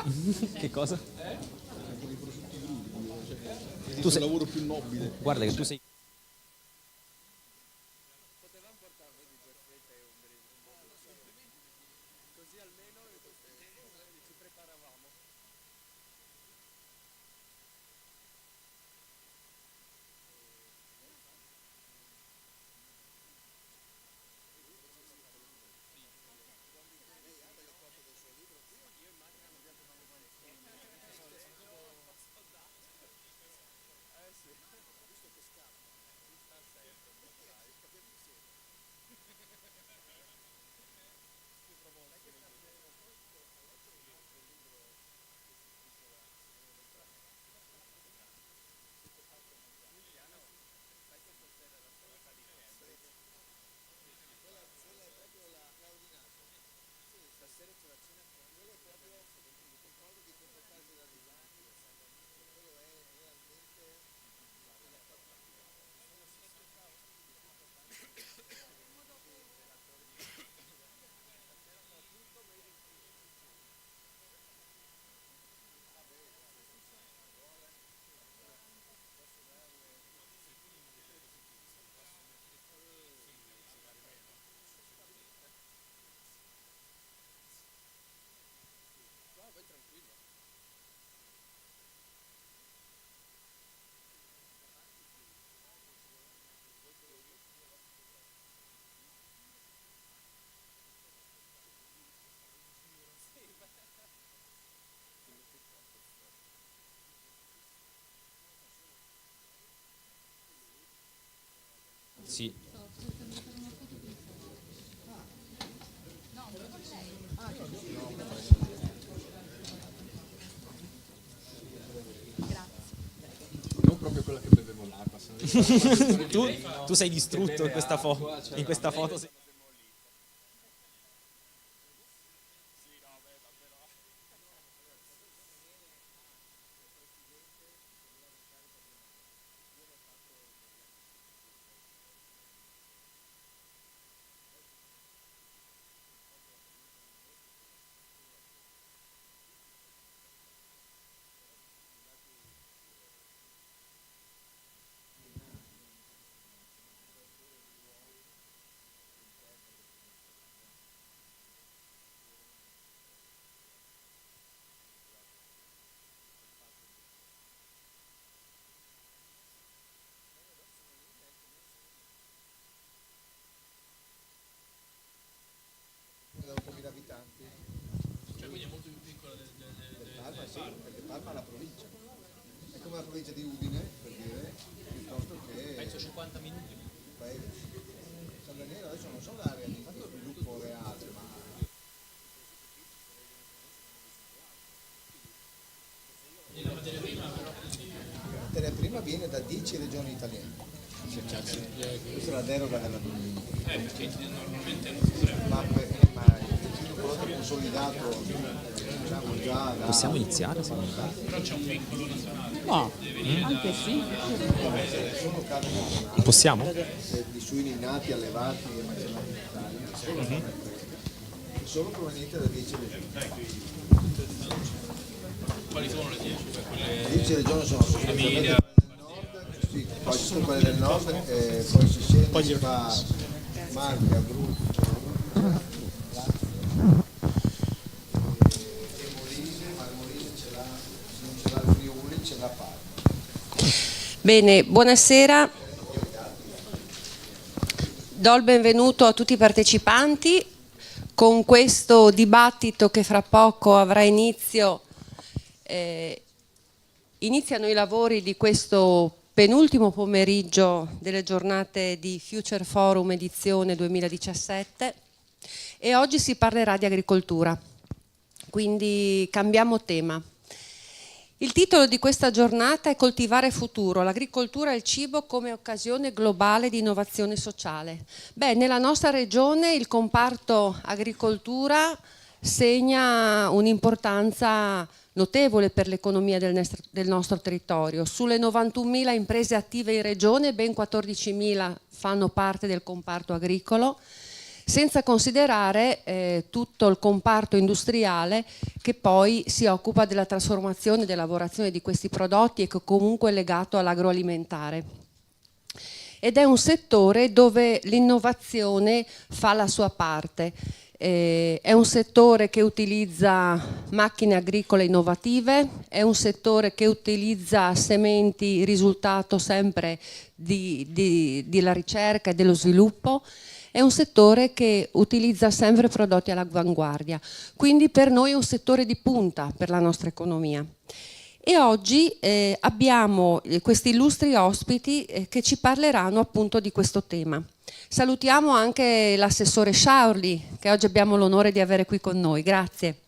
Che cosa? Con i prosciutti grigi, Tu sei il lavoro più nobile. Guarda che tu sei. Sì. Non proprio quella che bevevo l'acqua. Tu sei distrutto in questa foto. In questa foto sei. Da 8.000 abitanti. Cioè, quindi è molto più piccola del Parma sì, perché Parma è la provincia. È come la provincia di Udine, per dire, piuttosto che Penso 50 minuti. il paese. San Daniele adesso non so l'area di sviluppo reale, ma la materia prima viene da 10 regioni italiane. Questa è la deroga della perché normalmente non si potrebbe. ma il prodotto consolidato diciamo già da Possiamo iniziare secondo te? Però c'è un vincolo nazionale. No, anche sì. sono case nazionali Possiamo? di suini nati, allevati e macellati in Italia, solo provenienti da 10 regioni. Quali sono le 10? Quelle 10 regioni sono sostanzialmente Emilia. quelle del nord, sì, poi ci sono quelle del nord, poi si scende, si fa Marche, Abruzzo, e Molise, ma il Molise ce l'ha, se non ce l'ha il Friuli, ce l'ha Parma. Bene, buonasera. Do il benvenuto a tutti i partecipanti con questo dibattito che fra poco avrà inizio. Iniziano i lavori di questo penultimo pomeriggio delle giornate di Future Forum edizione 2017 e oggi si parlerà di agricoltura, quindi cambiamo tema. Il titolo di questa giornata è Coltivare futuro, l'agricoltura e il cibo come occasione globale di innovazione sociale. Beh, nella nostra regione il comparto agricoltura segna un'importanza notevole per l'economia del nostro territorio. Sulle 91.000 imprese attive in regione, ben 14.000 fanno parte del comparto agricolo. senza considerare tutto il comparto industriale che poi si occupa della trasformazione e della lavorazione di questi prodotti e che comunque è legato all'agroalimentare. Ed è un settore dove l'innovazione fa la sua parte. È un settore che utilizza macchine agricole innovative, è un settore che utilizza sementi risultato sempre della ricerca e dello sviluppo, è un settore che utilizza sempre prodotti all'avanguardia, quindi per noi è un settore di punta per la nostra economia. E oggi abbiamo questi illustri ospiti che ci parleranno appunto di questo tema. Salutiamo anche l'assessore Sciaurli, che oggi abbiamo l'onore di avere qui con noi. Grazie.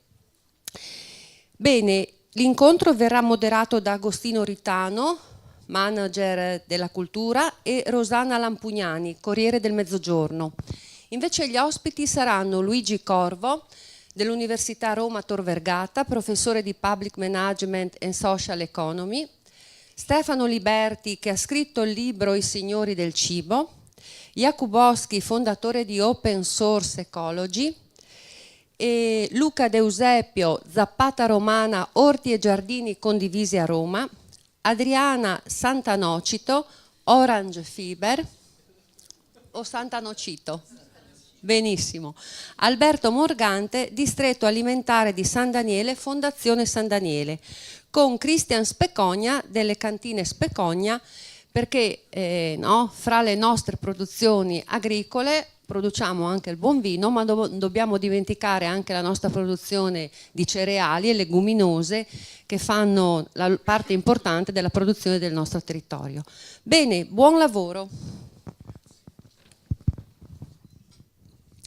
Bene, l'incontro verrà moderato da Agostino Ritano, manager della cultura, e Rosanna Lampugnani, Corriere del Mezzogiorno. Invece gli ospiti saranno Luigi Corvo, dell'Università Roma Tor Vergata, professore di Public Management and Social Economy, Stefano Liberti, che ha scritto il libro I signori del cibo, Jakubowski, fondatore di Open Source Ecology, e Luca De Eusebio, Zappata Romana, Orti e Giardini condivisi a Roma, Adriana Santanocito, Orange Fiber o Santanocito? Benissimo. Alberto Morgante, Distretto Alimentare di San Daniele, Fondazione San Daniele, con Cristian Specogna delle Cantine Specogna, perché fra le nostre produzioni agricole produciamo anche il buon vino, ma non dobbiamo dimenticare anche la nostra produzione di cereali e leguminose che fanno la parte importante della produzione del nostro territorio. Bene, buon lavoro.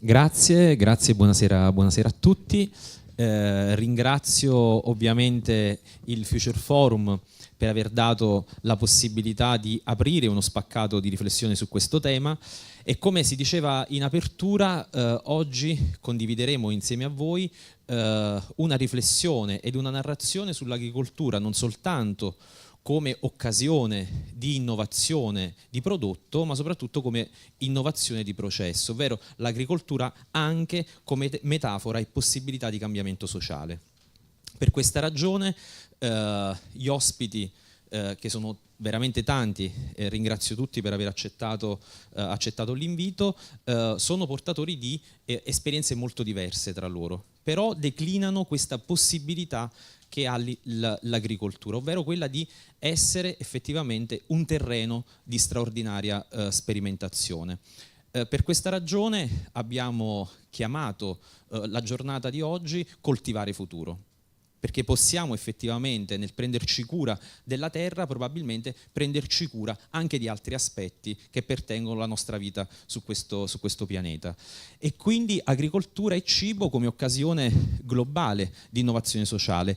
Grazie, buonasera a tutti. Ringrazio ovviamente il Future Forum per aver dato la possibilità di aprire uno spaccato di riflessione su questo tema e, come si diceva in apertura, oggi condivideremo insieme a voi una riflessione ed una narrazione sull'agricoltura, non soltanto come occasione di innovazione di prodotto, ma soprattutto come innovazione di processo, ovvero l'agricoltura anche come metafora e possibilità di cambiamento sociale. Per questa ragione gli ospiti, che sono veramente tanti, ringrazio tutti per aver accettato l'invito, sono portatori di esperienze molto diverse tra loro, però declinano questa possibilità che ha l'agricoltura, ovvero quella di essere effettivamente un terreno di straordinaria sperimentazione. Per questa ragione abbiamo chiamato la giornata di oggi Coltivare Futuro, perché possiamo effettivamente, nel prenderci cura della terra, probabilmente prenderci cura anche di altri aspetti che pertengono alla nostra vita su questo pianeta. E quindi agricoltura e cibo come occasione globale di innovazione sociale.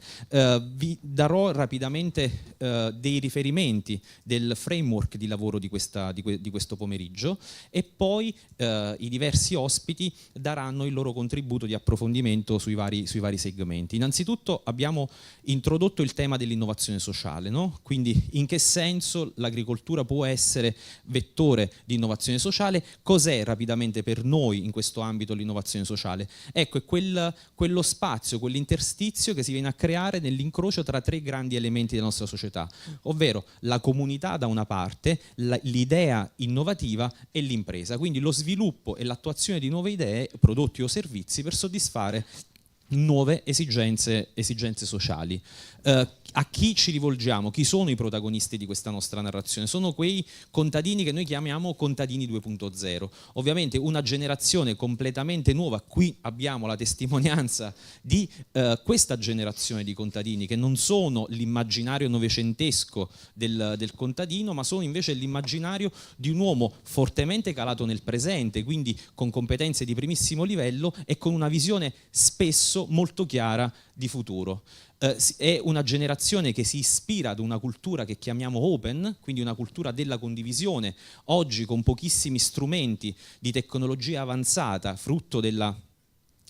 Vi darò rapidamente dei riferimenti del framework di lavoro di questo pomeriggio e poi i diversi ospiti daranno il loro contributo di approfondimento sui vari segmenti. Innanzitutto abbiamo introdotto il tema dell'innovazione sociale, no? Quindi in che senso l'agricoltura può essere vettore di innovazione sociale, cos'è rapidamente per noi in questo ambito l'innovazione sociale? Ecco, è quello spazio, quell'interstizio che si viene a creare nell'incrocio tra tre grandi elementi della nostra società, ovvero la comunità da una parte, l'idea innovativa e l'impresa, quindi lo sviluppo e l'attuazione di nuove idee, prodotti o servizi per soddisfare nuove esigenze sociali. A chi ci rivolgiamo? Chi sono i protagonisti di questa nostra narrazione? Sono quei contadini che noi chiamiamo contadini 2.0, ovviamente una generazione completamente nuova. Qui abbiamo la testimonianza di questa generazione di contadini che non sono l'immaginario novecentesco del contadino, ma sono invece l'immaginario di un uomo fortemente calato nel presente, quindi con competenze di primissimo livello e con una visione spesso molto chiara di futuro. È una generazione che si ispira ad una cultura che chiamiamo open, quindi una cultura della condivisione, oggi con pochissimi strumenti di tecnologia avanzata, frutto della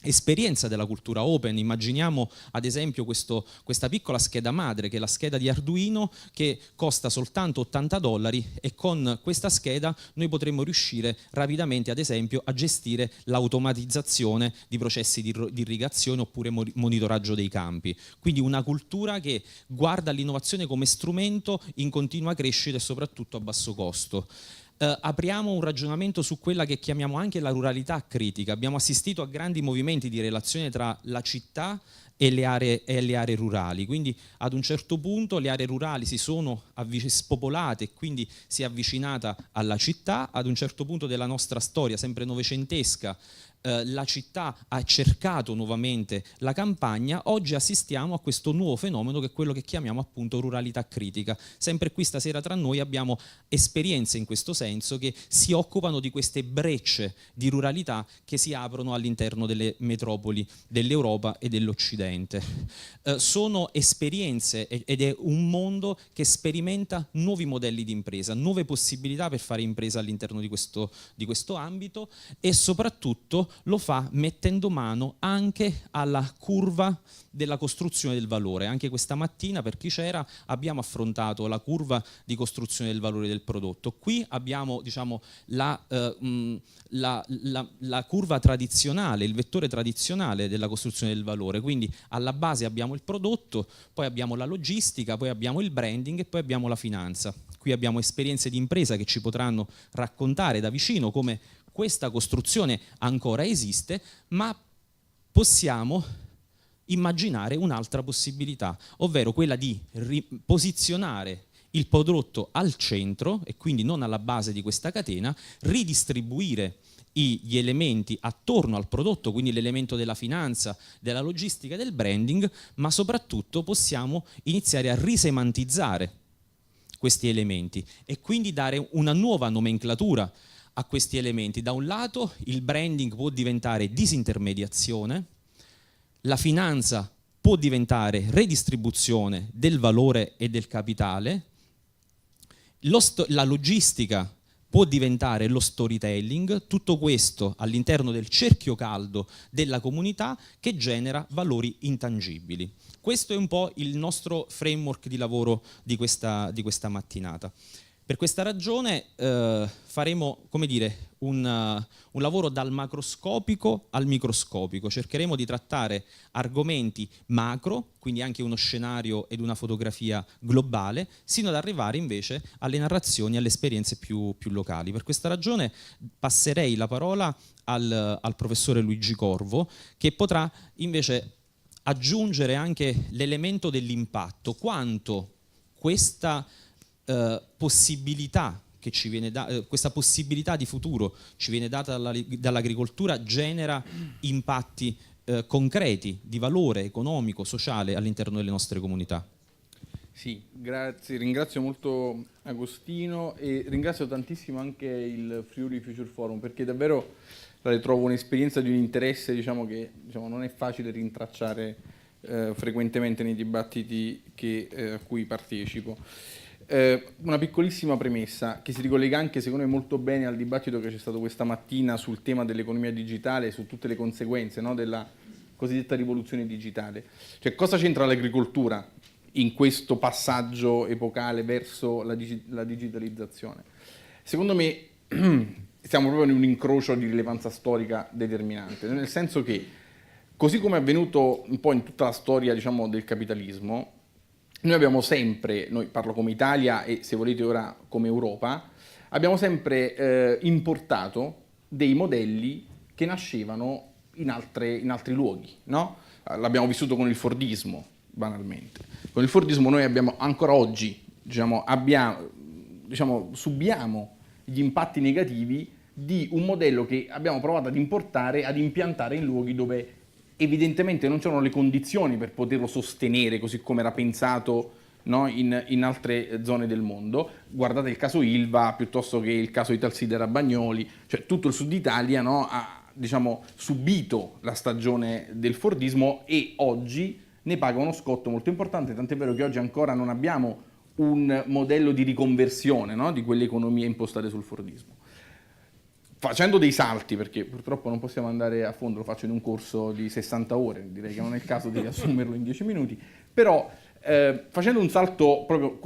esperienza della cultura open. Immaginiamo ad esempio questa piccola scheda madre, che è la scheda di Arduino, che costa soltanto $80, e con questa scheda noi potremmo riuscire rapidamente ad esempio a gestire l'automatizzazione di processi di irrigazione oppure monitoraggio dei campi. Quindi una cultura che guarda all'innovazione come strumento in continua crescita e soprattutto a basso costo. Apriamo un ragionamento su quella che chiamiamo anche la ruralità critica. Abbiamo assistito a grandi movimenti di relazione tra la città e le aree rurali, quindi ad un certo punto le aree rurali si sono spopolate e quindi si è avvicinata alla città. Ad un certo punto della nostra storia, sempre novecentesca, la città ha cercato nuovamente la campagna. Oggi assistiamo a questo nuovo fenomeno che è quello che chiamiamo appunto ruralità critica. Sempre qui stasera tra noi abbiamo esperienze in questo senso che si occupano di queste brecce di ruralità che si aprono all'interno delle metropoli dell'Europa e dell'Occidente. Sono esperienze ed è un mondo che sperimenta nuovi modelli di impresa, nuove possibilità per fare impresa all'interno di questo ambito, e soprattutto lo fa mettendo mano anche alla curva della costruzione del valore. Anche questa mattina, per chi c'era, abbiamo affrontato la curva di costruzione del valore del prodotto. Qui abbiamo, diciamo, la curva tradizionale, il vettore tradizionale della costruzione del valore. Quindi alla base abbiamo il prodotto, poi abbiamo la logistica, poi abbiamo il branding e poi abbiamo la finanza. Qui abbiamo esperienze di impresa che ci potranno raccontare da vicino come questa costruzione ancora esiste, ma possiamo immaginare un'altra possibilità, ovvero quella di posizionare il prodotto al centro e quindi non alla base di questa catena, ridistribuire gli elementi attorno al prodotto, quindi l'elemento della finanza, della logistica e del branding, ma soprattutto possiamo iniziare a risemantizzare questi elementi e quindi dare una nuova nomenclatura a questi elementi. Da un lato il branding può diventare disintermediazione, la finanza può diventare redistribuzione del valore e del capitale, la logistica può diventare lo storytelling, tutto questo all'interno del cerchio caldo della comunità che genera valori intangibili. Questo è un po' il nostro framework di lavoro di questa mattinata. Per questa ragione faremo, come dire, un lavoro dal macroscopico al microscopico. Cercheremo di trattare argomenti macro, quindi anche uno scenario ed una fotografia globale, sino ad arrivare invece alle narrazioni, alle esperienze più locali. Per questa ragione passerei la parola al professore Luigi Corvo, che potrà invece aggiungere anche l'elemento dell'impatto, quanto questa possibilità che ci viene questa possibilità di futuro ci viene data dall'agricoltura genera impatti concreti di valore economico, sociale all'interno delle nostre comunità. Sì, grazie, ringrazio molto Agostino e ringrazio tantissimo anche il Friuli Future Forum, perché davvero la trovo un'esperienza di un interesse, diciamo, che non è facile rintracciare frequentemente nei dibattiti a cui partecipo. Una piccolissima premessa che si ricollega anche secondo me molto bene al dibattito che c'è stato questa mattina sul tema dell'economia digitale, su tutte le conseguenze, no, della cosiddetta rivoluzione digitale. Cioè, cosa c'entra l'agricoltura in questo passaggio epocale verso la digitalizzazione? Secondo me siamo proprio in un incrocio di rilevanza storica determinante, nel senso che, così come è avvenuto un po' in tutta la storia, diciamo, del capitalismo, noi abbiamo sempre, noi parlo come Italia e se volete ora come Europa, abbiamo sempre importato dei modelli che nascevano in altri luoghi, no? L'abbiamo vissuto con il Fordismo, banalmente. Con il Fordismo noi abbiamo ancora oggi, subiamo gli impatti negativi di un modello che abbiamo provato ad importare, ad impiantare in luoghi dove evidentemente non c'erano le condizioni per poterlo sostenere così come era pensato, no, in altre zone del mondo. Guardate il caso Ilva piuttosto che il caso Italsidera Bagnoli, cioè tutto il sud Italia, no, ha, diciamo, subito la stagione del Fordismo e oggi ne paga uno scotto molto importante, tant'è vero che oggi ancora non abbiamo un modello di riconversione, no, di quelle economie impostate sul Fordismo. facendo dei salti, perché purtroppo non possiamo andare a fondo, lo faccio in un corso di 60 ore, direi che non è il caso di riassumerlo in 10 minuti, però facendo un salto proprio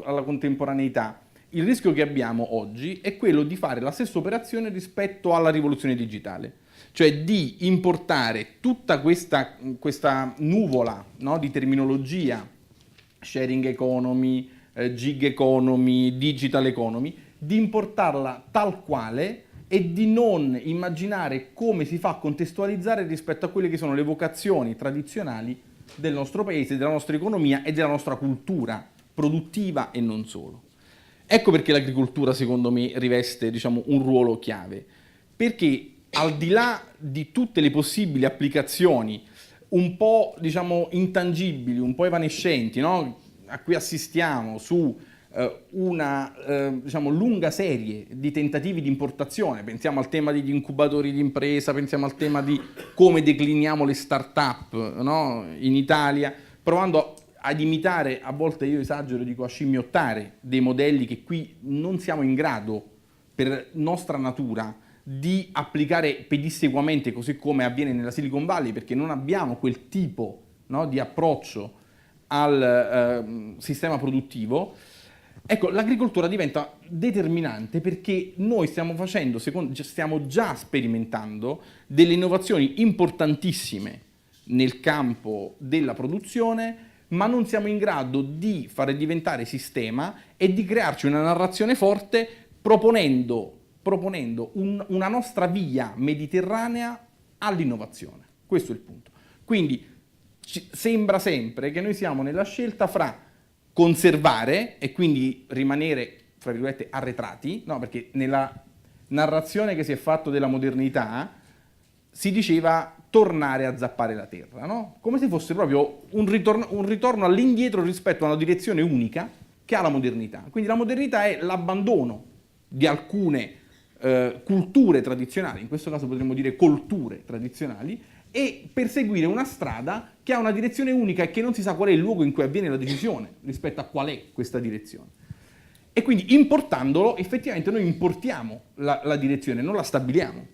alla contemporaneità, il rischio che abbiamo oggi è quello di fare la stessa operazione rispetto alla rivoluzione digitale, cioè di importare tutta questa nuvola, no, di terminologia, sharing economy, gig economy, digital economy, di importarla tal quale e di non immaginare come si fa a contestualizzare rispetto a quelle che sono le vocazioni tradizionali del nostro paese, della nostra economia e della nostra cultura produttiva e non solo. Ecco perché l'agricoltura, secondo me, riveste, diciamo, un ruolo chiave, perché al di là di tutte le possibili applicazioni un po', diciamo, intangibili, un po' evanescenti, no? A cui assistiamo su una diciamo, lunga serie di tentativi di importazione, pensiamo al tema degli incubatori di impresa, pensiamo al tema di come decliniamo le start-up, no? In Italia, provando ad imitare, a volte io esagero, dico a scimmiottare, dei modelli che qui non siamo in grado, per nostra natura, di applicare pedissequamente, così come avviene nella Silicon Valley, perché non abbiamo quel tipo, no, di approccio al sistema produttivo. Ecco, l'agricoltura diventa determinante perché noi stiamo già sperimentando delle innovazioni importantissime nel campo della produzione, ma non siamo in grado di fare diventare sistema e di crearci una narrazione forte proponendo una nostra via mediterranea all'innovazione. Questo è il punto. Quindi sembra sempre che noi siamo nella scelta fra conservare e quindi rimanere, fra virgolette, arretrati, no? Perché nella narrazione che si è fatto della modernità si diceva tornare a zappare la terra, no? Come se fosse proprio un ritorno all'indietro rispetto a una direzione unica che ha la modernità. Quindi la modernità è l'abbandono di alcune culture tradizionali, in questo caso potremmo dire colture tradizionali, e perseguire una strada che ha una direzione unica e che non si sa qual è il luogo in cui avviene la decisione rispetto a qual è questa direzione. E quindi importandolo, effettivamente noi importiamo la direzione, non la stabiliamo.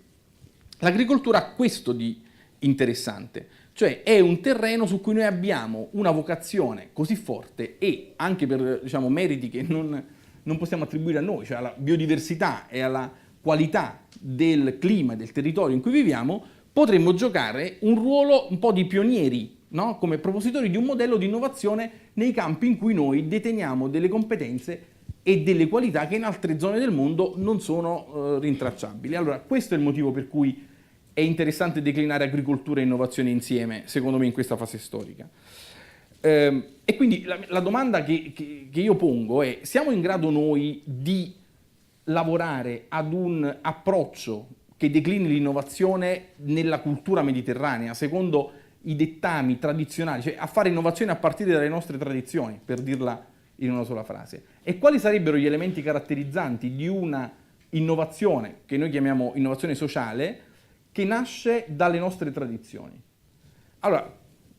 L'agricoltura ha questo di interessante, cioè è un terreno su cui noi abbiamo una vocazione così forte e anche per, diciamo, meriti che non possiamo attribuire a noi, cioè alla biodiversità e alla qualità del clima e del territorio in cui viviamo, potremmo giocare un ruolo un po' di pionieri, no? Come propositori di un modello di innovazione nei campi in cui noi deteniamo delle competenze e delle qualità che in altre zone del mondo non sono rintracciabili. Allora, questo è il motivo per cui è interessante declinare agricoltura e innovazione insieme, secondo me, in questa fase storica. E quindi la domanda che io pongo è: siamo in grado noi di lavorare ad un approccio che declini l'innovazione nella cultura mediterranea, secondo i dettami tradizionali, cioè a fare innovazione a partire dalle nostre tradizioni, per dirla in una sola frase? E quali sarebbero gli elementi caratterizzanti di una innovazione, che noi chiamiamo innovazione sociale, che nasce dalle nostre tradizioni? Allora,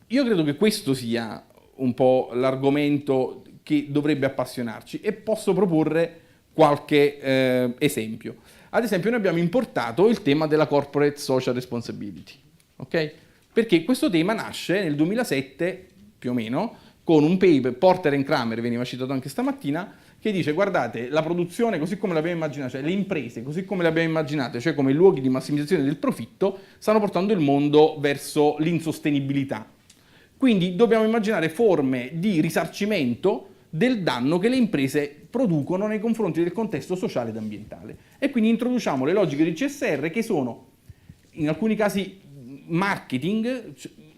io credo che questo sia un po' l'argomento che dovrebbe appassionarci e posso proporre qualche esempio. Ad esempio, noi abbiamo importato il tema della corporate social responsibility, ok? Perché questo tema nasce nel 2007, più o meno, con un paper, Porter and Kramer, veniva citato anche stamattina, che dice: guardate, la produzione così come l'abbiamo immaginata, cioè le imprese così come le abbiamo immaginate, cioè come luoghi di massimizzazione del profitto, stanno portando il mondo verso l'insostenibilità. Quindi dobbiamo immaginare forme di risarcimento del danno che le imprese producono nei confronti del contesto sociale ed ambientale. E quindi introduciamo le logiche di CSR, che sono in alcuni casi marketing,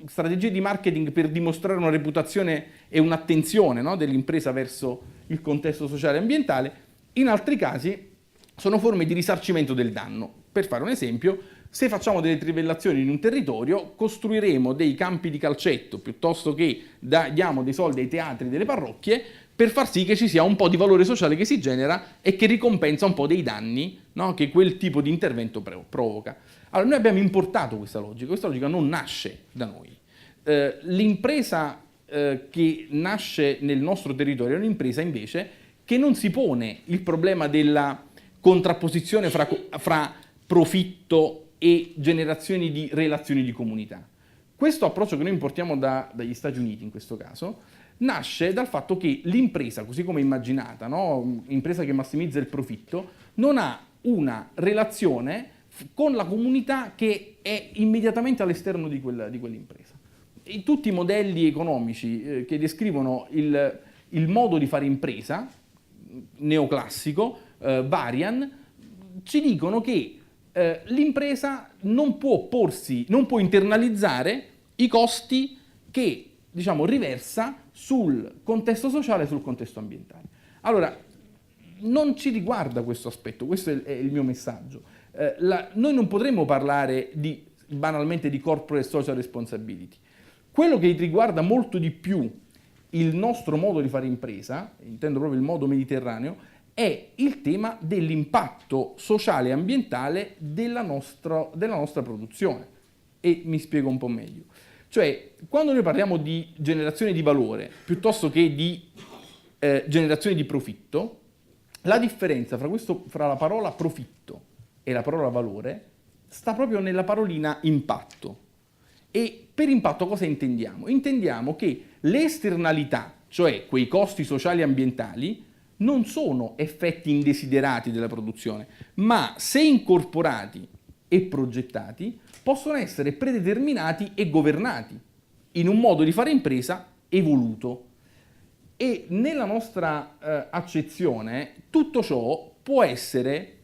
strategie di marketing per dimostrare una reputazione e un'attenzione, no, dell'impresa verso il contesto sociale e ambientale. In altri casi sono forme di risarcimento del danno. Per fare un esempio, se facciamo delle trivellazioni in un territorio, costruiremo dei campi di calcetto piuttosto che diamo dei soldi ai teatri delle parrocchie per far sì che ci sia un po' di valore sociale che si genera e che ricompensa un po' dei danni, no, che quel tipo di intervento provoca. Allora, noi abbiamo importato questa logica non nasce da noi. L'impresa che nasce nel nostro territorio è un'impresa invece che non si pone il problema della contrapposizione fra profitto e generazione di relazioni di comunità. Questo approccio che noi importiamo dagli Stati Uniti in questo caso nasce dal fatto che l'impresa, così come immaginata, no? Impresa che massimizza il profitto, non ha una relazione con la comunità che è immediatamente all'esterno di quell'impresa. E tutti i modelli economici che descrivono il modo di fare impresa, neoclassico, Varian, ci dicono che l'impresa non può internalizzare i costi che, diciamo, riversa sul contesto sociale e sul contesto ambientale. Allora, non ci riguarda questo aspetto, questo è il mio messaggio. Noi non potremmo parlare banalmente di corporate social responsibility. Quello che riguarda molto di più il nostro modo di fare impresa, intendo proprio il modo mediterraneo, è il tema dell'impatto sociale e ambientale della nostra produzione. E mi spiego un po' meglio. Cioè, quando noi parliamo di generazione di valore piuttosto che di generazione di profitto, la differenza fra la parola profitto e la parola valore sta proprio nella parolina impatto. E per impatto cosa intendiamo? Intendiamo che le esternalità, cioè quei costi sociali e ambientali, non sono effetti indesiderati della produzione, ma se incorporati e progettati, possono essere predeterminati e governati in un modo di fare impresa evoluto. E nella nostra accezione tutto ciò può essere,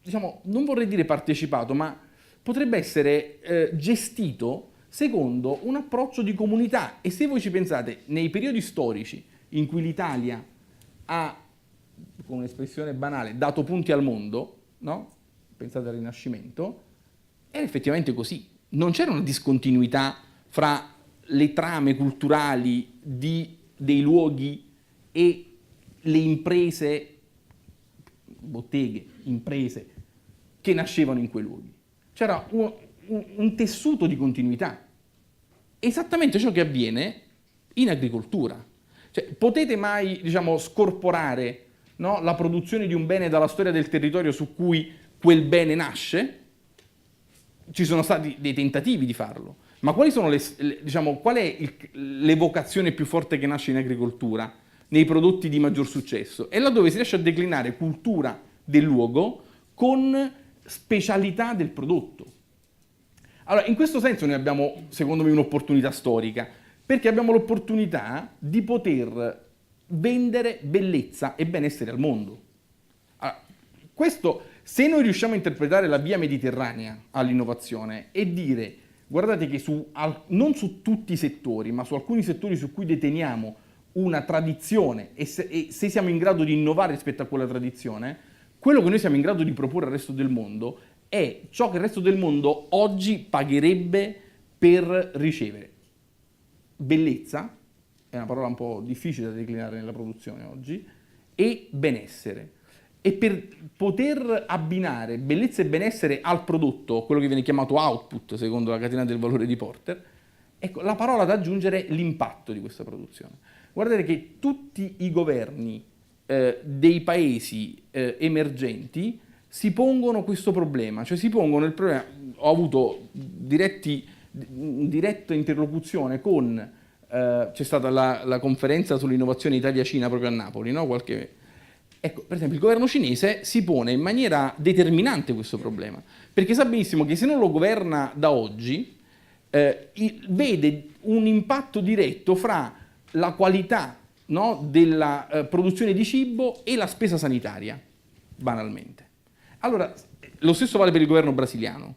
diciamo, non vorrei dire partecipato, ma potrebbe essere gestito secondo un approccio di comunità. E se voi ci pensate, nei periodi storici in cui l'Italia ha, con un'espressione banale, dato punti al mondo, no? Pensate al Rinascimento, era effettivamente così. Non c'era una discontinuità fra le trame culturali dei luoghi e le imprese, botteghe, imprese, che nascevano in quei luoghi. C'era un tessuto di continuità. Esattamente ciò che avviene in agricoltura. Cioè, potete mai, diciamo, scorporare, no, la produzione di un bene dalla storia del territorio su cui quel bene nasce? Ci sono stati dei tentativi di farlo, ma quali sono diciamo, qual è l'evocazione più forte che nasce in agricoltura, nei prodotti di maggior successo? È laddove si riesce a declinare cultura del luogo con specialità del prodotto. Allora, in questo senso noi abbiamo, secondo me, un'opportunità storica, perché abbiamo l'opportunità di poter vendere bellezza e benessere al mondo. Allora, questo, se noi riusciamo a interpretare la via mediterranea all'innovazione e dire, guardate che non su tutti i settori, ma su alcuni settori su cui deteniamo una tradizione e se siamo in grado di innovare rispetto a quella tradizione, quello che noi siamo in grado di proporre al resto del mondo è ciò che il resto del mondo oggi pagherebbe per ricevere. Bellezza, è una parola un po' difficile da declinare nella produzione oggi, e benessere. E per poter abbinare bellezza e benessere al prodotto, quello che viene chiamato output secondo la catena del valore di Porter, ecco, la parola da aggiungere è l'impatto di questa produzione. Guardate che tutti i governi dei paesi emergenti si pongono questo problema, cioè si pongono il problema. Ho avuto diretta interlocuzione con, c'è stata la conferenza sull'innovazione Italia-Cina proprio a Napoli, no? Ecco, per esempio il governo cinese si pone in maniera determinante questo problema, perché sa benissimo che se non lo governa da oggi, vede un impatto diretto fra la qualità, no, della produzione di cibo e la spesa sanitaria, banalmente. Allora, lo stesso vale per il governo brasiliano.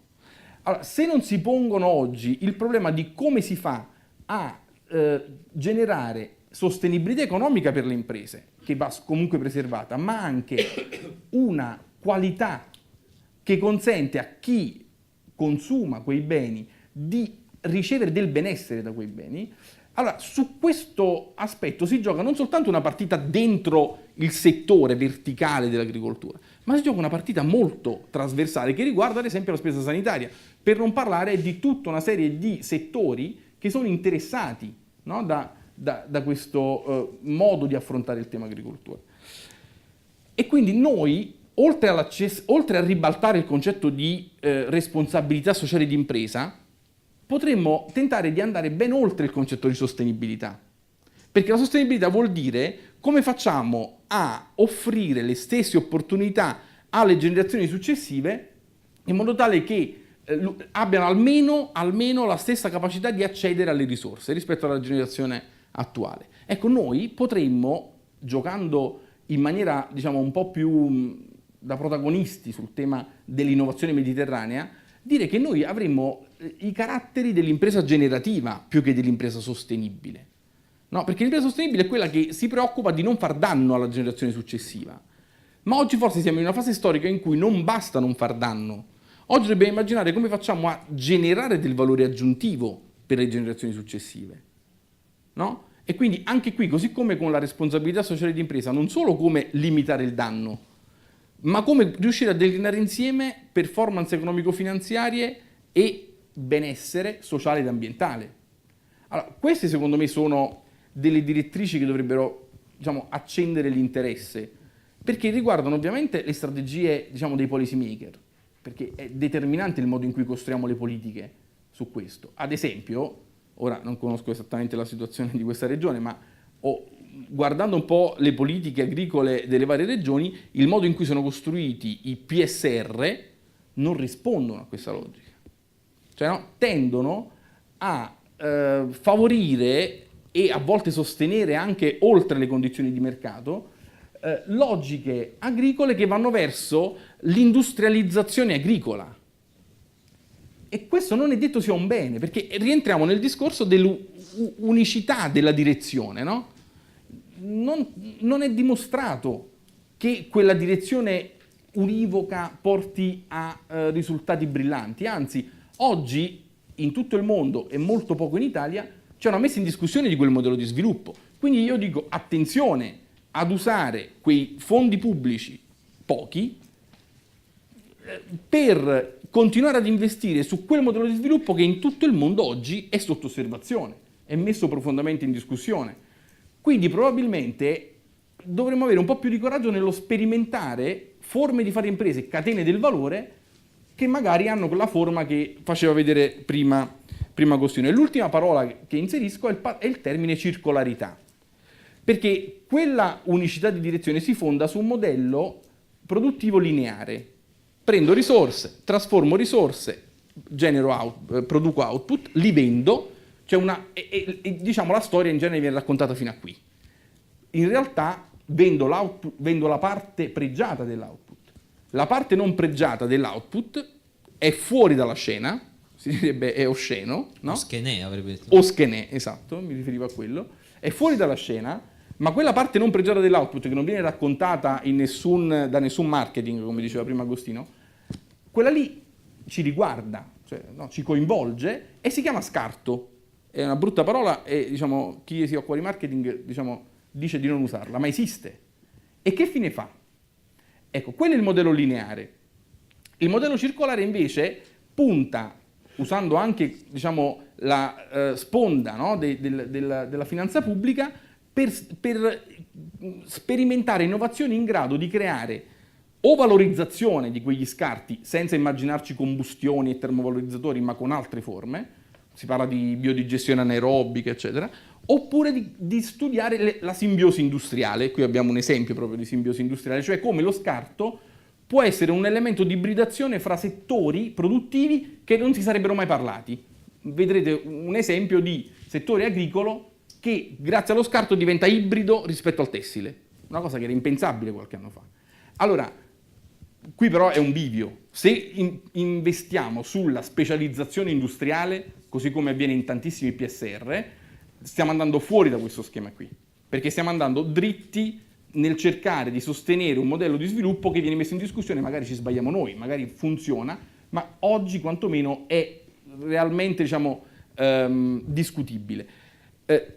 Allora, se non si pongono oggi il problema di come si fa a generare sostenibilità economica per le imprese, che va comunque preservata, ma anche una qualità che consente a chi consuma quei beni di ricevere del benessere da quei beni, allora su questo aspetto si gioca non soltanto una partita dentro il settore verticale dell'agricoltura, ma si gioca una partita molto trasversale che riguarda ad esempio la spesa sanitaria, per non parlare di tutta una serie di settori che sono interessati, no, da questo modo di affrontare il tema agricoltura. E quindi noi oltre a ribaltare il concetto di responsabilità sociale di impresa, potremmo tentare di andare ben oltre il concetto di sostenibilità. Perché la sostenibilità vuol dire come facciamo a offrire le stesse opportunità alle generazioni successive in modo tale che abbiano almeno la stessa capacità di accedere alle risorse rispetto alla generazione attuale. Ecco, noi potremmo, giocando in maniera diciamo un po' più da protagonisti sul tema dell'innovazione mediterranea, dire che noi avremmo i caratteri dell'impresa generativa più che dell'impresa sostenibile. No, perché l'impresa sostenibile è quella che si preoccupa di non far danno alla generazione successiva. Ma oggi forse siamo in una fase storica in cui non basta non far danno. Oggi dobbiamo immaginare come facciamo a generare del valore aggiuntivo per le generazioni successive. No? E quindi anche qui, così come con la responsabilità sociale di impresa, non solo come limitare il danno, ma come riuscire a declinare insieme performance economico-finanziarie e benessere sociale ed ambientale. Allora, queste secondo me sono delle direttrici che dovrebbero, diciamo, accendere l'interesse, perché riguardano ovviamente le strategie, diciamo, dei policy maker, perché è determinante il modo in cui costruiamo le politiche su questo. Ad esempio, ora non conosco esattamente la situazione di questa regione, ma guardando un po' le politiche agricole delle varie regioni, il modo in cui sono costruiti i PSR non rispondono a questa logica. Cioè, no, tendono a favorire e a volte sostenere anche oltre le condizioni di mercato logiche agricole che vanno verso l'industrializzazione agricola. E questo non è detto sia un bene, perché rientriamo nel discorso dell'unicità della direzione, no? Non è dimostrato che quella direzione univoca porti a risultati brillanti, anzi oggi in tutto il mondo e molto poco in Italia c'è una messa in discussione di quel modello di sviluppo. Quindi io dico attenzione ad usare quei fondi pubblici, pochi, per continuare ad investire su quel modello di sviluppo che in tutto il mondo oggi è sotto osservazione, è messo profondamente in discussione. Quindi probabilmente dovremmo avere un po' più di coraggio nello sperimentare forme di fare imprese, catene del valore, che magari hanno quella forma che faceva vedere prima Agostino. E l'ultima parola che inserisco è il termine circolarità, perché quella unicità di direzione si fonda su un modello produttivo lineare. Prendo risorse, trasformo risorse, produco output, li vendo, diciamo la storia in genere viene raccontata fino a qui. In realtà vendo la parte pregiata dell'output. La parte non pregiata dell'output è fuori dalla scena, si direbbe è osceno, no? Oschenè avrebbe detto. Oschenè, esatto, mi riferivo a quello. È fuori dalla scena, ma quella parte non pregiata dell'output che non viene raccontata da nessun marketing, come diceva prima Agostino, quella lì ci riguarda, cioè, no, ci coinvolge e si chiama scarto. È una brutta parola e diciamo, chi si occupa di marketing dice di non usarla, ma esiste. E che fine fa? Ecco, quello è il modello lineare. Il modello circolare invece punta, usando anche diciamo, la sponda, no, della finanza pubblica, per sperimentare innovazioni in grado di creare o valorizzazione di quegli scarti senza immaginarci combustioni e termovalorizzatori, ma con altre forme, si parla di biodigestione anaerobica, eccetera, oppure di studiare la simbiosi industriale. Qui abbiamo un esempio proprio di simbiosi industriale, cioè come lo scarto può essere un elemento di ibridazione fra settori produttivi che non si sarebbero mai parlati. Vedrete un esempio di settore agricolo che grazie allo scarto diventa ibrido rispetto al tessile, una cosa che era impensabile qualche anno fa. Allora, qui però è un bivio. Se investiamo sulla specializzazione industriale, così come avviene in tantissimi PSR, stiamo andando fuori da questo schema qui, perché stiamo andando dritti nel cercare di sostenere un modello di sviluppo che viene messo in discussione, magari ci sbagliamo noi, magari funziona, ma oggi quantomeno è realmente discutibile.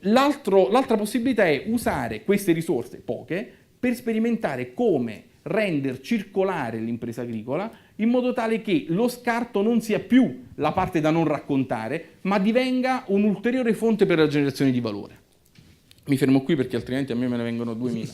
L'altra possibilità è usare queste risorse, poche, per sperimentare come rendere circolare l'impresa agricola in modo tale che lo scarto non sia più la parte da non raccontare, ma divenga un'ulteriore fonte per la generazione di valore. Mi fermo qui perché altrimenti a me me ne vengono 2000.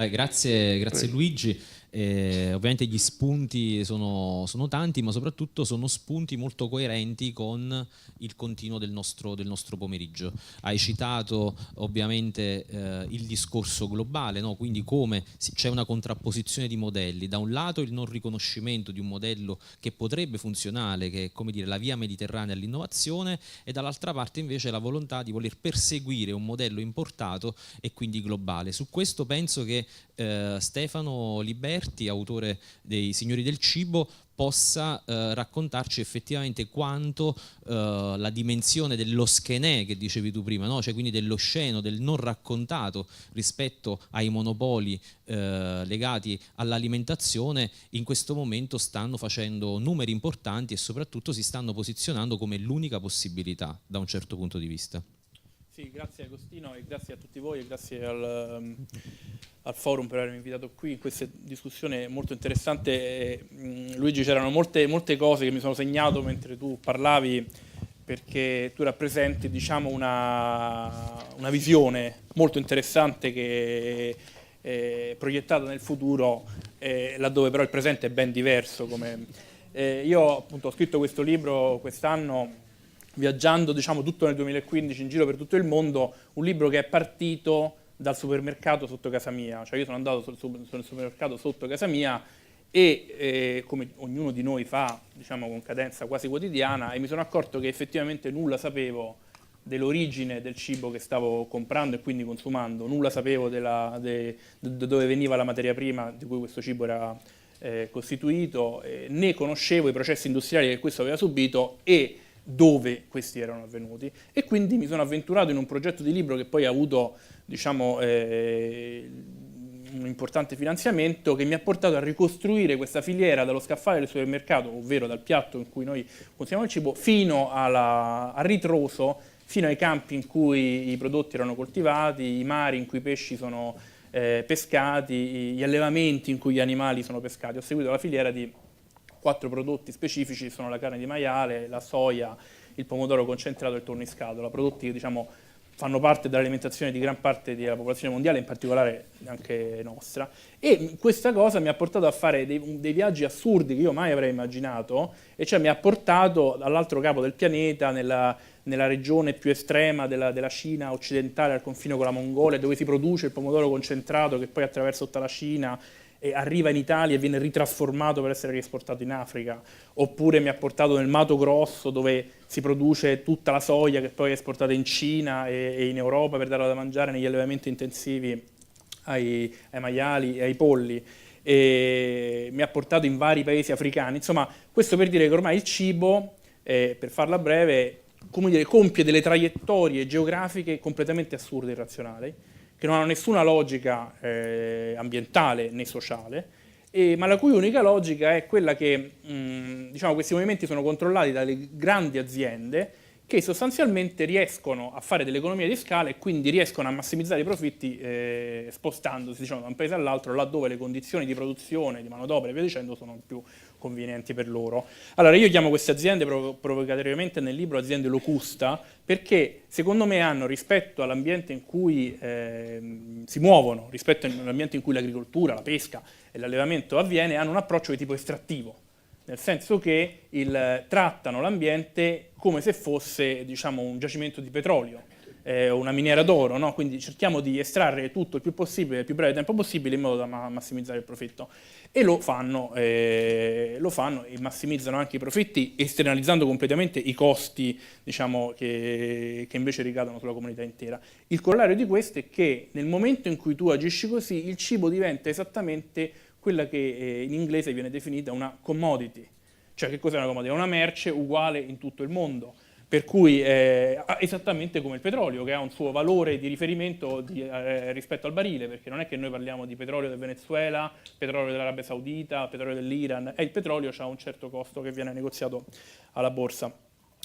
Grazie Luigi. Ovviamente gli spunti sono tanti, ma soprattutto sono spunti molto coerenti con il continuo del nostro pomeriggio. Hai citato ovviamente il discorso globale, no? Quindi come c'è una contrapposizione di modelli, da un lato il non riconoscimento di un modello che potrebbe funzionare, che è, come dire, la via mediterranea all'innovazione, e dall'altra parte invece la volontà di voler perseguire un modello importato e quindi globale. Su questo penso che Stefano Liberti, autore dei Signori del Cibo, possa raccontarci effettivamente quanto la dimensione dell'oschenè che dicevi tu prima, no? Cioè quindi dell'osceno, del non raccontato rispetto ai monopoli legati all'alimentazione, in questo momento stanno facendo numeri importanti e soprattutto si stanno posizionando come l'unica possibilità da un certo punto di vista. Sì, grazie Agostino e grazie a tutti voi e grazie al forum per avermi invitato qui in questa discussione molto interessante. Luigi, c'erano molte cose che mi sono segnato mentre tu parlavi, perché tu rappresenti, diciamo, una visione molto interessante che è proiettata nel futuro, laddove però il presente è ben diverso. Io appunto ho scritto questo libro quest'anno, viaggiando, diciamo, tutto nel 2015 in giro per tutto il mondo, un libro che è partito dal supermercato sotto casa mia. Cioè io sono andato sul supermercato sotto casa mia e come ognuno di noi fa, diciamo, con cadenza quasi quotidiana, e mi sono accorto che effettivamente nulla sapevo dell'origine del cibo che stavo comprando e quindi consumando, nulla sapevo da dove veniva la materia prima di cui questo cibo era costituito, né conoscevo i processi industriali che questo aveva subito e dove questi erano avvenuti, e quindi mi sono avventurato in un progetto di libro che poi ha avuto, diciamo, un importante finanziamento, che mi ha portato a ricostruire questa filiera dallo scaffale del supermercato, ovvero dal piatto in cui noi consumiamo il cibo, fino a ritroso, fino ai campi in cui i prodotti erano coltivati, i mari in cui i pesci sono pescati, gli allevamenti in cui gli animali sono pescati. Ho seguito la filiera di 4 prodotti specifici, sono la carne di maiale, la soia, il pomodoro concentrato e il tonno in scatola, prodotti che, diciamo, fanno parte dell'alimentazione di gran parte della popolazione mondiale, in particolare anche nostra, e questa cosa mi ha portato a fare dei viaggi assurdi che io mai avrei immaginato, e cioè mi ha portato dall'altro capo del pianeta, nella regione più estrema della Cina occidentale, al confine con la Mongolia, dove si produce il pomodoro concentrato che poi attraversa tutta la Cina e arriva in Italia e viene ritrasformato per essere riesportato in Africa. Oppure mi ha portato nel Mato Grosso, dove si produce tutta la soia che poi è esportata in Cina e in Europa per darla da mangiare negli allevamenti intensivi ai maiali e ai polli. E mi ha portato in vari paesi africani. Insomma, questo per dire che ormai il cibo, per farla breve, come dire, compie delle traiettorie geografiche completamente assurde e irrazionali, che non hanno nessuna logica ambientale né sociale, ma la cui unica logica è quella che diciamo, questi movimenti sono controllati dalle grandi aziende che sostanzialmente riescono a fare delle economie di scala e quindi riescono a massimizzare i profitti spostandosi, diciamo, da un paese all'altro, laddove le condizioni di produzione, di manodopera e via dicendo sono più convenienti per loro. Allora io chiamo queste aziende provocatoriamente nel libro aziende locusta, perché secondo me hanno, rispetto all'ambiente in cui si muovono, rispetto all'ambiente in cui l'agricoltura, la pesca e l'allevamento avviene, hanno un approccio di tipo estrattivo, nel senso che trattano l'ambiente come se fosse, diciamo, un giacimento di petrolio, una miniera d'oro, no? Quindi cerchiamo di estrarre tutto il più possibile, nel più breve tempo possibile, in modo da massimizzare il profitto. E lo fanno e massimizzano anche i profitti, esternalizzando completamente i costi, diciamo, che invece ricadono sulla comunità intera. Il corollario di questo è che nel momento in cui tu agisci così, il cibo diventa esattamente quella che in inglese viene definita una commodity. Cioè, che cos'è una commodity? È una merce uguale in tutto il mondo, per cui esattamente come il petrolio, che ha un suo valore di riferimento rispetto al barile, perché non è che noi parliamo di petrolio del Venezuela, petrolio dell'Arabia Saudita, petrolio dell'Iran, e il petrolio ha un certo costo che viene negoziato alla borsa.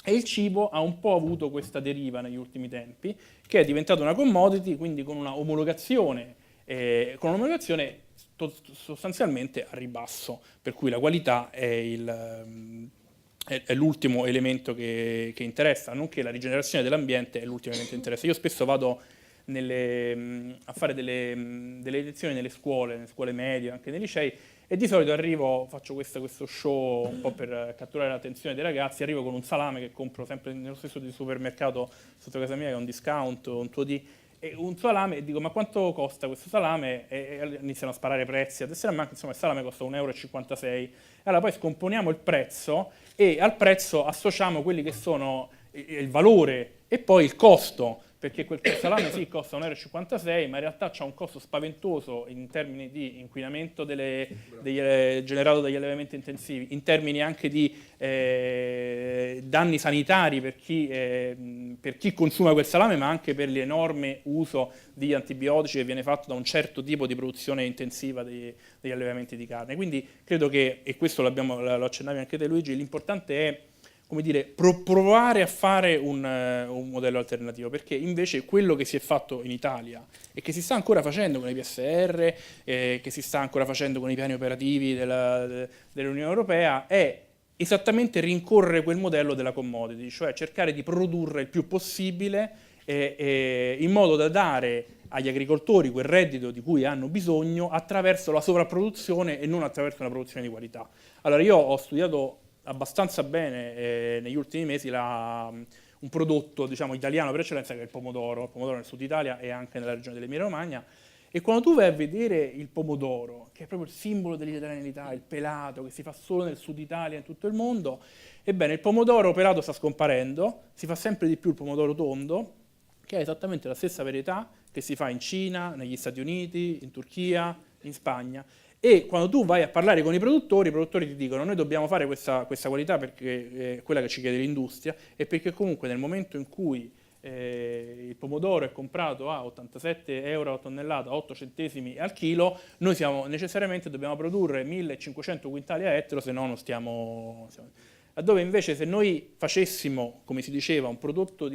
E il cibo ha un po' avuto questa deriva negli ultimi tempi, che è diventato una commodity, quindi con una omologazione sostanzialmente a ribasso, per cui la qualità è l'ultimo elemento che interessa, nonché la rigenerazione dell'ambiente è l'ultimo elemento che interessa. Io spesso vado a fare delle lezioni nelle scuole medie, anche nei licei, E di solito arrivo, faccio questo show un po' per catturare l'attenzione dei ragazzi, arrivo con un salame che compro sempre nello stesso supermercato sotto casa mia, che è un discount, un 2D, e un salame, e dico ma quanto costa questo salame? E iniziano a sparare prezzi, adesso insomma il salame costa 1,56 €, e allora poi scomponiamo il prezzo e al prezzo associamo quelli che sono il valore e poi il costo, perché quel salame sì costa 1,56 €, ma in realtà c'ha un costo spaventoso in termini di inquinamento generato dagli allevamenti intensivi, in termini anche di danni sanitari per chi consuma quel salame, ma anche per l'enorme uso di antibiotici che viene fatto da un certo tipo di produzione intensiva degli allevamenti di carne. Quindi credo che, e questo lo accennavi anche te Luigi, l'importante è, come dire, provare a fare un modello alternativo, perché invece quello che si è fatto in Italia e che si sta ancora facendo con i PSR, che si sta ancora facendo con i piani operativi dell'Unione Europea, è esattamente rincorrere quel modello della commodity, cioè cercare di produrre il più possibile in modo da dare agli agricoltori quel reddito di cui hanno bisogno attraverso la sovrapproduzione e non attraverso una produzione di qualità. Allora io ho studiato abbastanza bene negli ultimi mesi un prodotto, diciamo, italiano per eccellenza, che è il pomodoro nel sud Italia e anche nella regione dell'Emilia Romagna. E quando tu vai a vedere il pomodoro, che è proprio il simbolo dell'italianità, il pelato, che si fa solo nel sud Italia e in tutto il mondo, ebbene il pomodoro pelato sta scomparendo, si fa sempre di più il pomodoro tondo, che è esattamente la stessa varietà che si fa in Cina, negli Stati Uniti, in Turchia, in Spagna. E quando tu vai a parlare con i produttori ti dicono noi dobbiamo fare questa qualità perché è quella che ci chiede l'industria, e perché comunque nel momento in cui il pomodoro è comprato a 87 € a tonnellata, 8 centesimi al chilo, noi necessariamente dobbiamo produrre 1500 quintali a ettaro, se no non stiamo... Laddove invece se noi facessimo, come si diceva, un prodotto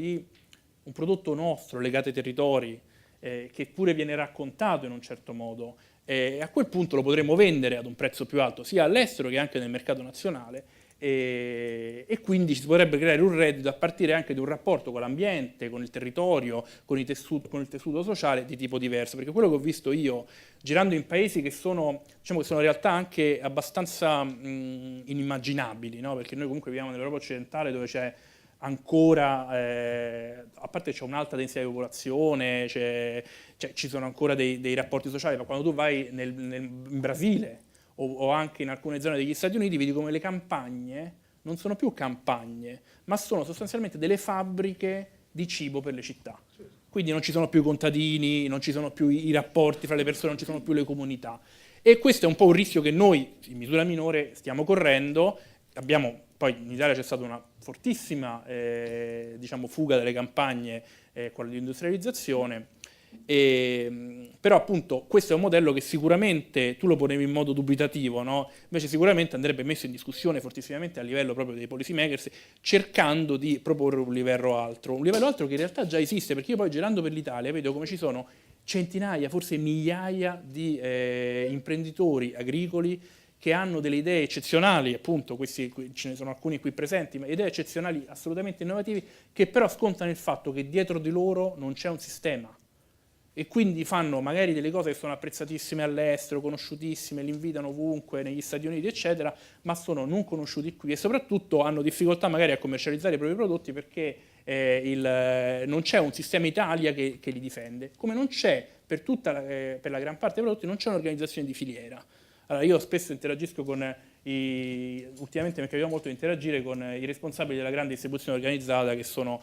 nostro legato ai territori, che pure viene raccontato in un certo modo, a quel punto lo potremo vendere ad un prezzo più alto sia all'estero che anche nel mercato nazionale, e quindi si potrebbe creare un reddito a partire anche da un rapporto con l'ambiente, con il territorio, con il tessuto sociale di tipo diverso, perché quello che ho visto io girando in paesi che sono, diciamo, che sono realtà anche abbastanza inimmaginabili, no? Perché noi comunque viviamo nell'Europa occidentale dove c'è ancora, a parte c'è un'alta densità di popolazione, ci sono ancora dei rapporti sociali, ma quando tu vai in Brasile o anche in alcune zone degli Stati Uniti vedi come le campagne non sono più campagne, ma sono sostanzialmente delle fabbriche di cibo per le città. Quindi non ci sono più i contadini, non ci sono più i rapporti fra le persone, non ci sono più le comunità. E questo è un po' un rischio che noi, in misura minore, stiamo correndo. Poi in Italia c'è stata una fortissima diciamo, fuga delle campagne con l'industrializzazione, però appunto questo è un modello che sicuramente tu lo ponevi in modo dubitativo, no? Invece sicuramente andrebbe messo in discussione fortissimamente a livello proprio dei policy makers, cercando di proporre un livello altro che in realtà già esiste, perché io poi girando per l'Italia vedo come ci sono centinaia, forse migliaia di imprenditori agricoli che hanno delle idee eccezionali, appunto ce ne sono alcuni qui presenti, ma idee eccezionali assolutamente innovativi, che però scontano il fatto che dietro di loro non c'è un sistema, e quindi fanno magari delle cose che sono apprezzatissime all'estero, conosciutissime, li invitano ovunque, negli Stati Uniti eccetera, ma sono non conosciuti qui, e soprattutto hanno difficoltà magari a commercializzare i propri prodotti perché non c'è un sistema Italia che li difende, come non c'è per la gran parte dei prodotti, non c'è un'organizzazione di filiera. Allora, io spesso interagisco ultimamente mi è capitato molto di interagire con i responsabili della grande distribuzione organizzata, che sono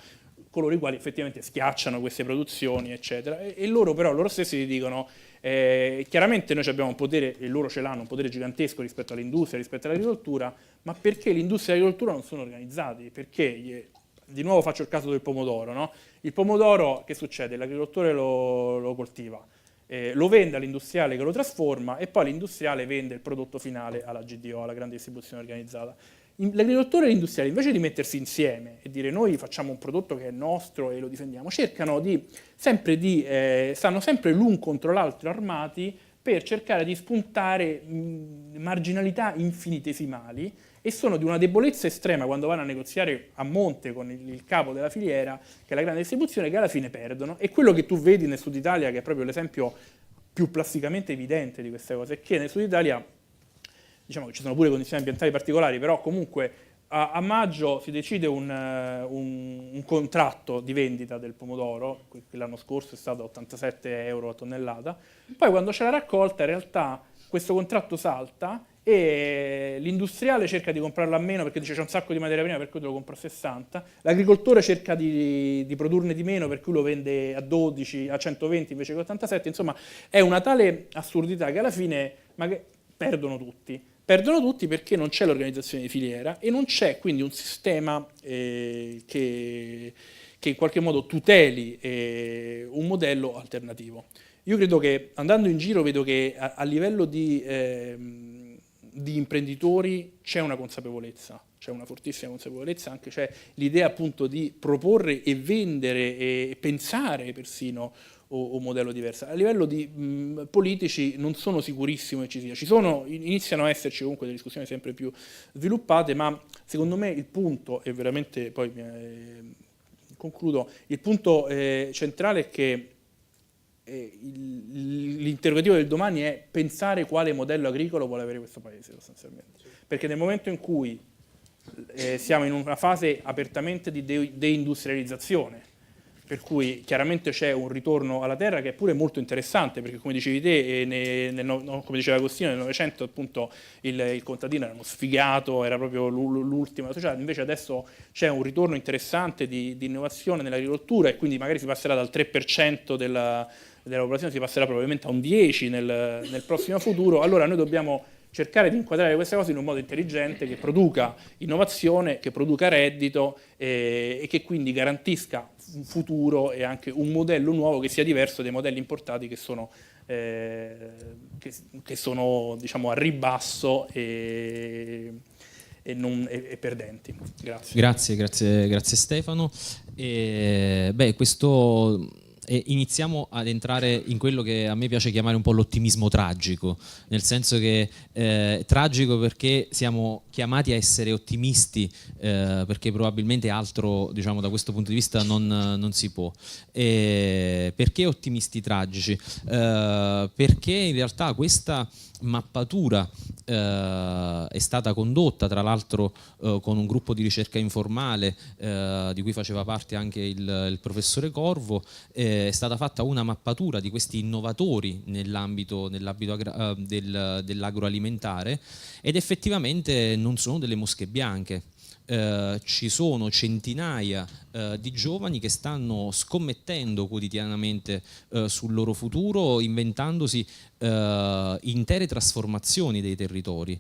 coloro i quali effettivamente schiacciano queste produzioni, eccetera, e loro stessi ti dicono chiaramente noi abbiamo un potere, e loro ce l'hanno, un potere gigantesco rispetto all'industria, rispetto all'agricoltura, ma perché l'industria e l'agricoltura non sono organizzati? Perché, di nuovo faccio il caso del pomodoro, no? Il pomodoro, che succede? L'agricoltore lo coltiva, lo vende all'industriale che lo trasforma, e poi l'industriale vende il prodotto finale alla GDO, alla grande distribuzione organizzata. L'agricoltore e l'industriale, invece di mettersi insieme e dire noi facciamo un prodotto che è nostro e lo difendiamo, stanno sempre l'un contro l'altro armati per cercare di spuntare marginalità infinitesimali, e sono di una debolezza estrema quando vanno a negoziare a monte con il capo della filiera, che è la grande distribuzione, che alla fine perdono. E quello che tu vedi nel Sud Italia, che è proprio l'esempio più plasticamente evidente di queste cose, è che nel Sud Italia diciamo che ci sono pure condizioni ambientali particolari, però comunque a maggio si decide un contratto di vendita del pomodoro, che l'anno scorso è stato 87 euro a tonnellata, poi quando c'è la raccolta in realtà questo contratto salta e l'industriale cerca di comprarlo a meno perché dice c'è un sacco di materia prima per cui te lo compro a 60, l'agricoltore cerca di produrne di meno per cui lo vende a 12, a 120 invece che 87, insomma è una tale assurdità che alla fine perdono tutti. Perdono tutti perché non c'è l'organizzazione di filiera e non c'è quindi un sistema che in qualche modo tuteli un modello alternativo. Io credo che andando in giro vedo che a livello di imprenditori c'è una consapevolezza, c'è una fortissima consapevolezza, anche c'è l'idea appunto di proporre e vendere e pensare persino un modello diverso. A livello di politici non sono sicurissimo che ci sia. Iniziano a esserci comunque delle discussioni sempre più sviluppate, ma secondo me il punto, e veramente poi concludo, il punto centrale è che l'interrogativo del domani è pensare quale modello agricolo vuole avere questo paese sostanzialmente. Perché nel momento in cui siamo in una fase apertamente di deindustrializzazione, per cui chiaramente c'è un ritorno alla terra che è pure molto interessante, perché come dicevi te, come diceva Agostino, nel Novecento appunto il contadino era uno sfigato, era proprio l'ultima società, invece adesso c'è un ritorno interessante di innovazione nell'agricoltura e quindi magari si passerà dal 3% della popolazione, si passerà probabilmente a un 10% nel prossimo futuro. Allora noi dobbiamo cercare di inquadrare queste cose in un modo intelligente che produca innovazione, che produca reddito e che quindi garantisca un futuro e anche un modello nuovo che sia diverso dai modelli importati che sono diciamo a ribasso e perdenti. Grazie Stefano. Iniziamo ad entrare in quello che a me piace chiamare un po' l'ottimismo tragico, nel senso che tragico perché siamo chiamati a essere ottimisti, perché probabilmente altro, diciamo, da questo punto di vista non si può. Perché ottimisti tragici? Perché in realtà questa mappatura è stata condotta tra l'altro con un gruppo di ricerca informale di cui faceva parte anche il professore Corvo. È stata fatta una mappatura di questi innovatori nell'ambito dell'agroalimentare ed effettivamente non sono delle mosche bianche. Ci sono centinaia di giovani che stanno scommettendo quotidianamente sul loro futuro, inventandosi intere trasformazioni dei territori.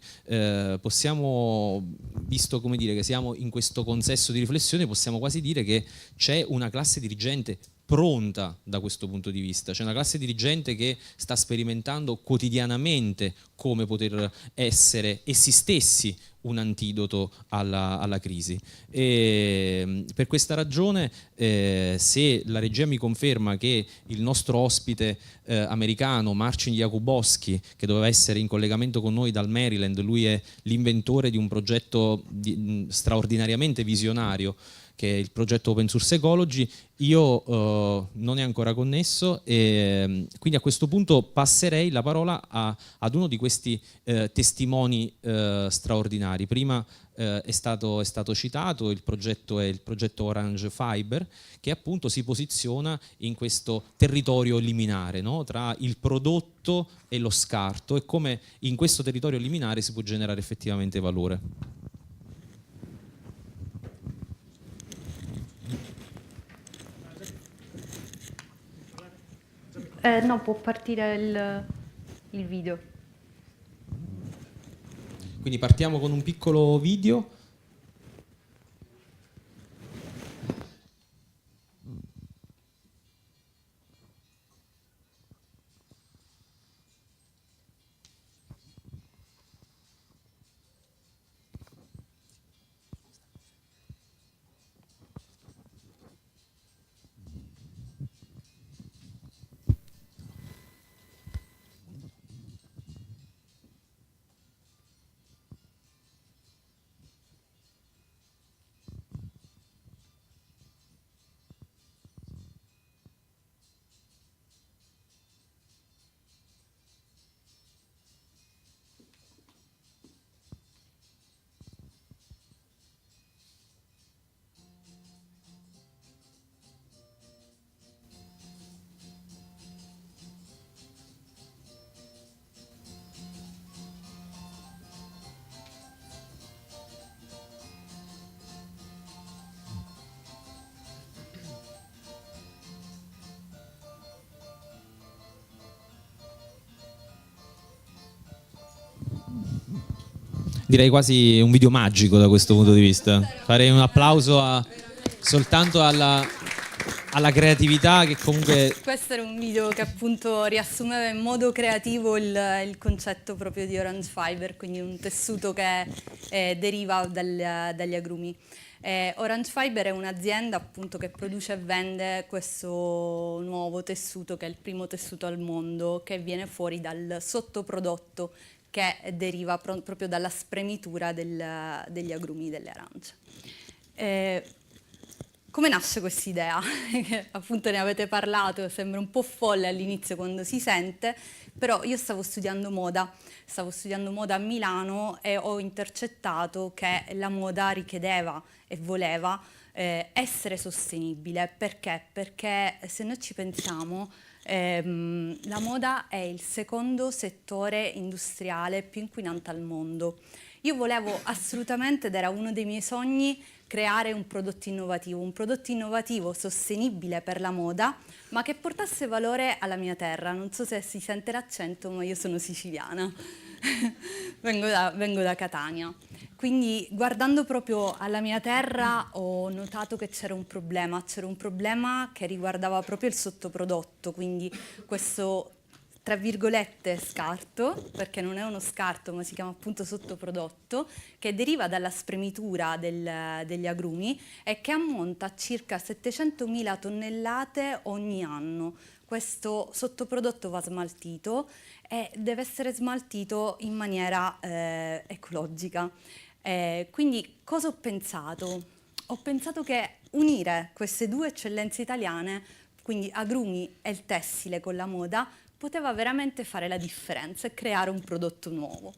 Possiamo, visto come dire che siamo in questo consesso di riflessione, possiamo quasi dire che c'è una classe dirigente pronta da questo punto di vista, c'è una classe dirigente che sta sperimentando quotidianamente come poter essere essi stessi un antidoto alla crisi. E per questa ragione, se la regia mi conferma che il nostro ospite americano Marcin Jakubowski, che doveva essere in collegamento con noi dal Maryland, lui è l'inventore di un progetto straordinariamente visionario che è il progetto Open Source Ecology, io non è ancora connesso e quindi a questo punto passerei la parola ad uno di questi testimoni straordinari. Prima è stato citato, il progetto è il progetto Orange Fiber, che appunto si posiziona in questo territorio liminare, no? Tra il prodotto e lo scarto, e come in questo territorio liminare si può generare effettivamente valore. No, può partire il video. Quindi partiamo con un piccolo video. direi quasi un video magico da questo punto di vista. Farei un applauso soltanto alla creatività che comunque... Questo era un video che appunto riassumeva in modo creativo il concetto proprio di Orange Fiber, quindi un tessuto che deriva dagli agrumi. Orange Fiber è un'azienda appunto che produce e vende questo nuovo tessuto, che è il primo tessuto al mondo, che viene fuori dal sottoprodotto che deriva proprio dalla spremitura degli agrumi delle arance. Come nasce questa idea? Appunto ne avete parlato, sembra un po' folle all'inizio quando si sente, però io stavo studiando moda a Milano e ho intercettato che la moda richiedeva e voleva essere sostenibile. Perché? Perché se noi ci pensiamo, la moda è il secondo settore industriale più inquinante al mondo. Io volevo assolutamente, ed era uno dei miei sogni, creare un prodotto innovativo sostenibile per la moda, ma che portasse valore alla mia terra. Non so se si sente l'accento, ma io sono siciliana, vengo da Catania. Quindi guardando proprio alla mia terra ho notato che c'era un problema che riguardava proprio il sottoprodotto, quindi questo tra virgolette scarto, perché non è uno scarto ma si chiama appunto sottoprodotto, che deriva dalla spremitura degli agrumi e che ammonta a circa 700.000 tonnellate ogni anno. Questo sottoprodotto va smaltito e deve essere smaltito in maniera ecologica. Quindi cosa ho pensato? Ho pensato che unire queste due eccellenze italiane, quindi agrumi e il tessile con la moda, poteva veramente fare la differenza e creare un prodotto nuovo.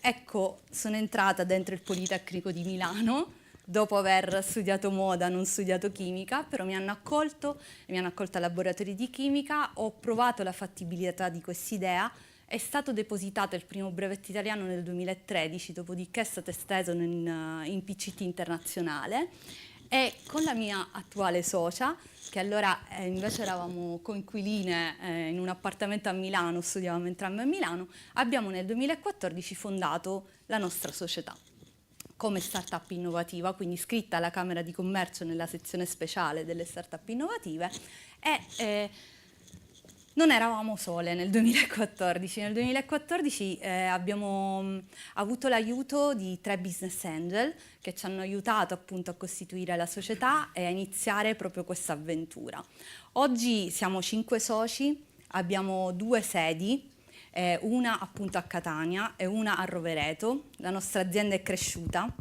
Ecco, sono entrata dentro il Politecnico di Milano, dopo aver studiato moda, non studiato chimica, però mi hanno accolto al laboratorio di chimica, ho provato la fattibilità di quest'idea, è stato depositato il primo brevetto italiano nel 2013, dopodiché è stato esteso in PCT internazionale e con la mia attuale socia, che allora invece eravamo coinquiline in un appartamento a Milano, studiavamo entrambe a Milano, abbiamo nel 2014 fondato la nostra società come startup innovativa, quindi iscritta alla Camera di Commercio nella sezione speciale delle startup innovative e non eravamo sole nel 2014. Nel 2014 abbiamo avuto l'aiuto di 3 business angel che ci hanno aiutato appunto a costituire la società e a iniziare proprio questa avventura. Oggi siamo 5 soci, abbiamo 2 sedi, una appunto a Catania e una a Rovereto. La nostra azienda è cresciuta,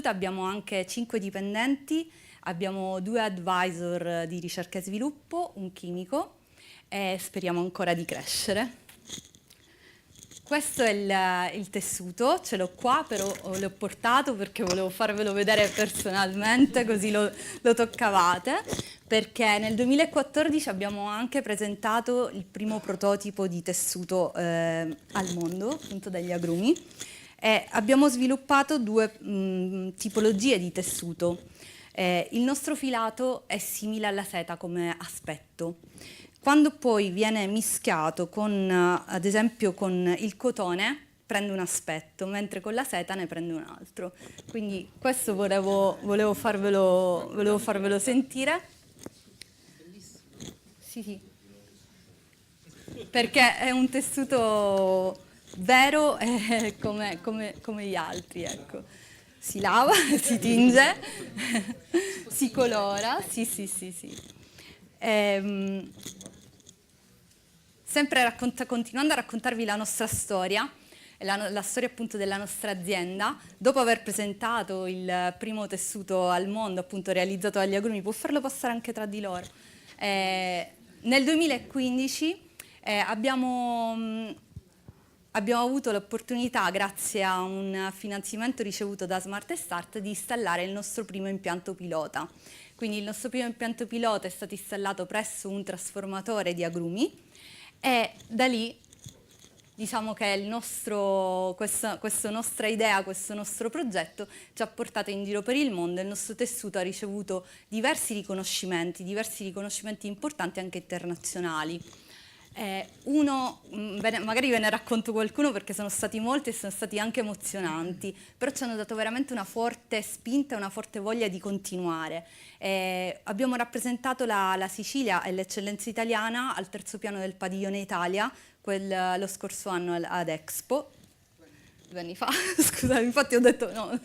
abbiamo anche 5 dipendenti, abbiamo 2 advisor di ricerca e sviluppo, un chimico, e speriamo ancora di crescere. Questo è il tessuto, ce l'ho qua, però l'ho portato perché volevo farvelo vedere personalmente, così lo toccavate, perché nel 2014 abbiamo anche presentato il primo prototipo di tessuto al mondo, appunto dagli agrumi, e abbiamo sviluppato 2 tipologie di tessuto. Il nostro filato è simile alla seta come aspetto. Quando poi viene mischiato con, ad esempio, con il cotone, prende un aspetto, mentre con la seta ne prende un altro. Quindi questo volevo farvelo sentire. Sì. Perché è un tessuto vero come gli altri, ecco. Si lava, si tinge, si colora, sì. Sempre continuando a raccontarvi la nostra storia, la storia appunto della nostra azienda, dopo aver presentato il primo tessuto al mondo, appunto realizzato dagli agrumi, può farlo passare anche tra di loro. Nel 2015 abbiamo avuto l'opportunità, grazie a un finanziamento ricevuto da Smart Start, di installare il nostro primo impianto pilota. Quindi il nostro primo impianto pilota è stato installato presso un trasformatore di agrumi e da lì diciamo che questa nostra idea, questo nostro progetto ci ha portato in giro per il mondo e il nostro tessuto ha ricevuto diversi riconoscimenti importanti anche internazionali. Uno, magari ve ne racconto qualcuno perché sono stati molti e sono stati anche emozionanti, però ci hanno dato veramente una forte spinta e una forte voglia di continuare. Abbiamo rappresentato la Sicilia e l'eccellenza italiana al terzo piano del Padiglione Italia, lo scorso anno ad Expo. 2 anni fa, scusate, infatti ho detto no,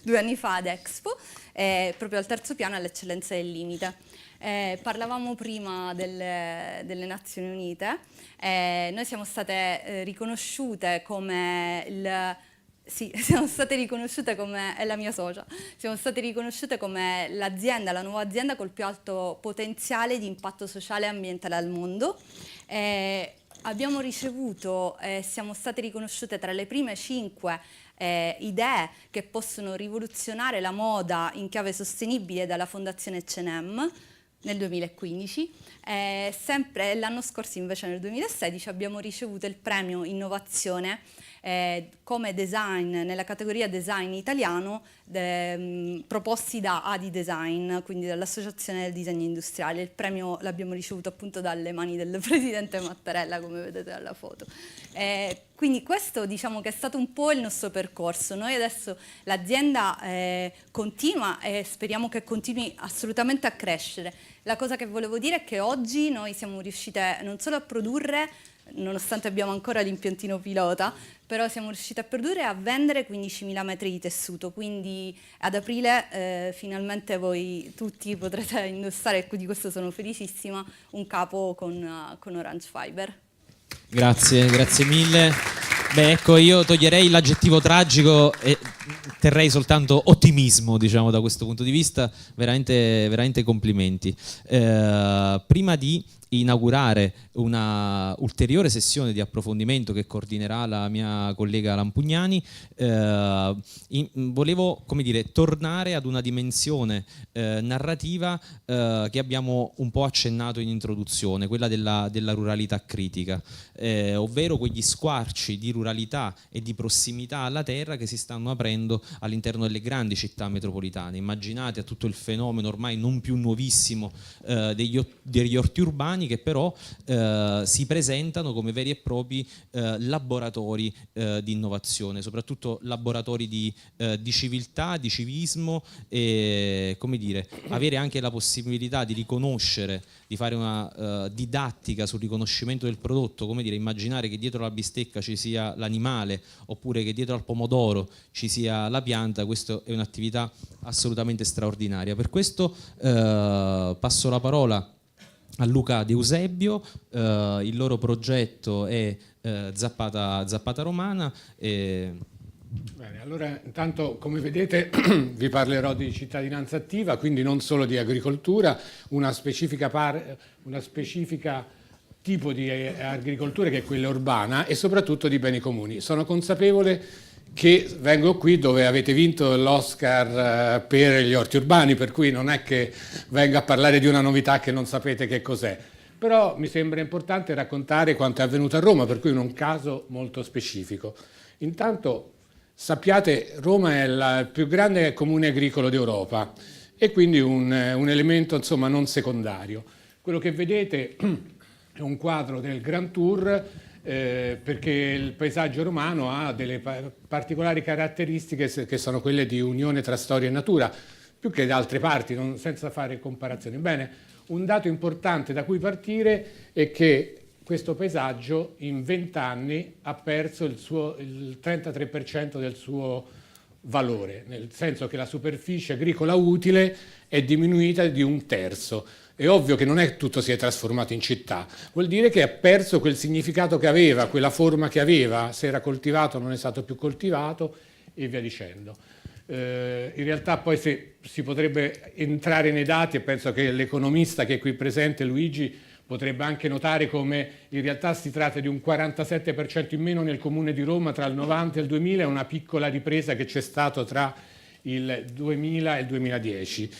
2 anni fa ad Expo, proprio al terzo piano all'eccellenza del limite. Parlavamo prima delle Nazioni Unite, noi siamo state riconosciute come siamo state riconosciute come, è la mia socia, siamo state riconosciute come la nuova azienda col più alto potenziale di impatto sociale e ambientale al mondo. Abbiamo ricevuto, siamo state riconosciute tra le prime 5 idee che possono rivoluzionare la moda in chiave sostenibile dalla Fondazione C&M nel 2015. Sempre l'anno scorso, invece nel 2016, abbiamo ricevuto il premio Innovazione come design nella categoria design italiano proposti da Adi Design, quindi dall'Associazione del Disegno Industriale. Il premio l'abbiamo ricevuto appunto dalle mani del presidente Mattarella, come vedete dalla foto. Quindi questo, diciamo, che è stato un po' il nostro percorso. Noi adesso l'azienda continua e speriamo che continui assolutamente a crescere. La cosa che volevo dire è che oggi noi siamo riuscite non solo a produrre, nonostante abbiamo ancora l'impiantino pilota, però siamo riusciti a produrre e a vendere 15.000 metri di tessuto, quindi ad aprile finalmente voi tutti potrete indossare, e di questo sono felicissima, un capo con Orange Fiber. Grazie mille. Beh, ecco, io toglierei l'aggettivo tragico e terrei soltanto ottimismo, diciamo, da questo punto di vista. Veramente complimenti. Prima di inaugurare una ulteriore sessione di approfondimento che coordinerà la mia collega Lampugnani, volevo, come dire, tornare ad una dimensione narrativa che abbiamo un po' accennato in introduzione, quella della ruralità critica, ovvero quegli squarci di ruralità e di prossimità alla terra che si stanno aprendo all'interno delle grandi città metropolitane. Immaginate a tutto il fenomeno ormai non più nuovissimo degli orti urbani, che però si presentano come veri e propri laboratori di innovazione, soprattutto laboratori di civiltà, di civismo, e, come dire, avere anche la possibilità di riconoscere, di fare una didattica sul riconoscimento del prodotto, come dire, immaginare che dietro la bistecca ci sia l'animale oppure che dietro al pomodoro ci sia la pianta. Questa è un'attività assolutamente straordinaria. Per questo passo la parola a Luca De Eusebio. Il loro progetto è Zappata Romana. Bene, allora intanto, come vedete, vi parlerò di cittadinanza attiva, quindi non solo di agricoltura, una specifica tipo di agricoltura che è quella urbana, e soprattutto di beni comuni. Sono consapevole che vengo qui dove avete vinto l'Oscar per gli orti urbani, per cui non è che vengo a parlare di una novità che non sapete che cos'è, però mi sembra importante raccontare quanto è avvenuto a Roma, per cui in un caso molto specifico. Intanto sappiate, Roma è il più grande comune agricolo d'Europa e quindi un elemento, insomma, non secondario. Quello che vedete è un quadro del Grand Tour, perché il paesaggio romano ha delle particolari caratteristiche che sono quelle di unione tra storia e natura, più che da altre parti, senza fare comparazioni. Bene, un dato importante da cui partire è che questo paesaggio in 20 anni ha perso il 33% del suo valore, nel senso che la superficie agricola utile è diminuita di 1/3. È ovvio che non è tutto si è trasformato in città, vuol dire che ha perso quel significato che aveva, quella forma che aveva, se era coltivato non è stato più coltivato e via dicendo. In realtà poi si potrebbe entrare nei dati, e penso che l'economista che è qui presente, Luigi, potrebbe anche notare come in realtà si tratta di un 47% in meno nel comune di Roma tra il 90 e il 2000, e una piccola ripresa che c'è stato tra il 2000 e il 2010.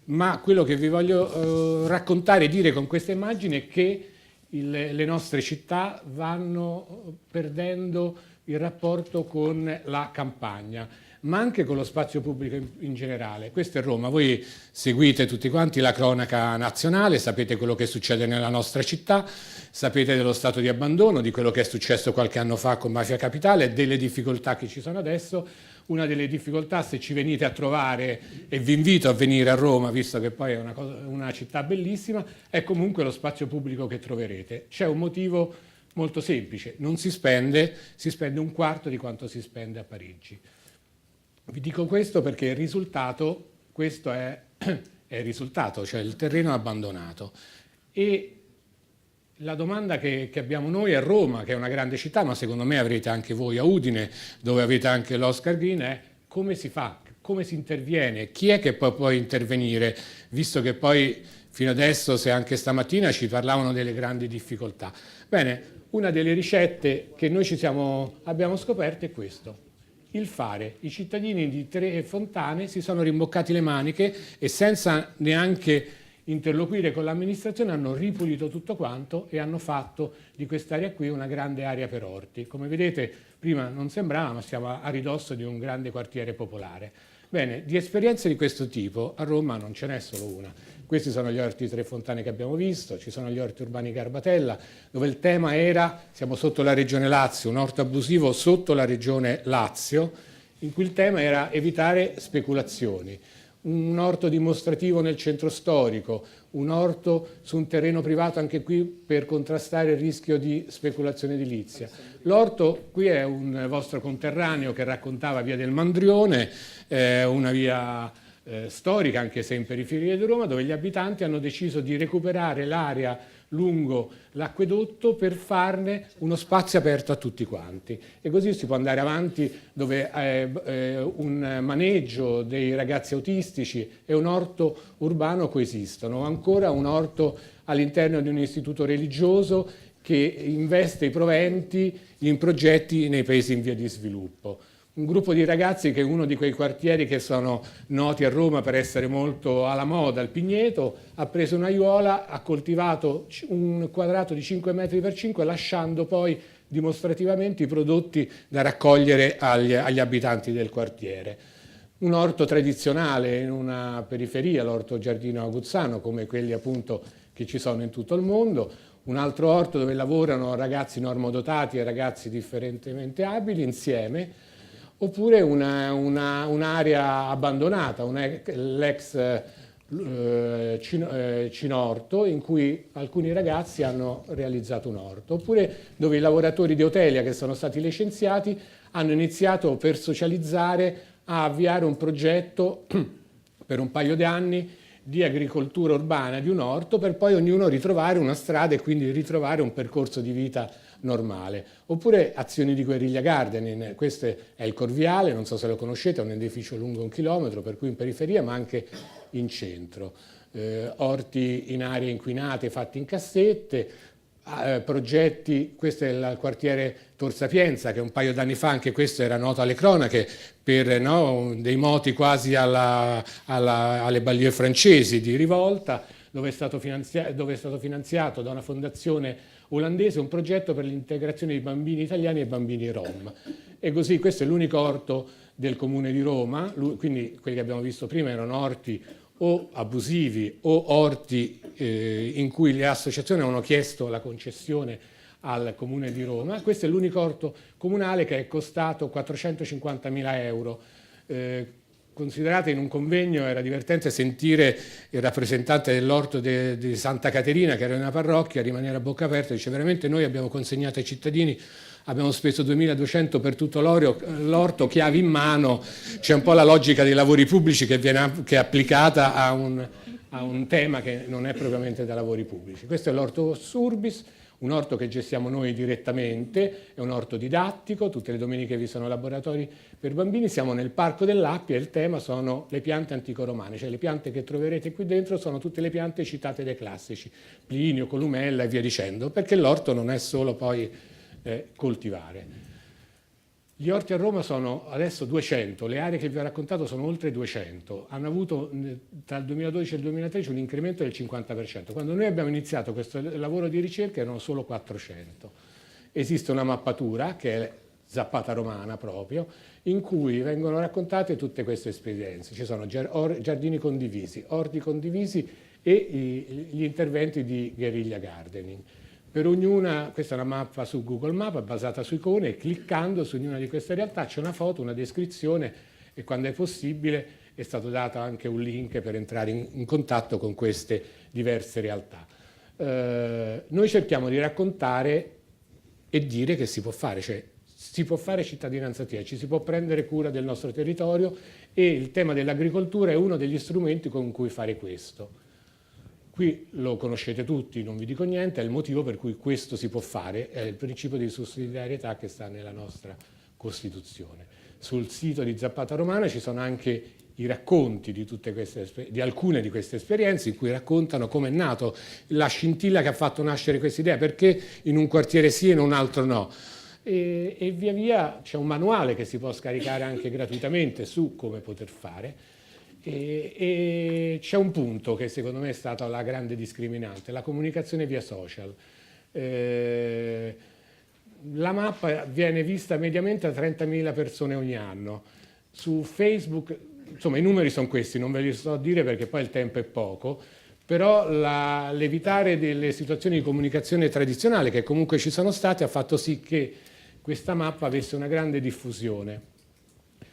Ma quello che vi voglio raccontare e dire con questa immagine è che le nostre città vanno perdendo il rapporto con la campagna, ma anche con lo spazio pubblico in generale. Questo è Roma, voi seguite tutti quanti la cronaca nazionale, sapete quello che succede nella nostra città, sapete dello stato di abbandono, di quello che è successo qualche anno fa con Mafia Capitale, delle difficoltà che ci sono adesso. Una delle difficoltà, se ci venite a trovare, e vi invito a venire a Roma, visto che poi è una città bellissima, è comunque lo spazio pubblico che troverete. C'è un motivo molto semplice, non si spende un quarto di quanto si spende a Parigi. Vi dico questo perché il risultato, questo è il risultato, cioè il terreno abbandonato. E la domanda che abbiamo noi a Roma, che è una grande città, ma secondo me avrete anche voi a Udine, dove avete anche l'Oscar Green, è come si fa, come si interviene, chi è che può intervenire, visto che poi fino adesso, se anche stamattina ci parlavano delle grandi difficoltà. Bene, una delle ricette che noi abbiamo scoperto è questo. Il fare. I cittadini di Tre Fontane si sono rimboccati le maniche e senza neanche interloquire con l'amministrazione hanno ripulito tutto quanto e hanno fatto di quest'area qui una grande area per orti. Come vedete, prima non sembrava, ma siamo a ridosso di un grande quartiere popolare. Bene, di esperienze di questo tipo a Roma non ce n'è solo una. Questi sono gli orti Tre Fontane che abbiamo visto, ci sono gli orti urbani Garbatella, dove il tema era, siamo sotto la regione Lazio, un orto abusivo sotto la regione Lazio, in cui il tema era evitare speculazioni. Un orto dimostrativo nel centro storico, un orto su un terreno privato anche qui per contrastare il rischio di speculazione edilizia. L'orto qui è un vostro conterraneo che raccontava Via del Mandrione, una via storica anche se in periferia di Roma, dove gli abitanti hanno deciso di recuperare l'area lungo l'acquedotto per farne uno spazio aperto a tutti quanti, e così si può andare avanti, dove un maneggio dei ragazzi autistici e un orto urbano coesistono, o ancora un orto all'interno di un istituto religioso che investe i proventi in progetti nei paesi in via di sviluppo. Un gruppo di ragazzi che è uno di quei quartieri che sono noti a Roma per essere molto alla moda, il Pigneto, ha preso un'aiuola, ha coltivato un quadrato di 5 metri per 5, lasciando poi dimostrativamente i prodotti da raccogliere agli abitanti del quartiere. Un orto tradizionale in una periferia, l'orto Giardino Aguzzano, come quelli appunto che ci sono in tutto il mondo. Un altro orto dove lavorano ragazzi normodotati e ragazzi differentemente abili insieme. Oppure un'area abbandonata, l'ex Cinorto, in cui alcuni ragazzi hanno realizzato un orto. Oppure dove i lavoratori di Otelia che sono stati licenziati hanno iniziato per socializzare a avviare un progetto per un paio di anni di agricoltura urbana di un orto, per poi ognuno ritrovare una strada e quindi ritrovare un percorso di vita normale. Oppure azioni di guerriglia gardening, questo è il Corviale, non so se lo conoscete, è un edificio lungo 1 chilometro, per cui in periferia ma anche in centro. Orti in aree inquinate fatti in cassette, progetti, questo è il quartiere Tor Sapienza, che un paio d'anni fa, anche questo era noto alle cronache, per dei moti quasi alle banlieue francesi di rivolta, dove è stato finanziato da una fondazione olandese un progetto per l'integrazione di bambini italiani e bambini rom. E così questo è l'unico orto del comune di Roma, quindi quelli che abbiamo visto prima erano orti o abusivi o orti in cui le associazioni avevano chiesto la concessione al Comune di Roma. Questo è l'unico orto comunale che è costato 450.000 euro. Considerate, in un convegno era divertente sentire il rappresentante dell'orto di Santa Caterina, che era una parrocchia, rimanere a bocca aperta, dice: veramente noi abbiamo consegnato ai cittadini, abbiamo speso 2.200 per tutto l'orto, chiavi in mano. C'è un po' la logica dei lavori pubblici che è applicata a un tema che non è propriamente da lavori pubblici. Questo è l'orto Surbis, un orto che gestiamo noi direttamente, è un orto didattico, tutte le domeniche vi sono laboratori per bambini, siamo nel Parco dell'Appia e il tema sono le piante antico-romane, cioè le piante che troverete qui dentro sono tutte le piante citate dai classici, Plinio, Columella e via dicendo, perché l'orto non è solo poi coltivare. Gli orti a Roma sono adesso 200, le aree che vi ho raccontato sono oltre 200, hanno avuto tra il 2012 e il 2013 un incremento del 50%. Quando noi abbiamo iniziato questo lavoro di ricerca erano solo 400. Esiste una mappatura che è Zappata Romana proprio, in cui vengono raccontate tutte queste esperienze. Ci sono giardini condivisi, orti condivisi e gli interventi di guerriglia gardening. Per ognuna, questa è una mappa su Google Maps basata su icone, e cliccando su ognuna di queste realtà c'è una foto, una descrizione, e quando è possibile è stato dato anche un link per entrare in contatto con queste diverse realtà. Noi cerchiamo di raccontare e dire che si può fare, cioè si può fare cittadinanza attiva, ci si può prendere cura del nostro territorio, e il tema dell'agricoltura è uno degli strumenti con cui fare questo. Qui lo conoscete tutti, non vi dico niente, è il motivo per cui questo si può fare, è il principio di sussidiarietà che sta nella nostra Costituzione. Sul sito di Zappata Romana ci sono anche i racconti di alcune di queste esperienze, in cui raccontano come è nato, la scintilla che ha fatto nascere questa idea, perché in un quartiere sì e in un altro no. E via via c'è un manuale che si può scaricare anche gratuitamente su come poter fare. E c'è un punto che secondo me è stata la grande discriminante, la comunicazione via social. La mappa viene vista mediamente da 30.000 persone ogni anno. Su Facebook, insomma, i numeri sono questi, non ve li sto a dire perché poi il tempo è poco, però l'evitare delle situazioni di comunicazione tradizionale che comunque ci sono state ha fatto sì che questa mappa avesse una grande diffusione.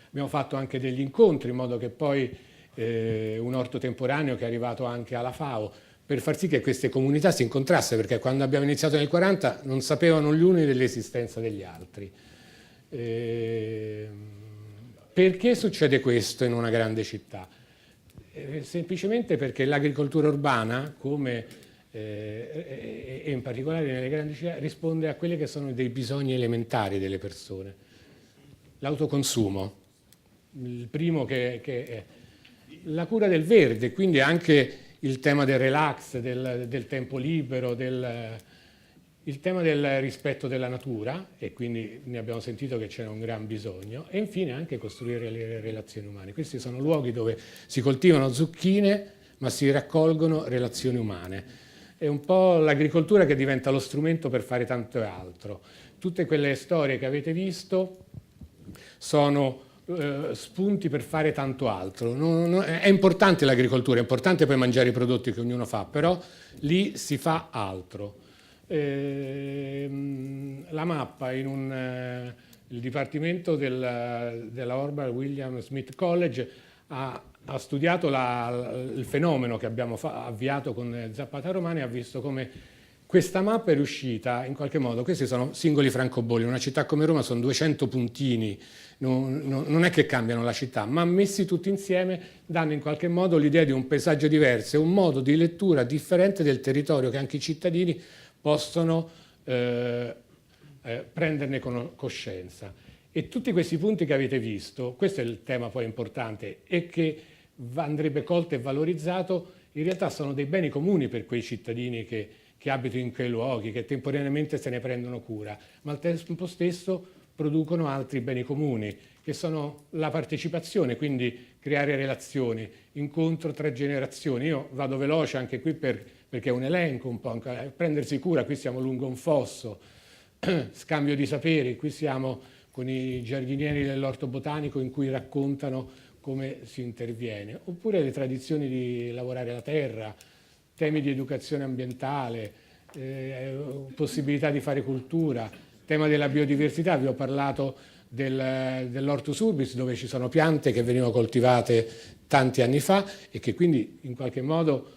Abbiamo fatto anche degli incontri in modo che poi un orto temporaneo che è arrivato anche alla FAO, per far sì che queste comunità si incontrassero, perché quando abbiamo iniziato nel 40 non sapevano gli uni dell'esistenza degli altri. Perché succede questo in una grande città? Semplicemente perché l'agricoltura urbana, come e in particolare nelle grandi città, risponde a quelli che sono dei bisogni elementari delle persone. L'autoconsumo, il primo che è la cura del verde, quindi anche il tema del relax, del tempo libero, il tema del rispetto della natura, e quindi ne abbiamo sentito che c'era un gran bisogno, e infine anche costruire le relazioni umane. Questi sono luoghi dove si coltivano zucchine ma si raccolgono relazioni umane. È un po' l'agricoltura che diventa lo strumento per fare tanto altro. Tutte quelle storie che avete visto sono spunti per fare tanto altro. È importante l'agricoltura, è importante poi mangiare i prodotti che ognuno fa, però lì si fa altro. La mappa il dipartimento della Orban William Smith College ha studiato il fenomeno che abbiamo avviato con Zappata Romana, e ha visto come questa mappa è riuscita in qualche modo. Questi sono singoli francobolli, in una città come Roma sono 200 puntini, non è che cambiano la città, ma messi tutti insieme danno in qualche modo l'idea di un paesaggio diverso, un modo di lettura differente del territorio che anche i cittadini possono prenderne coscienza. E tutti questi punti che avete visto, questo è il tema poi importante e che andrebbe colto e valorizzato, in realtà sono dei beni comuni per quei cittadini che abitano in quei luoghi, che temporaneamente se ne prendono cura, ma al tempo stesso producono altri beni comuni, che sono la partecipazione, quindi creare relazioni, incontro tra generazioni. Io vado veloce anche qui perché è un elenco un po', prendersi cura, qui siamo lungo un fosso, scambio di saperi, qui siamo con i giardinieri dell'orto botanico in cui raccontano come si interviene, oppure le tradizioni di lavorare la terra, temi di educazione ambientale, possibilità di fare cultura, tema della biodiversità. Vi ho parlato dell'Hortus Urbis, dove ci sono piante che venivano coltivate tanti anni fa e che quindi in qualche modo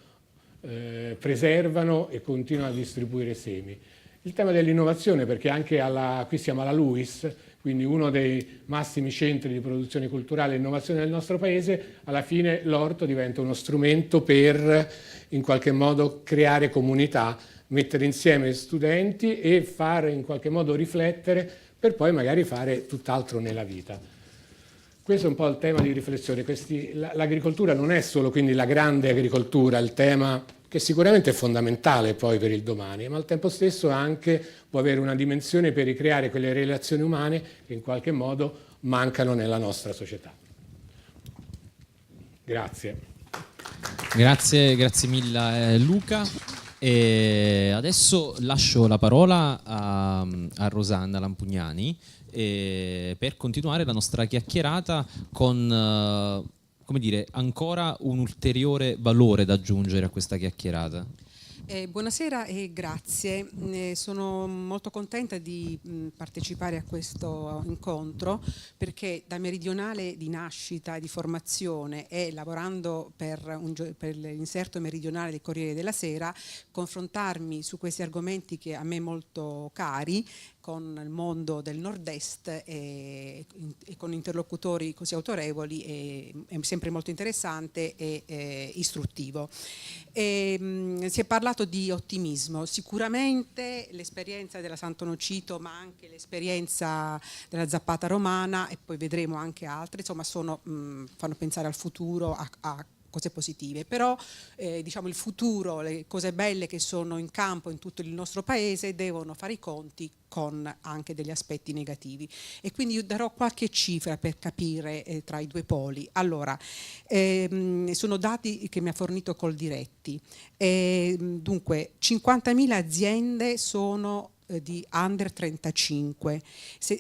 preservano e continuano a distribuire semi. Il tema dell'innovazione, perché anche qui siamo alla LUIS, quindi uno dei massimi centri di produzione culturale e innovazione del nostro paese, alla fine l'orto diventa uno strumento per in qualche modo creare comunità, mettere insieme studenti e fare in qualche modo riflettere per poi magari fare tutt'altro nella vita. Questo è un po' il tema di riflessione. L'agricoltura non è solo quindi la grande agricoltura, il tema che sicuramente è fondamentale poi per il domani, ma al tempo stesso anche può avere una dimensione per ricreare quelle relazioni umane che in qualche modo mancano nella nostra società. Grazie. Grazie mille Luca. E adesso lascio la parola a Rosanna Lampugnani per continuare la nostra chiacchierata con come dire, ancora un ulteriore valore da aggiungere a questa chiacchierata. Buonasera e grazie. Sono molto contenta di partecipare a questo incontro perché da meridionale di nascita e di formazione e lavorando per l'inserto meridionale del Corriere della Sera, confrontarmi su questi argomenti che a me molto cari con il mondo del nord-est e con interlocutori così autorevoli è sempre molto interessante e istruttivo. Si è parlato di ottimismo, sicuramente l'esperienza della Sant'Onofrio, ma anche l'esperienza della Zappata romana, e poi vedremo anche altre, insomma fanno pensare al futuro, a cose positive, però diciamo il futuro, le cose belle che sono in campo in tutto il nostro paese devono fare i conti con anche degli aspetti negativi, e quindi io darò qualche cifra per capire tra i due poli. Allora, sono dati che mi ha fornito Coldiretti. Dunque 50.000 aziende sono di under 35.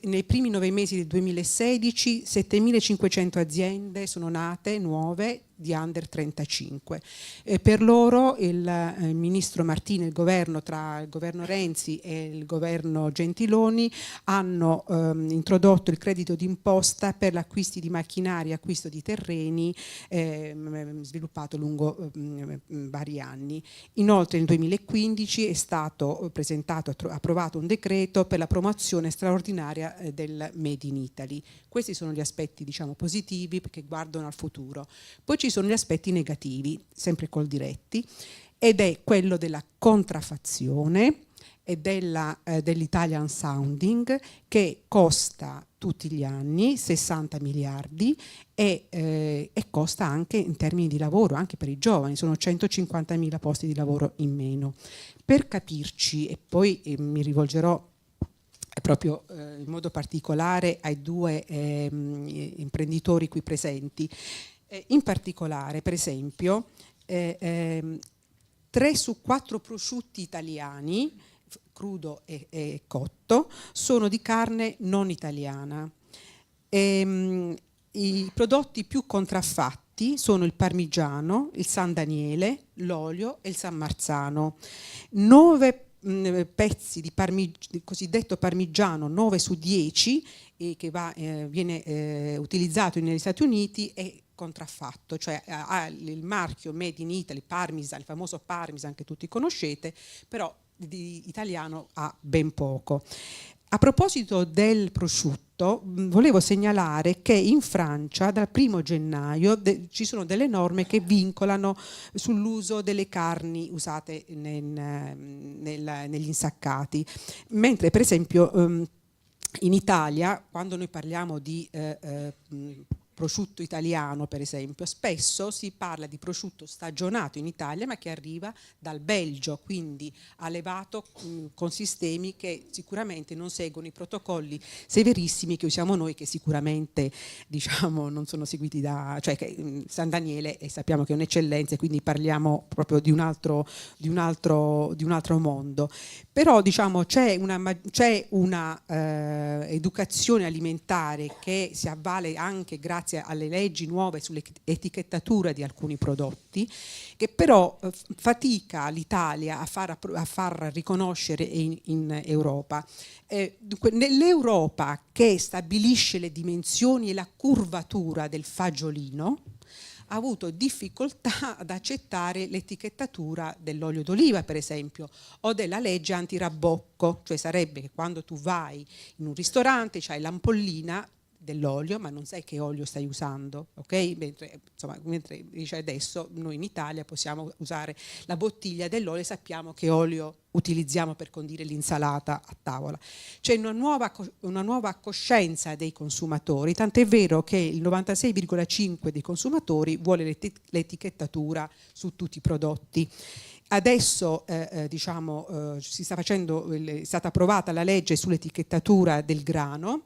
Nei primi 9 mesi del 2016 7.500 aziende sono nate nuove di under 35. Per loro il ministro Martini e il governo, tra il governo Renzi e il governo Gentiloni, hanno introdotto il credito d'imposta per l'acquisto di macchinari, acquisto di terreni, sviluppato lungo vari anni. Inoltre nel 2015 è stato presentato, approvato un decreto per la promozione straordinaria del Made in Italy. Questi sono gli aspetti, diciamo, positivi che guardano al futuro. Poi ci sono gli aspetti negativi, sempre Coldiretti, ed è quello della contraffazione e dell'Italian Sounding, che costa tutti gli anni 60 miliardi e costa anche in termini di lavoro, anche per i giovani, sono 150.000 posti di lavoro in meno. Per capirci, e poi mi rivolgerò proprio in modo particolare ai due imprenditori qui presenti, in particolare, per esempio, 3 su 4 prosciutti italiani, crudo e cotto, sono di carne non italiana. I prodotti più contraffatti sono il parmigiano, il San Daniele, l'olio e il San Marzano. 9 pezzi di cosiddetto parmigiano, 9 su 10, che viene utilizzato negli Stati Uniti, è contraffatto, cioè ha il marchio Made in Italy, Parmesan, il famoso Parmesan che tutti conoscete, però di italiano ha ben poco. A proposito del prosciutto, volevo segnalare che in Francia dal 1° gennaio ci sono delle norme che vincolano sull'uso delle carni usate negli insaccati, mentre per esempio in Italia, quando noi parliamo di prosciutto italiano, per esempio, spesso si parla di prosciutto stagionato in Italia ma che arriva dal Belgio, quindi allevato con sistemi che sicuramente non seguono i protocolli severissimi che usiamo noi, che sicuramente, diciamo, non sono seguiti cioè che San Daniele sappiamo che è un'eccellenza, e quindi parliamo proprio di un altro mondo. Però, diciamo, c'è una educazione alimentare che si avvale anche grazie alle leggi nuove sull'etichettatura di alcuni prodotti, che però fatica l'Italia a far riconoscere in Europa. Nell'Europa, che stabilisce le dimensioni e la curvatura del fagiolino, ha avuto difficoltà ad accettare l'etichettatura dell'olio d'oliva, per esempio, o della legge antirabocco, cioè sarebbe che quando tu vai in un ristorante c'hai l'ampollina dell'olio, ma non sai che olio stai usando, ok? Mentre dice adesso noi in Italia possiamo usare la bottiglia dell'olio e sappiamo che olio utilizziamo per condire l'insalata a tavola. C'è una nuova coscienza dei consumatori, tant'è vero che il 96,5% dei consumatori vuole l'etichettatura su tutti i prodotti. Adesso è stata approvata la legge sull'etichettatura del grano,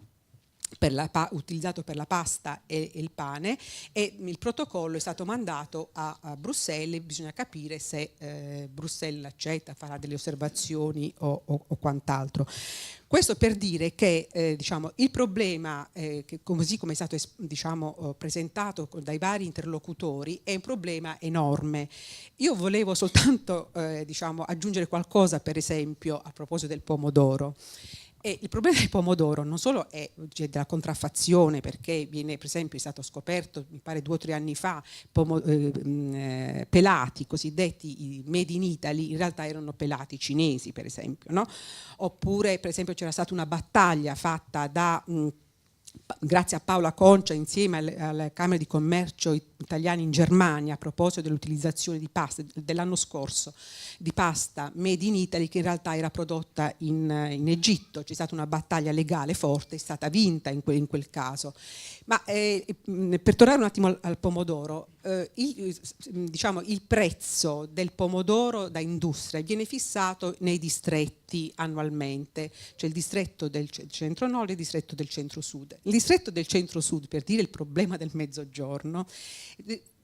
utilizzato per la pasta e il pane, e il protocollo è stato mandato a Bruxelles. Bisogna capire se Bruxelles accetta, farà delle osservazioni o quant'altro. Questo per dire che il problema, che così come è stato presentato dai vari interlocutori, è un problema enorme. Io volevo soltanto aggiungere qualcosa, per esempio, a proposito del pomodoro. E il problema del pomodoro non solo è della contraffazione, perché viene, per esempio, è stato scoperto, mi pare 2 o 3 anni fa, pelati cosiddetti made in Italy, in realtà erano pelati cinesi, per esempio, no? Oppure, per esempio, c'era stata una battaglia fatta grazie a Paola Concia insieme alle Camere di Commercio italiane in Germania a proposito dell'utilizzazione di pasta dell'anno scorso, di pasta made in Italy che in realtà era prodotta in Egitto. C'è stata una battaglia legale forte, è stata vinta in quel caso. Ma per tornare un attimo al pomodoro, il prezzo del pomodoro da industria viene fissato nei distretti annualmente. C'è il distretto del centro-nord e il distretto del centro-sud. Il distretto del centro-sud, per dire il problema del Mezzogiorno,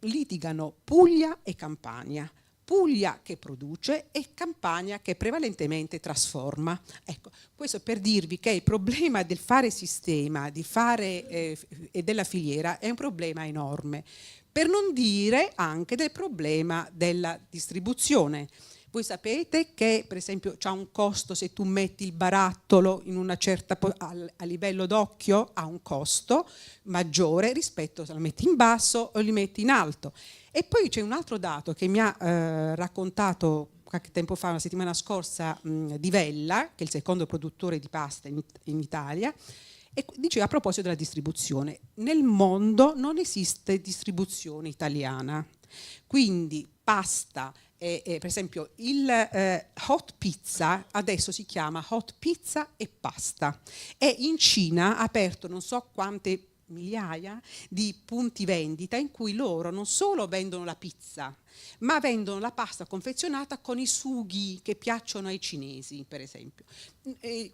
litigano Puglia e Campania. Puglia che produce e Campania che prevalentemente trasforma. Ecco, questo per dirvi che il problema del fare sistema, di fare e della filiera è un problema enorme, per non dire anche del problema della distribuzione. Voi sapete che, per esempio, c'ha un costo se tu metti il barattolo in una certa a livello d'occhio, ha un costo maggiore rispetto se lo metti in basso o li metti in alto. E poi c'è un altro dato che mi ha raccontato qualche tempo fa, una settimana scorsa, Di Vella, che è il secondo produttore di pasta in Italia, e diceva a proposito della distribuzione: nel mondo non esiste distribuzione italiana, quindi pasta, per esempio il hot pizza adesso si chiama hot pizza e pasta, e in Cina ha aperto non so quante migliaia di punti vendita in cui loro non solo vendono la pizza, ma vendono la pasta confezionata con i sughi che piacciono ai cinesi, per esempio.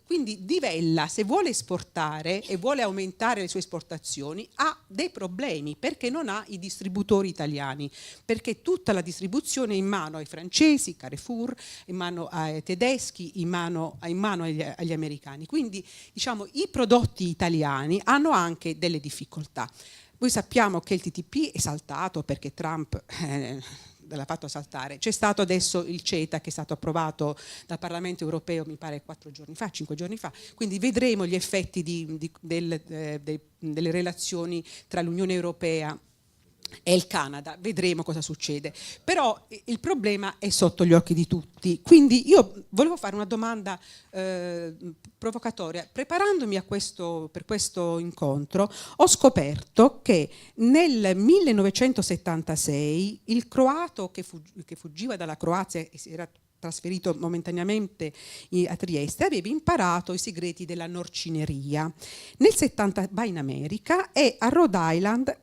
Quindi Di Vella, se vuole esportare e vuole aumentare le sue esportazioni, ha dei problemi perché non ha i distributori italiani, perché tutta la distribuzione è in mano ai francesi, Carrefour, in mano ai tedeschi, in mano agli americani. Quindi i prodotti italiani hanno anche delle difficoltà. Voi sappiamo che il TTIP è saltato perché Trump l'ha fatto saltare. C'è stato adesso il CETA che è stato approvato dal Parlamento europeo, mi pare 5 giorni fa, quindi vedremo gli effetti delle relazioni tra l'Unione Europea e il Canada, vedremo cosa succede. Però il problema è sotto gli occhi di tutti. Quindi io volevo fare una domanda provocatoria. Preparandomi per questo incontro ho scoperto che nel 1976 il croato che fuggiva dalla Croazia e si era trasferito momentaneamente a Trieste, aveva imparato i segreti della norcineria. Nel 70 va in America e a Rhode Island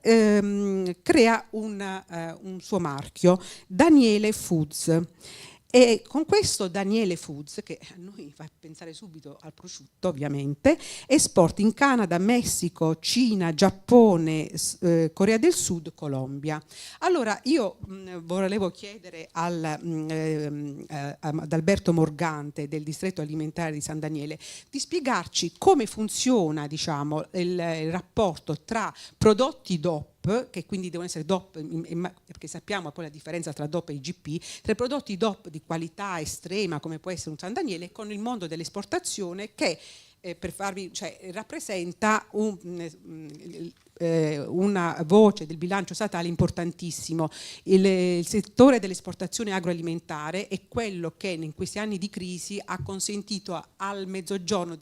crea un suo marchio, Daniele Foods. E con questo Daniele Foods, che a noi fa pensare subito al prosciutto ovviamente, esporta in Canada, Messico, Cina, Giappone, Corea del Sud, Colombia. Allora io volevo chiedere ad Alberto Morgante del distretto alimentare di San Daniele di spiegarci come funziona il rapporto tra prodotti DOP, che quindi devono essere DOP, perché sappiamo poi la differenza tra DOP e IGP, tra i prodotti DOP di qualità estrema come può essere un San Daniele, con il mondo dell'esportazione che rappresenta una voce del bilancio statale importantissimo. Il settore dell'esportazione agroalimentare è quello che in questi anni di crisi ha consentito al Mezzogiorno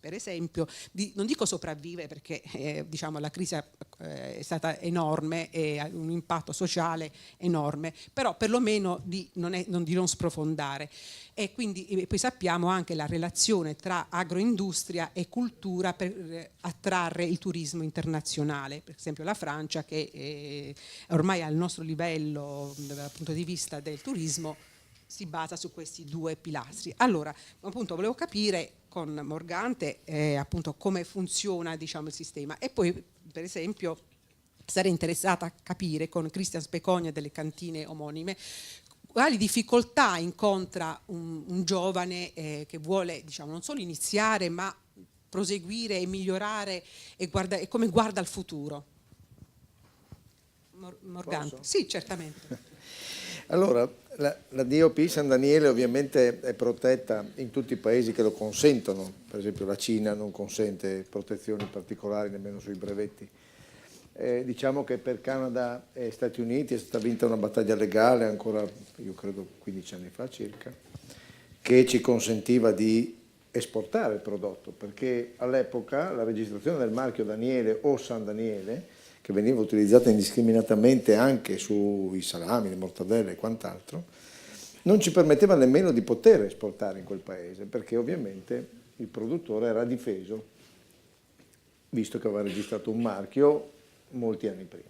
per esempio, non dico sopravvivere perché la crisi è stata enorme e ha un impatto sociale enorme, però perlomeno di non sprofondare. E quindi poi sappiamo anche la relazione tra agroindustria e cultura per attrarre il turismo internazionale. Per esempio la Francia, che ormai al nostro livello dal punto di vista del turismo si basa su questi due pilastri. Allora, appunto, volevo capire con Morgante appunto come funziona, diciamo, il sistema, e poi per esempio sarei interessata a capire con Cristian Specogna delle cantine omonime quali difficoltà incontra un giovane che vuole, diciamo, non solo iniziare ma proseguire e migliorare e come guarda al futuro. Morgante. Posso? Sì, certamente. Allora, la DOP San Daniele ovviamente è protetta in tutti i paesi che lo consentono, per esempio la Cina non consente protezioni particolari nemmeno sui brevetti. Diciamo che per Canada e Stati Uniti è stata vinta una battaglia legale ancora, io credo 15 anni fa circa, che ci consentiva di esportare il prodotto, perché all'epoca la registrazione del marchio Daniele o San Daniele, che veniva utilizzata indiscriminatamente anche sui salami, le mortadelle e quant'altro, non ci permetteva nemmeno di poter esportare in quel paese, perché ovviamente il produttore era difeso, visto che aveva registrato un marchio molti anni prima.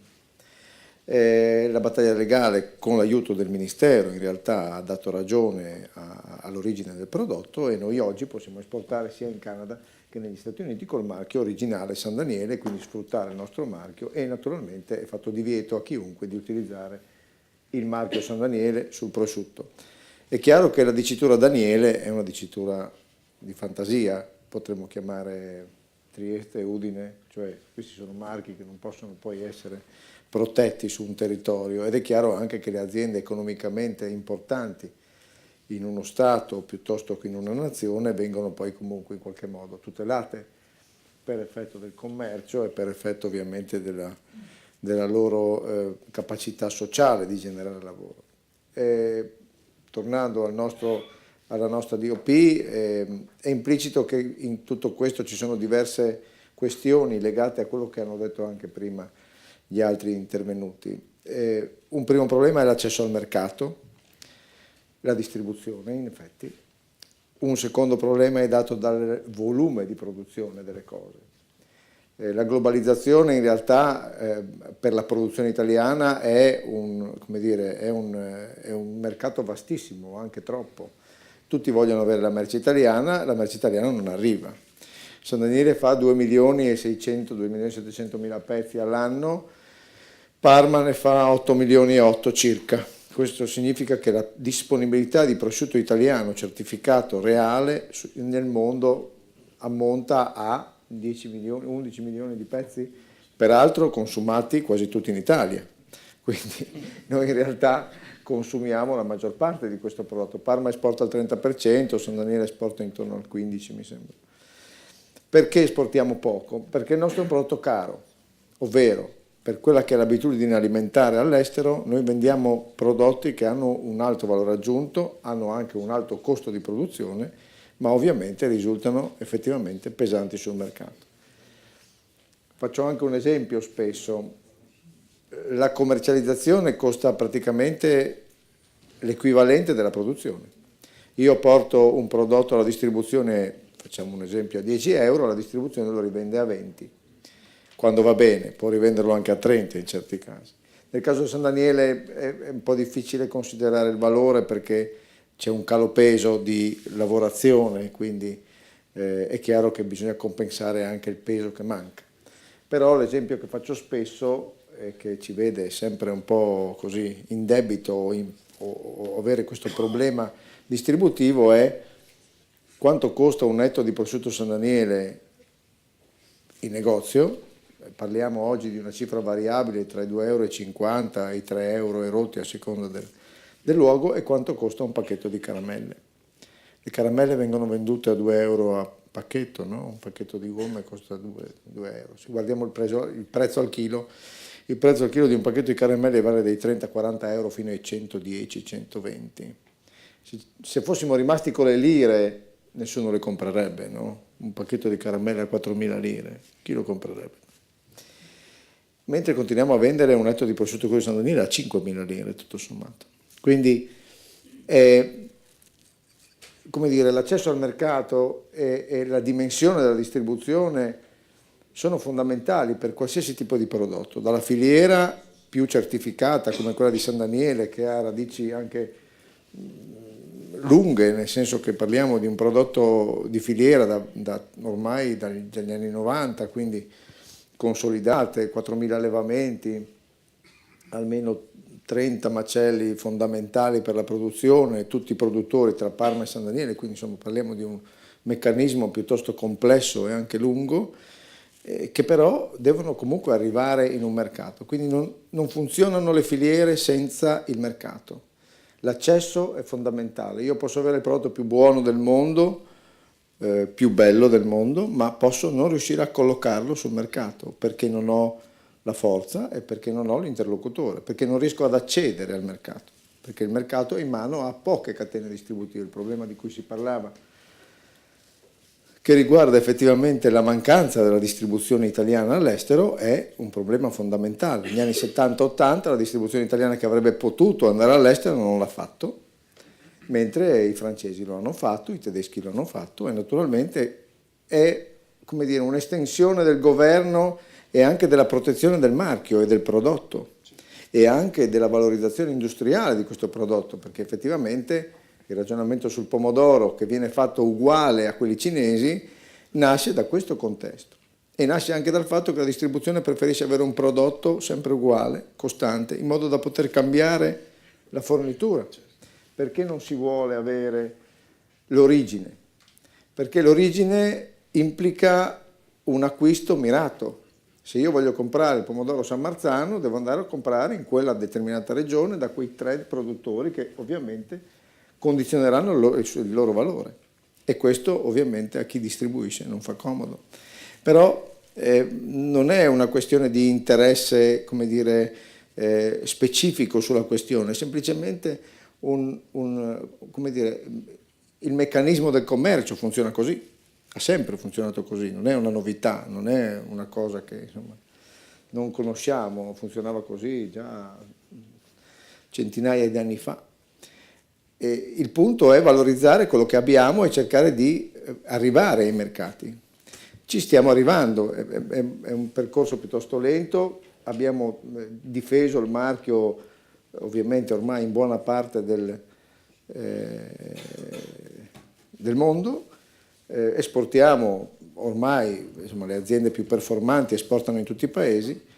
La battaglia legale, con l'aiuto del Ministero, in realtà ha dato ragione all'origine del prodotto, e noi oggi possiamo esportare sia in Canada che negli Stati Uniti col marchio originale San Daniele, quindi sfruttare il nostro marchio, e naturalmente è fatto divieto a chiunque di utilizzare il marchio San Daniele sul prosciutto. È chiaro che la dicitura Daniele è una dicitura di fantasia, potremmo chiamare Trieste, Udine, cioè questi sono marchi che non possono poi essere protetti su un territorio, ed è chiaro anche che le aziende economicamente importanti in uno Stato piuttosto che in una nazione vengono poi comunque in qualche modo tutelate per effetto del commercio e per effetto ovviamente della loro capacità sociale di generare lavoro. Tornando alla nostra DOP, è implicito che in tutto questo ci sono diverse questioni legate a quello che hanno detto anche prima gli altri intervenuti. Un primo problema è l'accesso al mercato, la distribuzione in effetti. Un secondo problema è dato dal volume di produzione delle cose. La globalizzazione in realtà per la produzione italiana è un mercato vastissimo, anche troppo. Tutti vogliono avere la merce italiana non arriva. San Daniele fa 2.600.000 pezzi all'anno, Parma ne fa 8 milioni e 8 circa. Questo significa che la disponibilità di prosciutto italiano certificato reale nel mondo ammonta a 10 milioni, 11 milioni di pezzi, peraltro consumati quasi tutti in Italia. Quindi noi in realtà consumiamo la maggior parte di questo prodotto. Parma esporta il 30%, San Daniele esporta intorno al 15%, mi sembra. Perché esportiamo poco? Perché il nostro è un prodotto caro, ovvero per quella che è l'abitudine alimentare all'estero, noi vendiamo prodotti che hanno un alto valore aggiunto, hanno anche un alto costo di produzione, ma ovviamente risultano effettivamente pesanti sul mercato. Faccio anche un esempio spesso. La commercializzazione costa praticamente l'equivalente della produzione. Io porto un prodotto alla distribuzione, facciamo un esempio, a 10 euro, la distribuzione lo rivende a 20. Quando va bene, può rivenderlo anche a 30 in certi casi. Nel caso di San Daniele è un po' difficile considerare il valore perché c'è un calo peso di lavorazione, quindi è chiaro che bisogna compensare anche il peso che manca. Però l'esempio che faccio spesso e che ci vede sempre un po' così in debito o avere questo problema distributivo è quanto costa un etto di prosciutto San Daniele in negozio. Parliamo oggi di una cifra variabile tra i 2,50 euro e i 3 euro erotti a seconda del luogo, e quanto costa un pacchetto di caramelle. Le caramelle vengono vendute a 2 euro a pacchetto, no? Un pacchetto di gomme costa 2 euro. Se guardiamo il prezzo al chilo, il prezzo al chilo di un pacchetto di caramelle vale dai 30-40 euro fino ai 110-120. Se fossimo rimasti con le lire, nessuno le comprerebbe, no? Un pacchetto di caramelle a 4.000 lire, chi lo comprerebbe? Mentre continuiamo a vendere un etto di prosciutto di San Daniele a 5.000 lire, tutto sommato. Quindi, come dire, l'accesso al mercato e la dimensione della distribuzione sono fondamentali per qualsiasi tipo di prodotto, dalla filiera più certificata come quella di San Daniele, che ha radici anche lunghe, nel senso che parliamo di un prodotto di filiera ormai dagli anni 90, quindi consolidate, 4.000 allevamenti, almeno 30 macelli fondamentali per la produzione, tutti i produttori tra Parma e San Daniele, quindi insomma parliamo di un meccanismo piuttosto complesso e anche lungo, che però devono comunque arrivare in un mercato, quindi non funzionano le filiere senza il mercato. L'accesso è fondamentale, io posso avere il prodotto più buono del mondo, più bello del mondo, ma posso non riuscire a collocarlo sul mercato perché non ho la forza e perché non ho l'interlocutore, perché non riesco ad accedere al mercato, perché il mercato è in mano a poche catene distributive. Il problema di cui si parlava, che riguarda effettivamente la mancanza della distribuzione italiana all'estero, è un problema fondamentale. Negli anni 70-80 la distribuzione italiana che avrebbe potuto andare all'estero non l'ha fatto, mentre i francesi lo hanno fatto, i tedeschi lo hanno fatto, e naturalmente è, come dire, un'estensione del governo e anche della protezione del marchio e del prodotto e anche della valorizzazione industriale di questo prodotto, perché effettivamente il ragionamento sul pomodoro, che viene fatto uguale a quelli cinesi, nasce da questo contesto e nasce anche dal fatto che la distribuzione preferisce avere un prodotto sempre uguale, costante, in modo da poter cambiare la fornitura. Perché non si vuole avere l'origine? Perché l'origine implica un acquisto mirato. Se io voglio comprare il pomodoro San Marzano, devo andare a comprare in quella determinata regione da quei 3 produttori che ovviamente condizioneranno il loro valore, e questo ovviamente a chi distribuisce non fa comodo. Però non è una questione di interesse, come dire, specifico sulla questione, è semplicemente come dire, il meccanismo del commercio funziona così, ha sempre funzionato così, non è una novità, non è una cosa che insomma non conosciamo, funzionava così già centinaia di anni fa. E il punto è valorizzare quello che abbiamo e cercare di arrivare ai mercati. Ci stiamo arrivando, è un percorso piuttosto lento, abbiamo difeso il marchio ovviamente ormai in buona parte del mondo, esportiamo ormai, insomma, le aziende più performanti esportano in tutti i paesi,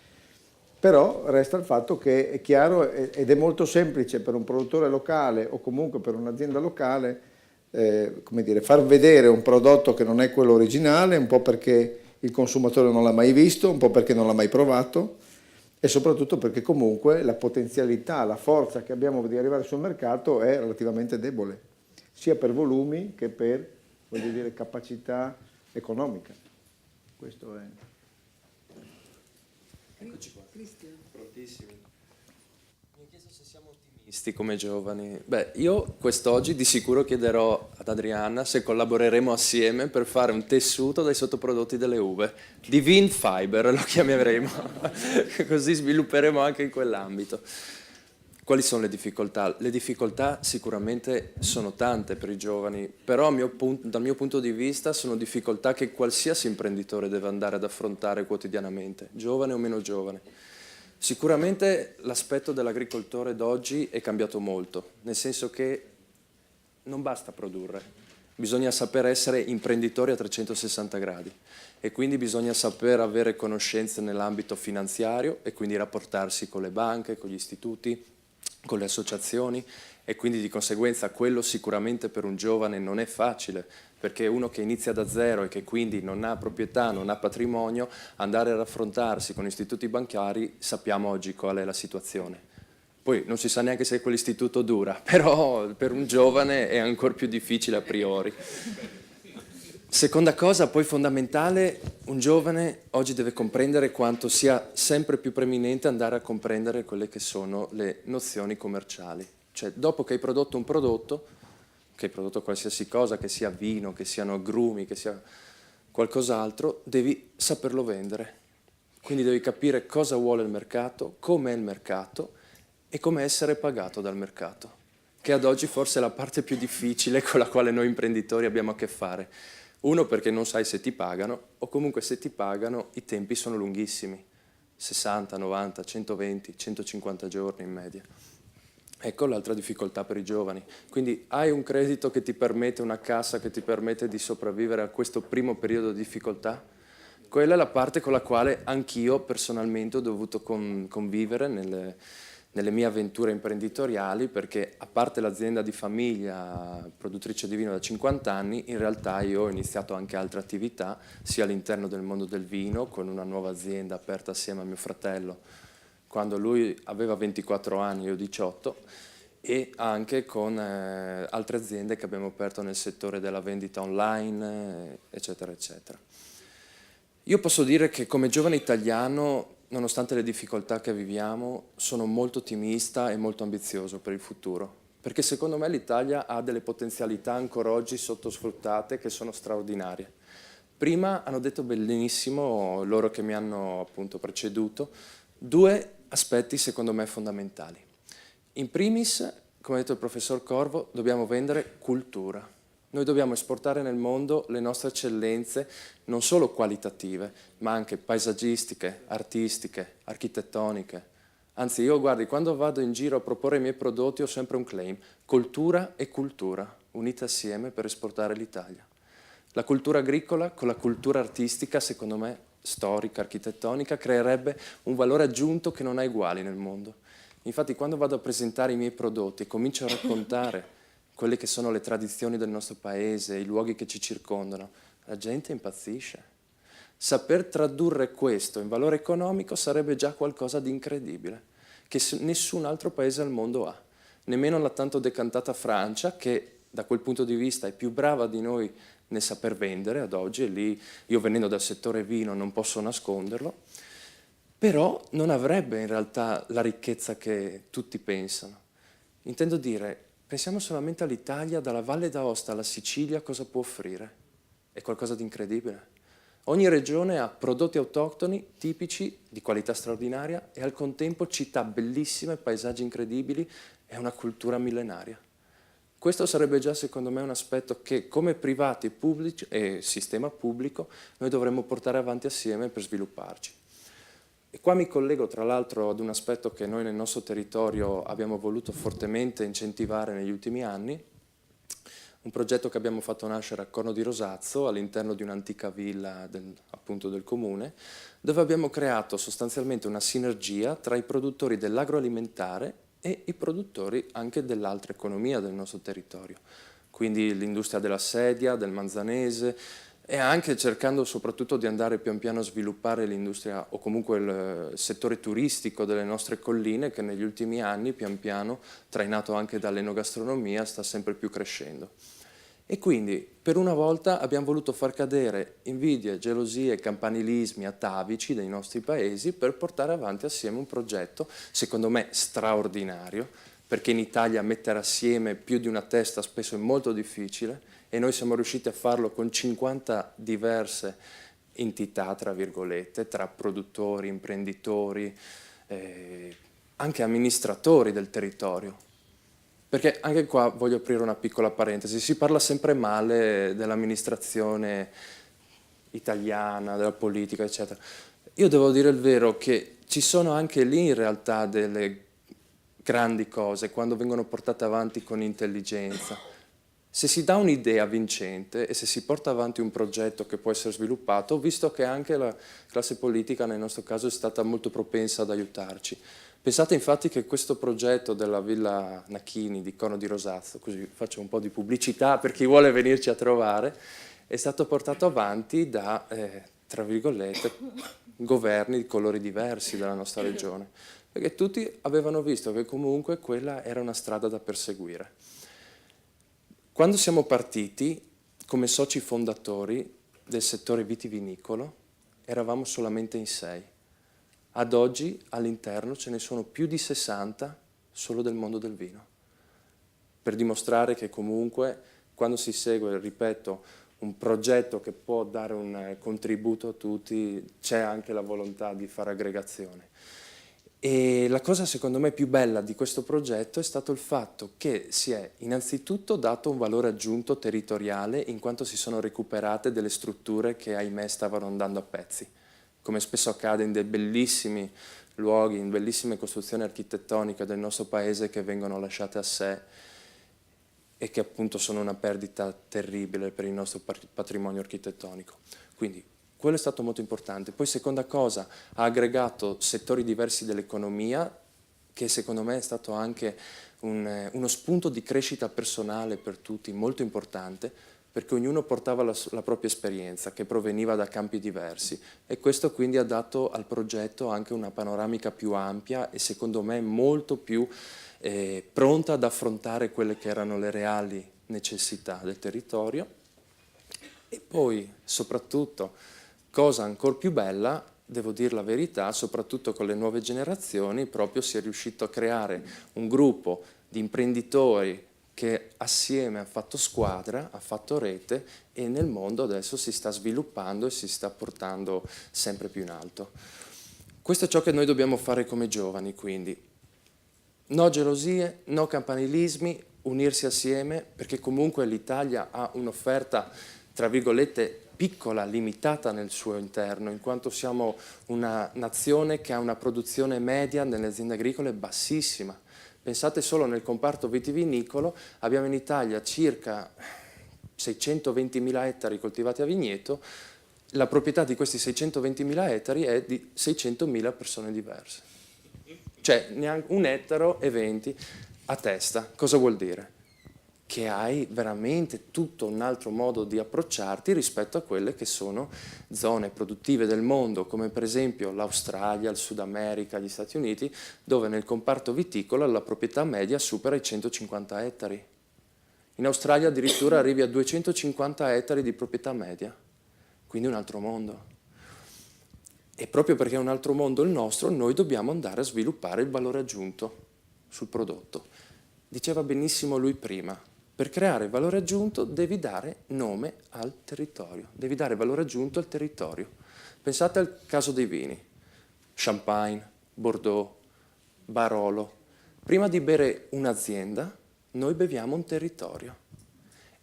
però resta il fatto che è chiaro ed è molto semplice per un produttore locale o comunque per un'azienda locale come dire, far vedere un prodotto che non è quello originale, un po' perché il consumatore non l'ha mai visto, un po' perché non l'ha mai provato e soprattutto perché comunque la potenzialità, la forza che abbiamo di arrivare sul mercato è relativamente debole, sia per volumi che per, voglio dire, capacità economica. Questo è. Eccoci qua. Cristian. Prontissimi. Mi ho chiesto se siamo ottimisti come giovani. Beh, io quest'oggi di sicuro chiederò ad Adriana se collaboreremo assieme per fare un tessuto dai sottoprodotti delle uve. Divine Fiber lo chiameremo, così svilupperemo anche in quell'ambito. Quali sono le difficoltà? Le difficoltà sicuramente sono tante per i giovani, però dal mio punto di vista sono difficoltà che qualsiasi imprenditore deve andare ad affrontare quotidianamente, giovane o meno giovane. Sicuramente l'aspetto dell'agricoltore d'oggi è cambiato molto, nel senso che non basta produrre, bisogna saper essere imprenditori a 360 gradi e quindi bisogna saper avere conoscenze nell'ambito finanziario e quindi rapportarsi con le banche, con gli istituti, con le associazioni e quindi di conseguenza quello sicuramente per un giovane non è facile, perché uno che inizia da zero e che quindi non ha proprietà, non ha patrimonio, andare a raffrontarsi con istituti bancari sappiamo oggi qual è la situazione. Poi non si sa neanche se quell'istituto dura, però per un giovane è ancora più difficile a priori. Seconda cosa, poi fondamentale, un giovane oggi deve comprendere quanto sia sempre più preminente andare a comprendere quelle che sono le nozioni commerciali. Cioè, dopo che hai prodotto un prodotto, che hai prodotto qualsiasi cosa, che sia vino, che siano agrumi, che sia qualcos'altro, devi saperlo vendere. Quindi devi capire cosa vuole il mercato, com'è il mercato e come essere pagato dal mercato, che ad oggi forse è la parte più difficile con la quale noi imprenditori abbiamo a che fare. Uno, perché non sai se ti pagano, o comunque se ti pagano i tempi sono lunghissimi, 60, 90, 120, 150 giorni in media. Ecco l'altra difficoltà per i giovani. Quindi hai un credito che ti permette, una cassa che ti permette di sopravvivere a questo primo periodo di difficoltà? Quella è la parte con la quale anch'io personalmente ho dovuto convivere nelle mie avventure imprenditoriali, perché a parte l'azienda di famiglia produttrice di vino da 50 anni, in realtà io ho iniziato anche altre attività, sia all'interno del mondo del vino, con una nuova azienda aperta assieme a mio fratello, quando lui aveva 24 anni, io 18, e anche con altre aziende che abbiamo aperto nel settore della vendita online, eccetera, eccetera. Io posso dire che come giovane italiano, nonostante le difficoltà che viviamo, sono molto ottimista e molto ambizioso per il futuro, perché secondo me l'Italia ha delle potenzialità ancora oggi sottosfruttate che sono straordinarie. Prima hanno detto benissimo loro che mi hanno appunto preceduto, due aspetti secondo me fondamentali. In primis, come ha detto il professor Corvo, dobbiamo vendere cultura. Noi dobbiamo esportare nel mondo le nostre eccellenze, non solo qualitative, ma anche paesaggistiche, artistiche, architettoniche. Anzi, io guardi, quando vado in giro a proporre i miei prodotti ho sempre un claim: cultura e cultura, unite assieme per esportare l'Italia. La cultura agricola con la cultura artistica, secondo me, storica, architettonica, creerebbe un valore aggiunto che non ha uguali nel mondo. Infatti quando vado a presentare i miei prodotti e comincio a raccontare quelle che sono le tradizioni del nostro paese, i luoghi che ci circondano, la gente impazzisce. Saper tradurre questo in valore economico sarebbe già qualcosa di incredibile, che nessun altro paese al mondo ha. Nemmeno la tanto decantata Francia, che da quel punto di vista è più brava di noi nel saper vendere ad oggi, e lì io venendo dal settore vino non posso nasconderlo, però non avrebbe in realtà la ricchezza che tutti pensano. Intendo dire, pensiamo solamente all'Italia, dalla Valle d'Aosta alla Sicilia cosa può offrire? È qualcosa di incredibile. Ogni regione ha prodotti autoctoni tipici di qualità straordinaria e al contempo città bellissime, paesaggi incredibili e una cultura millenaria. Questo sarebbe già secondo me un aspetto che come privati pubblici e sistema pubblico noi dovremmo portare avanti assieme per svilupparci. E qua mi collego tra l'altro ad un aspetto che noi nel nostro territorio abbiamo voluto fortemente incentivare negli ultimi anni, un progetto che abbiamo fatto nascere a Corno di Rosazzo all'interno di un'antica villa appunto del comune, dove abbiamo creato sostanzialmente una sinergia tra i produttori dell'agroalimentare e i produttori anche dell'altra economia del nostro territorio, quindi l'industria della sedia, del manzanese, e anche cercando soprattutto di andare pian piano a sviluppare l'industria o comunque il settore turistico delle nostre colline, che negli ultimi anni pian piano, trainato anche dall'enogastronomia, sta sempre più crescendo. E quindi per una volta abbiamo voluto far cadere invidie, gelosie, campanilismi atavici dei nostri paesi per portare avanti assieme un progetto, secondo me straordinario, perché in Italia mettere assieme più di una testa spesso è molto difficile, e noi siamo riusciti a farlo con 50 diverse entità, tra virgolette, tra produttori, imprenditori, anche amministratori del territorio. Perché anche qua voglio aprire una piccola parentesi, si parla sempre male dell'amministrazione italiana, della politica, eccetera. Io devo dire il vero che ci sono anche lì in realtà delle grandi cose quando vengono portate avanti con intelligenza. Se si dà un'idea vincente e se si porta avanti un progetto che può essere sviluppato, ho visto che anche la classe politica nel nostro caso è stata molto propensa ad aiutarci. Pensate infatti che questo progetto della Villa Nachini di Corno di Rosazzo, così faccio un po' di pubblicità per chi vuole venirci a trovare, è stato portato avanti da, tra virgolette, governi di colori diversi della nostra regione, perché tutti avevano visto che comunque quella era una strada da perseguire. Quando siamo partiti, come soci fondatori del settore vitivinicolo, eravamo solamente in 6. Ad oggi all'interno ce ne sono più di 60 solo del mondo del vino, per dimostrare che comunque quando si segue, ripeto, un progetto che può dare un contributo a tutti, c'è anche la volontà di fare aggregazione. E la cosa secondo me più bella di questo progetto è stato il fatto che si è innanzitutto dato un valore aggiunto territoriale, in quanto si sono recuperate delle strutture che ahimè stavano andando a pezzi. come spesso accade in dei bellissimi luoghi, in bellissime costruzioni architettoniche del nostro paese che vengono lasciate a sé e che appunto sono una perdita terribile per il nostro patrimonio architettonico. Quindi quello è stato molto importante. Poi seconda cosa, ha aggregato settori diversi dell'economia, che secondo me è stato anche uno spunto di crescita personale per tutti, molto importante, perché ognuno portava la propria esperienza, che proveniva da campi diversi, e questo quindi ha dato al progetto anche una panoramica più ampia e secondo me molto più pronta ad affrontare quelle che erano le reali necessità del territorio. E poi, soprattutto, cosa ancora più bella, devo dire la verità, soprattutto con le nuove generazioni, proprio si è riuscito a creare un gruppo di imprenditori che assieme ha fatto squadra, ha fatto rete e nel mondo adesso si sta sviluppando e si sta portando sempre più in alto. Questo è ciò che noi dobbiamo fare come giovani, quindi. No gelosie, no campanilismi, unirsi assieme, perché comunque l'Italia ha un'offerta, tra virgolette, piccola, limitata nel suo interno, in quanto siamo una nazione che ha una produzione media nelle aziende agricole bassissima. Pensate solo nel comparto vitivinicolo, abbiamo in Italia circa 620.000 ettari coltivati a vigneto, la proprietà di questi 620.000 ettari è di 600.000 persone diverse. Cioè neanche un ettaro e 20 a testa. Cosa vuol dire? Che hai veramente tutto un altro modo di approcciarti rispetto a quelle che sono zone produttive del mondo, come per esempio l'Australia, il Sud America, gli Stati Uniti, dove nel comparto viticolo la proprietà media supera i 150 ettari. In Australia addirittura arrivi a 250 ettari di proprietà media, quindi un altro mondo. E proprio perché è un altro mondo il nostro, noi dobbiamo andare a sviluppare il valore aggiunto sul prodotto. Diceva benissimo lui prima, per creare valore aggiunto devi dare nome al territorio, devi dare valore aggiunto al territorio. Pensate al caso dei vini, Champagne, Bordeaux, Barolo. Prima di bere un'azienda, noi beviamo un territorio.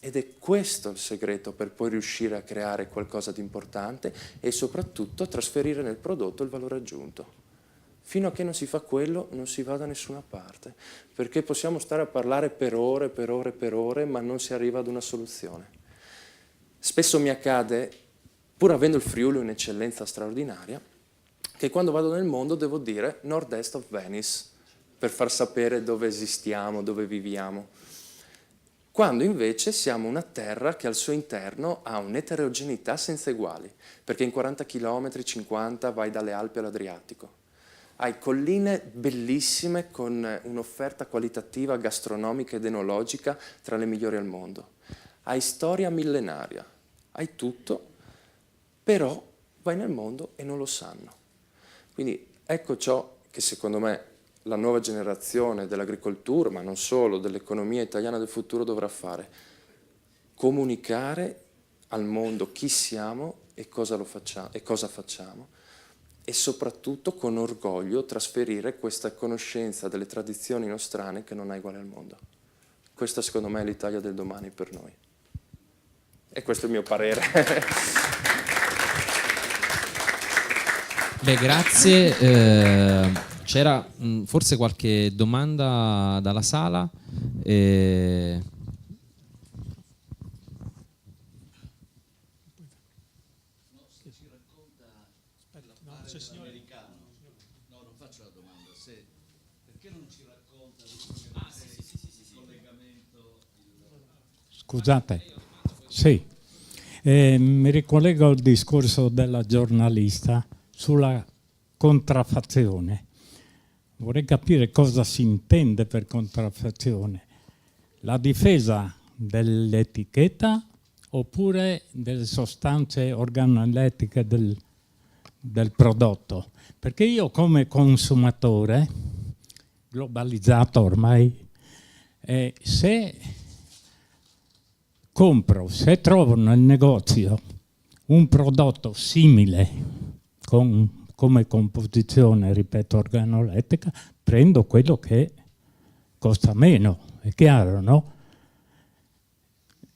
Ed è questo il segreto per poi riuscire a creare qualcosa di importante e soprattutto trasferire nel prodotto il valore aggiunto. Fino a che non si fa quello non si va da nessuna parte, perché possiamo stare a parlare per ore, ma non si arriva ad una soluzione. Spesso mi accade, pur avendo il Friuli un'eccellenza straordinaria, che quando vado nel mondo devo dire nord-est of Venice, per far sapere dove esistiamo, dove viviamo. Quando invece siamo una terra che al suo interno ha un'eterogeneità senza eguali, perché in 40 km, 50 vai dalle Alpi all'Adriatico. Hai colline bellissime con un'offerta qualitativa gastronomica ed enologica tra le migliori al mondo. Hai storia millenaria, hai tutto, però vai nel mondo e non lo sanno. Quindi ecco ciò che secondo me la nuova generazione dell'agricoltura, ma non solo, dell'economia italiana del futuro dovrà fare. Comunicare al mondo chi siamo e cosa facciamo. E soprattutto con orgoglio trasferire questa conoscenza delle tradizioni nostrane che non ha uguale al mondo. Questa secondo me è l'Italia del domani per noi. E questo è il mio parere. Beh, grazie. C'era forse qualche domanda dalla sala? Scusate, sì, mi ricollego al discorso della giornalista sulla contraffazione. Vorrei capire cosa si intende per contraffazione. La difesa dell'etichetta oppure delle sostanze organolettiche del prodotto? Perché io come consumatore, globalizzato ormai, se trovo nel negozio un prodotto simile come composizione, ripeto, organolettica, prendo quello che costa meno, è chiaro, no?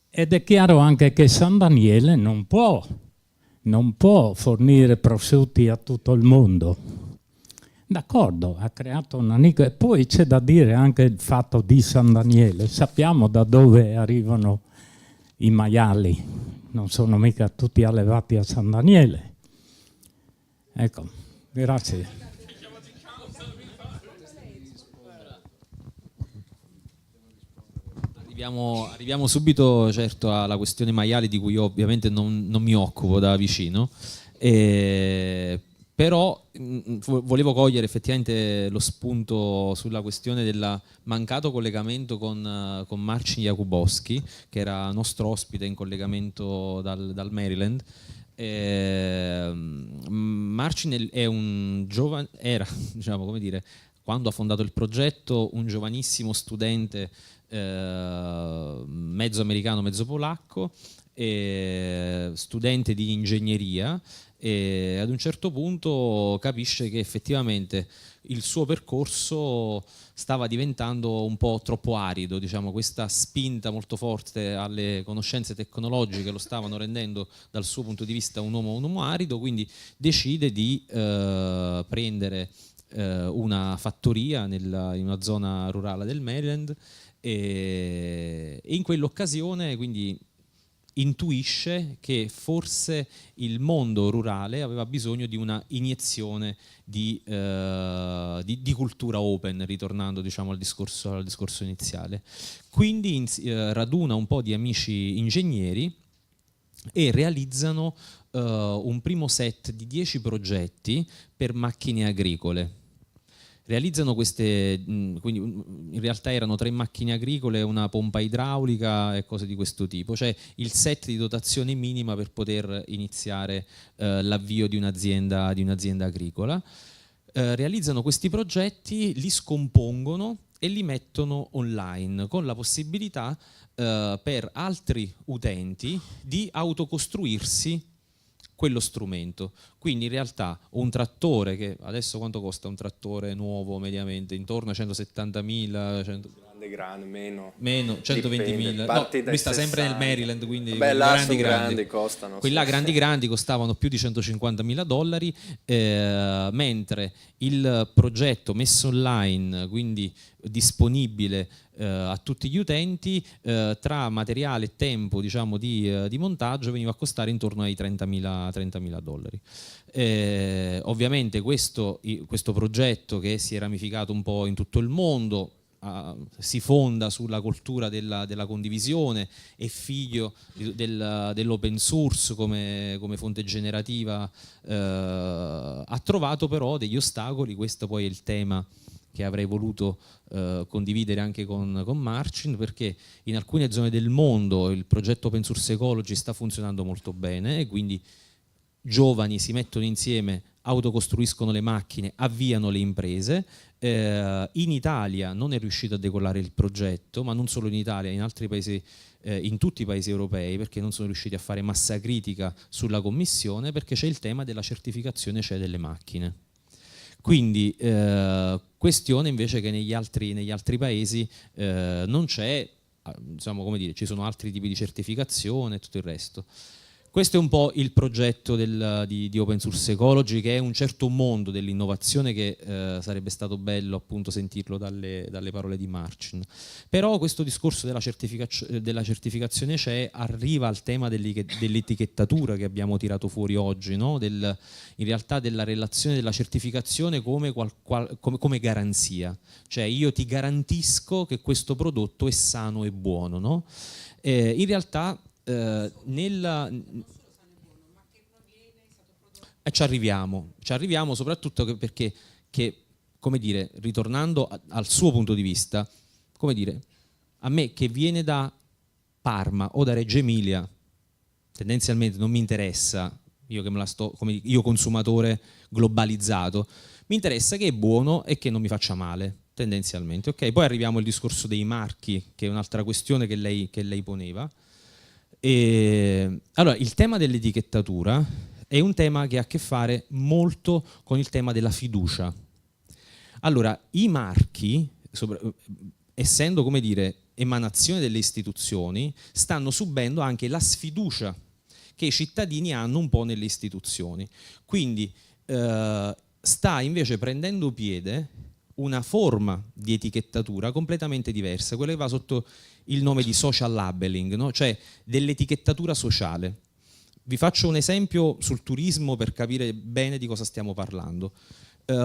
Ed è chiaro anche che San Daniele non può non può fornire prosciutti a tutto il mondo. D'accordo, ha creato una nicchia. E poi c'è da dire anche il fatto di San Daniele. Sappiamo da dove arrivano i maiali, non sono mica tutti allevati a San Daniele. Ecco, grazie. Arriviamo subito, certo, alla questione maiali, di cui io ovviamente non mi occupo da vicino, però volevo cogliere effettivamente lo spunto sulla questione del mancato collegamento con Marcin Jakubowski, che era nostro ospite in collegamento dal Maryland. Marcin è un giovane, era, diciamo, come dire, quando ha fondato il progetto, un giovanissimo studente mezzo americano, mezzo polacco, studente di ingegneria, e ad un certo punto capisce che effettivamente il suo percorso stava diventando un po' troppo arido, diciamo, questa spinta molto forte alle conoscenze tecnologiche lo stavano rendendo dal suo punto di vista un uomo arido, quindi decide di prendere una fattoria in una zona rurale del Maryland, e in quell'occasione quindi intuisce che forse il mondo rurale aveva bisogno di una iniezione di cultura open, ritornando, diciamo, al discorso iniziale. Quindi raduna un po' di amici ingegneri e realizzano un primo set di 10 progetti per macchine agricole. Realizzano queste, quindi in realtà erano 3 macchine agricole, una pompa idraulica e cose di questo tipo, cioè il set di dotazione minima per poter iniziare l'avvio di un'azienda agricola. Realizzano questi progetti, li scompongono e li mettono online, con la possibilità per altri utenti di autocostruirsi quello strumento. Quindi in realtà un trattore, che adesso quanto costa un trattore nuovo mediamente? Intorno a 170.000, grande, meno 120.000. No, lui sta sempre nel Maryland, quindi grandi costano. Quelli là grandi costavano più di $150.000, mentre il progetto messo online, quindi disponibile a tutti gli utenti, tra materiale e tempo, diciamo, di montaggio, veniva a costare intorno ai $30.000. Ovviamente questo progetto, che si è ramificato un po' in tutto il mondo, si fonda sulla cultura della condivisione, è figlio dell'open source come fonte generativa, ha trovato però degli ostacoli. Questo poi è il tema che avrei voluto condividere anche con Marcin, perché in alcune zone del mondo il progetto Open Source Ecology sta funzionando molto bene, e quindi giovani si mettono insieme, autocostruiscono le macchine, avviano le imprese. In Italia non è riuscito a decollare il progetto, ma non solo in Italia, in altri paesi, in tutti i paesi europei, perché non sono riusciti a fare massa critica sulla commissione, perché c'è il tema della certificazione CE delle macchine. Quindi questione invece che negli altri paesi non c'è, diciamo, come dire, ci sono altri tipi di certificazione e tutto il resto. Questo è un po' il progetto di Open Source Ecology, che è un certo mondo dell'innovazione che sarebbe stato bello appunto sentirlo dalle parole di Marcin. Però questo discorso della certificazione CE arriva al tema dell'etichettatura che abbiamo tirato fuori oggi, no? In realtà della relazione della certificazione come garanzia, cioè io ti garantisco che questo prodotto è sano e buono, no? In realtà ci arriviamo soprattutto perché come dire, ritornando al suo punto di vista, come dire, a me che viene da Parma o da Reggio Emilia tendenzialmente non mi interessa, io che me la sto, io consumatore globalizzato, mi interessa che è buono e che non mi faccia male tendenzialmente, ok? Poi arriviamo al discorso dei marchi, che è un'altra questione che lei poneva. Allora, il tema dell'etichettatura è un tema che ha a che fare molto con il tema della fiducia. Allora, i marchi, essendo, come dire, emanazione delle istituzioni, stanno subendo anche la sfiducia che i cittadini hanno un po' nelle istituzioni. Quindi sta invece prendendo piede una forma di etichettatura completamente diversa, quella che va sotto il nome di social labeling, no? Cioè dell'etichettatura sociale. Vi faccio un esempio sul turismo per capire bene di cosa stiamo parlando.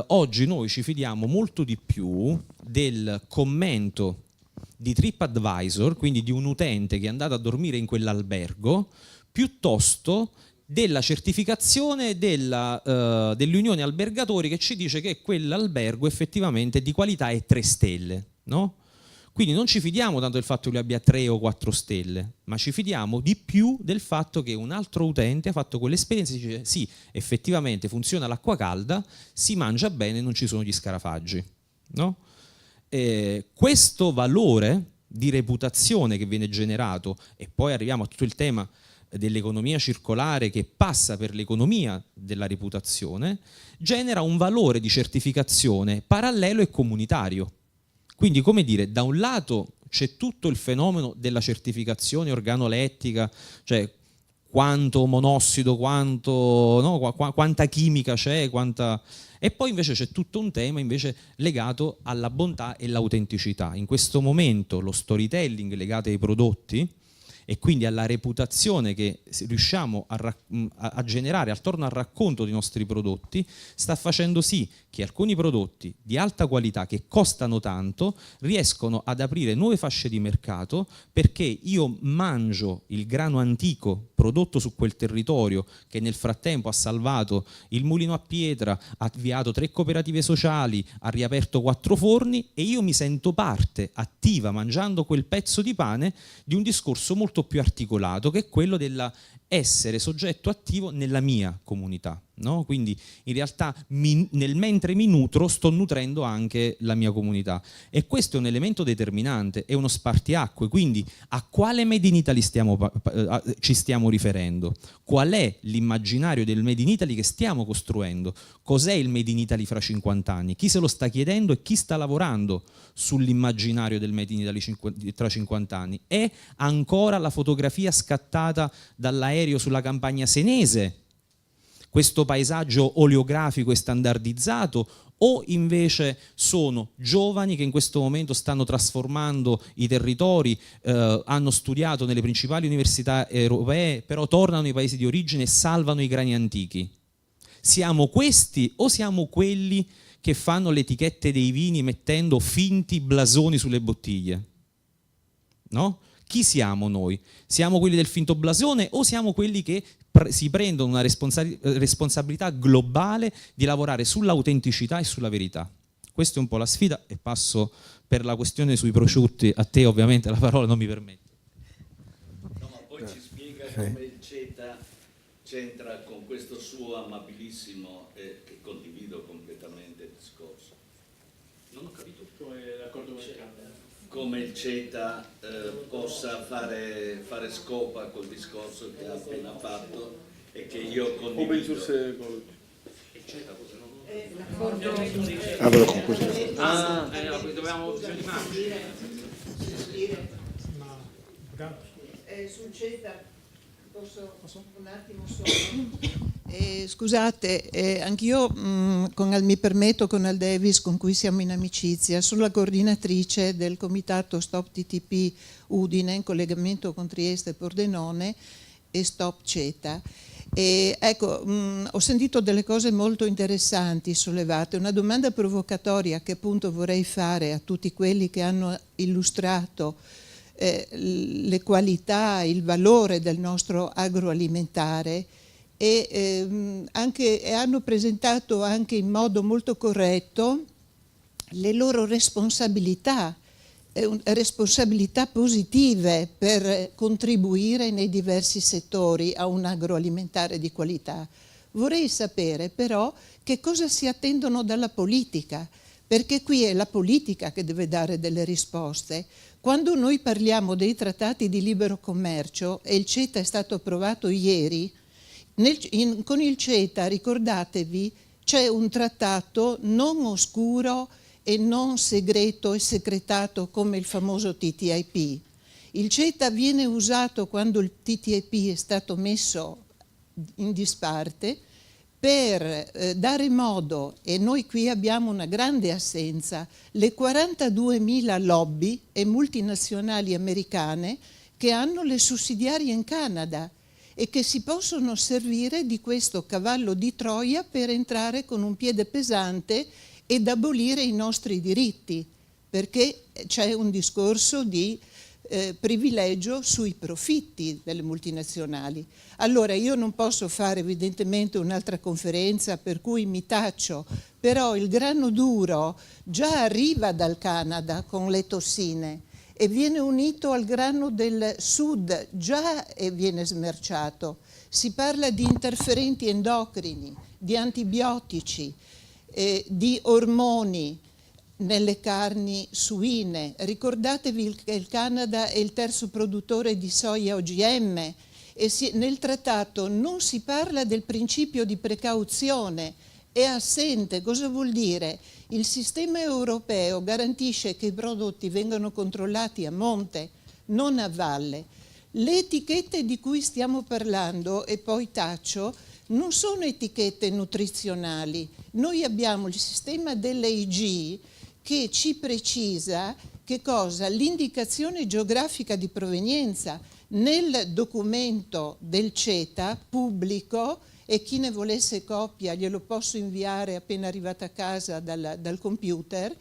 Oggi noi ci fidiamo molto di più del commento di TripAdvisor, quindi di un utente che è andato a dormire in quell'albergo, piuttosto della certificazione dell'Unione Albergatori che ci dice che quell'albergo effettivamente di qualità è 3 stelle, no? Quindi non ci fidiamo tanto del fatto che lui abbia 3 o 4 stelle, ma ci fidiamo di più del fatto che un altro utente ha fatto quell'esperienza e dice sì, effettivamente funziona l'acqua calda, si mangia bene e non ci sono gli scarafaggi, no? Questo valore di reputazione che viene generato, e poi arriviamo a tutto il tema dell'economia circolare che passa per l'economia della reputazione, genera un valore di certificazione parallelo e comunitario. Quindi, come dire, da un lato c'è tutto il fenomeno della certificazione organolettica, cioè quanto monossido, quanta chimica c'è, e poi invece c'è tutto un tema invece legato alla bontà e l'autenticità. In questo momento lo storytelling legato ai prodotti e quindi alla reputazione che riusciamo a generare attorno al racconto dei nostri prodotti sta facendo sì che alcuni prodotti di alta qualità che costano tanto riescono ad aprire nuove fasce di mercato, perché io mangio il grano antico prodotto su quel territorio che nel frattempo ha salvato il mulino a pietra, ha avviato 3 cooperative sociali, ha riaperto 4 forni, e io mi sento parte attiva mangiando quel pezzo di pane di un discorso molto più articolato, che è quello della essere soggetto attivo nella mia comunità, no? Quindi in realtà nel mentre mi nutro sto nutrendo anche la mia comunità, e questo è un elemento determinante, è uno spartiacque. Quindi a quale Made in Italy ci stiamo riferendo? Qual è l'immaginario del Made in Italy che stiamo costruendo? Cos'è il Made in Italy fra 50 anni? Chi se lo sta chiedendo e chi sta lavorando sull'immaginario del Made in Italy tra 50 anni? È ancora la fotografia scattata dall'aereo sulla campagna senese, questo paesaggio oleografico e standardizzato, o invece sono giovani che in questo momento stanno trasformando i territori, hanno studiato nelle principali università europee, però tornano ai paesi di origine e salvano i grani antichi? Siamo questi o siamo quelli che fanno le etichette dei vini mettendo finti blasoni sulle bottiglie? No? Chi siamo noi? Siamo quelli del finto blasone o siamo quelli che si prendono una responsabilità globale di lavorare sull'autenticità e sulla verità? Questa è un po' la sfida, e passo per la questione sui prosciutti a te, ovviamente la parola non mi permette. No, ma poi ci spiega come il CETA c'entra con questo suo amabilissimo, che condivido completamente il discorso. Non ho capito come l'accordo con il CETA. Come il CETA possa fare scopa col discorso che ha appena fatto e che io condivido. Il CETA cosa non? Con questo. Dovevamo visione di immagine. Sul CETA posso un attimo solo? Scusate, anch'io mi permetto con Al Davis, con cui siamo in amicizia, sono la coordinatrice del comitato Stop TTP Udine in collegamento con Trieste e Pordenone e Stop CETA. E ecco, ho sentito delle cose molto interessanti sollevate. Una domanda provocatoria che appunto vorrei fare a tutti quelli che hanno illustrato le qualità, il valore del nostro agroalimentare, e hanno presentato anche in modo molto corretto le loro responsabilità positive per contribuire nei diversi settori a un agroalimentare di qualità. Vorrei sapere però che cosa si attendono dalla politica, perché qui è la politica che deve dare delle risposte. Quando noi parliamo dei trattati di libero commercio, e il CETA è stato approvato ieri, con il CETA, ricordatevi, c'è un trattato non oscuro e non segreto e secretato come il famoso TTIP. Il CETA viene usato quando il TTIP è stato messo in disparte per dare modo, e noi qui abbiamo una grande assenza, le 42.000 lobby e multinazionali americane che hanno le sussidiarie in Canada e che si possono servire di questo cavallo di Troia per entrare con un piede pesante ed abolire i nostri diritti, perché c'è un discorso di privilegio sui profitti delle multinazionali. Allora io non posso fare evidentemente un'altra conferenza per cui mi taccio, però il grano duro già arriva dal Canada con le tossine e viene unito al grano del sud, già viene smerciato. Si parla di interferenti endocrini, di antibiotici, di ormoni nelle carni suine. Ricordatevi che il Canada è il terzo produttore di soia OGM e nel trattato non si parla del principio di precauzione, è assente. Cosa vuol dire? Il sistema europeo garantisce che i prodotti vengano controllati a monte, non a valle. Le etichette di cui stiamo parlando, e poi taccio, non sono etichette nutrizionali. Noi abbiamo il sistema dell'EIG che ci precisa che cosa? L'indicazione geografica di provenienza nel documento del CETA pubblico, e chi ne volesse copia glielo posso inviare appena arrivata a casa dal computer,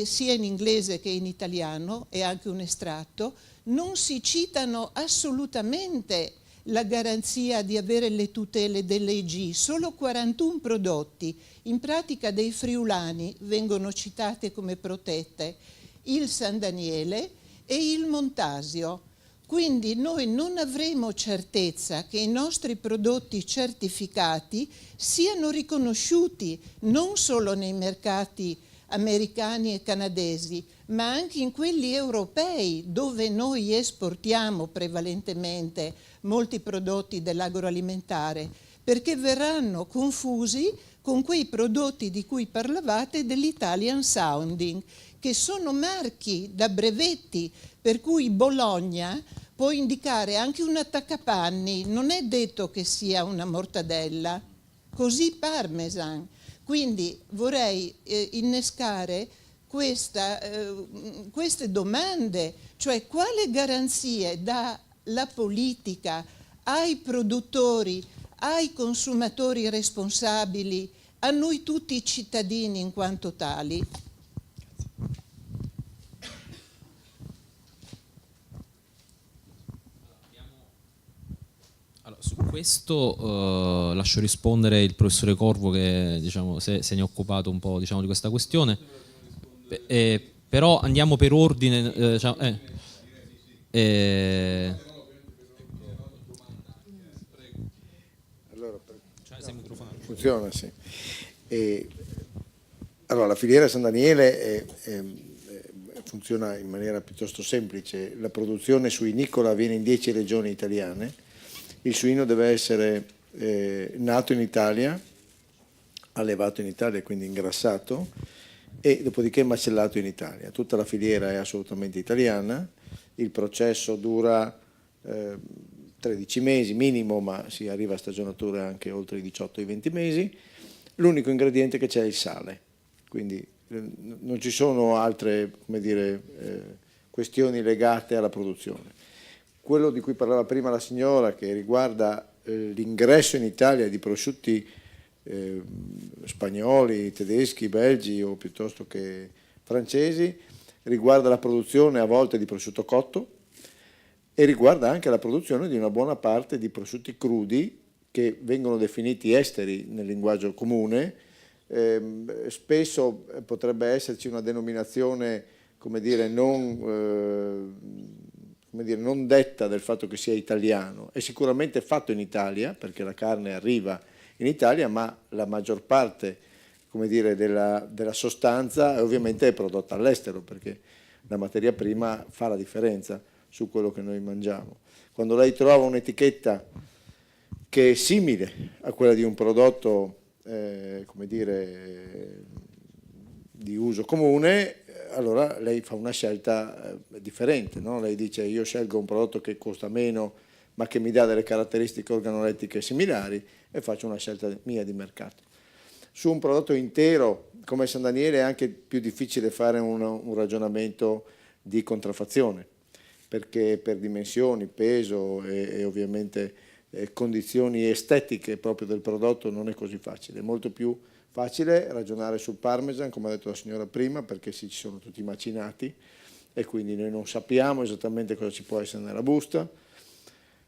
sia in inglese che in italiano, e anche un estratto, non si citano assolutamente la garanzia di avere le tutele dell'EG, solo 41 prodotti, in pratica dei friulani vengono citate come protette, il San Daniele e il Montasio. Quindi noi non avremo certezza che i nostri prodotti certificati siano riconosciuti non solo nei mercati americani e canadesi, ma anche in quelli europei, dove noi esportiamo prevalentemente molti prodotti dell'agroalimentare, perché verranno confusi con quei prodotti di cui parlavate dell'Italian Sounding, che sono marchi da brevetti, per cui Bologna può indicare anche un attaccapanni, non è detto che sia una mortadella, così Parmesan. Quindi vorrei innescare queste domande, cioè quale garanzie dà la politica ai produttori, ai consumatori responsabili, a noi tutti cittadini in quanto tali? Su questo lascio rispondere il professore Corvo, che diciamo, se ne è occupato un po', diciamo, di questa questione. Però andiamo per ordine. Allora, funziona, sì. Allora, la filiera San Daniele funziona in maniera piuttosto semplice. La produzione suinicola avviene in 10 regioni italiane. Il suino deve essere nato in Italia, allevato in Italia, quindi ingrassato, e dopodiché macellato in Italia. Tutta la filiera è assolutamente italiana, il processo dura 13 mesi minimo, ma si arriva a stagionature anche oltre i 18 e i 20 mesi. L'unico ingrediente che c'è è il sale, quindi non ci sono altre, come dire, questioni legate alla produzione. Quello di cui parlava prima la signora, che riguarda l'ingresso in Italia di prosciutti spagnoli, tedeschi, belgi o piuttosto che francesi, riguarda la produzione a volte di prosciutto cotto e riguarda anche la produzione di una buona parte di prosciutti crudi che vengono definiti esteri nel linguaggio comune. Spesso potrebbe esserci una denominazione, come dire, non detta del fatto che sia italiano. È sicuramente fatto in Italia, perché la carne arriva in Italia, ma la maggior parte, come dire, della sostanza ovviamente è prodotta all'estero, perché la materia prima fa la differenza su quello che noi mangiamo. Quando lei trova un'etichetta che è simile a quella di un prodotto, come dire, di uso comune, allora lei fa una scelta differente, no? Lei dice io scelgo un prodotto che costa meno ma che mi dà delle caratteristiche organolettiche similari e faccio una scelta mia di mercato. Su un prodotto intero come San Daniele è anche più difficile fare un ragionamento di contraffazione, perché per dimensioni, peso e ovviamente condizioni estetiche proprio del prodotto non è così facile. È molto più facile ragionare sul Parmesan, come ha detto la signora prima, perché ci sono tutti i macinati e quindi noi non sappiamo esattamente cosa ci può essere nella busta.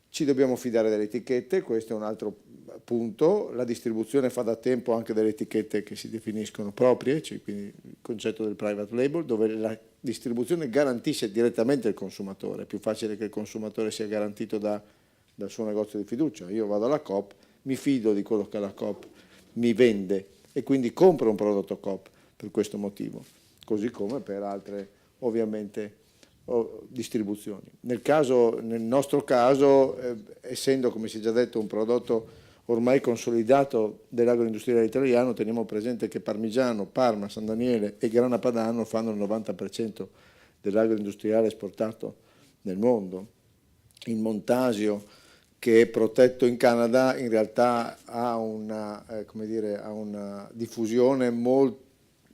Ci dobbiamo fidare delle etichette, questo è un altro punto. La distribuzione fa da tempo anche delle etichette che si definiscono proprie, cioè quindi il concetto del private label, dove la distribuzione garantisce direttamente il consumatore. È più facile che il consumatore sia garantito dal suo negozio di fiducia. Io vado alla Coop, mi fido di quello che la Coop mi vende e quindi compro un prodotto Coop per questo motivo, così come per altre ovviamente distribuzioni. Nel nostro caso, essendo come si è già detto un prodotto ormai consolidato dell'agroindustriale italiano, teniamo presente che Parmigiano, Parma, San Daniele e Grana Padano fanno il 90% dell'agroindustriale esportato nel mondo. Il Montasio, che è protetto in Canada, in realtà ha una diffusione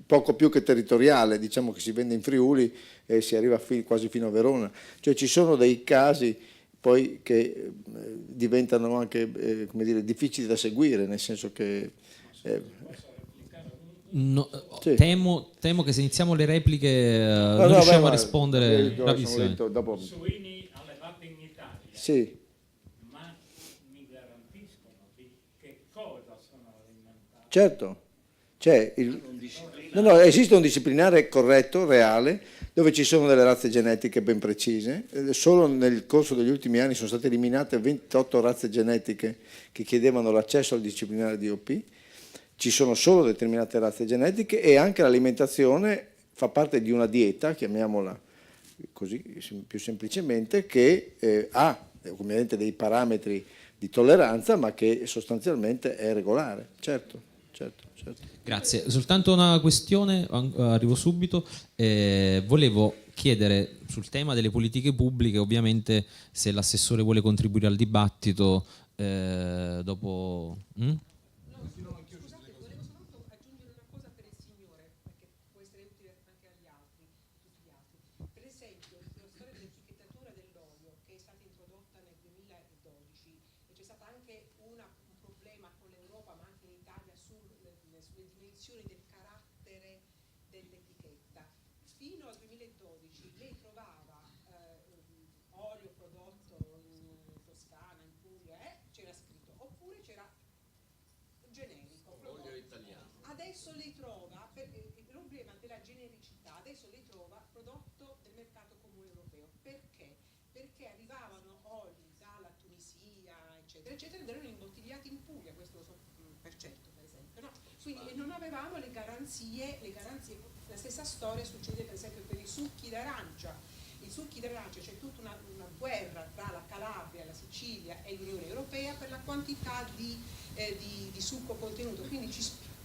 poco più che territoriale, diciamo che si vende in Friuli e si arriva quasi fino a Verona. Cioè ci sono dei casi poi che diventano anche difficili da seguire, nel senso che... No, sì. temo che se iniziamo le repliche non riusciamo a rispondere. Suini allevati in Italia. Sì. Ma mi garantiscono di che cosa sono alimentati? Certo, esiste un disciplinare corretto, reale, dove ci sono delle razze genetiche ben precise. Solo nel corso degli ultimi anni sono state eliminate 28 razze genetiche che chiedevano l'accesso al disciplinare DOP. Ci sono solo determinate razze genetiche e anche l'alimentazione fa parte di una dieta, chiamiamola così più semplicemente, che ha ovviamente dei parametri di tolleranza, ma che sostanzialmente è regolare. Certo. Grazie, soltanto una questione, arrivo subito. Volevo chiedere sul tema delle politiche pubbliche, ovviamente se l'assessore vuole contribuire al dibattito dopo... Adesso lei trova, il problema della genericità, adesso lei trova prodotto del mercato comune europeo. Perché? Perché arrivavano oli dalla Tunisia, eccetera, eccetera, ed erano imbottigliati in Puglia, questo lo so per certo, per esempio. No? Quindi non avevamo le garanzie, la stessa storia succede per esempio per i succhi d'arancia. I succhi d'arancia, c'è tutta una guerra tra la Calabria, la Sicilia e l'Unione Europea per la quantità di succo contenuto, quindi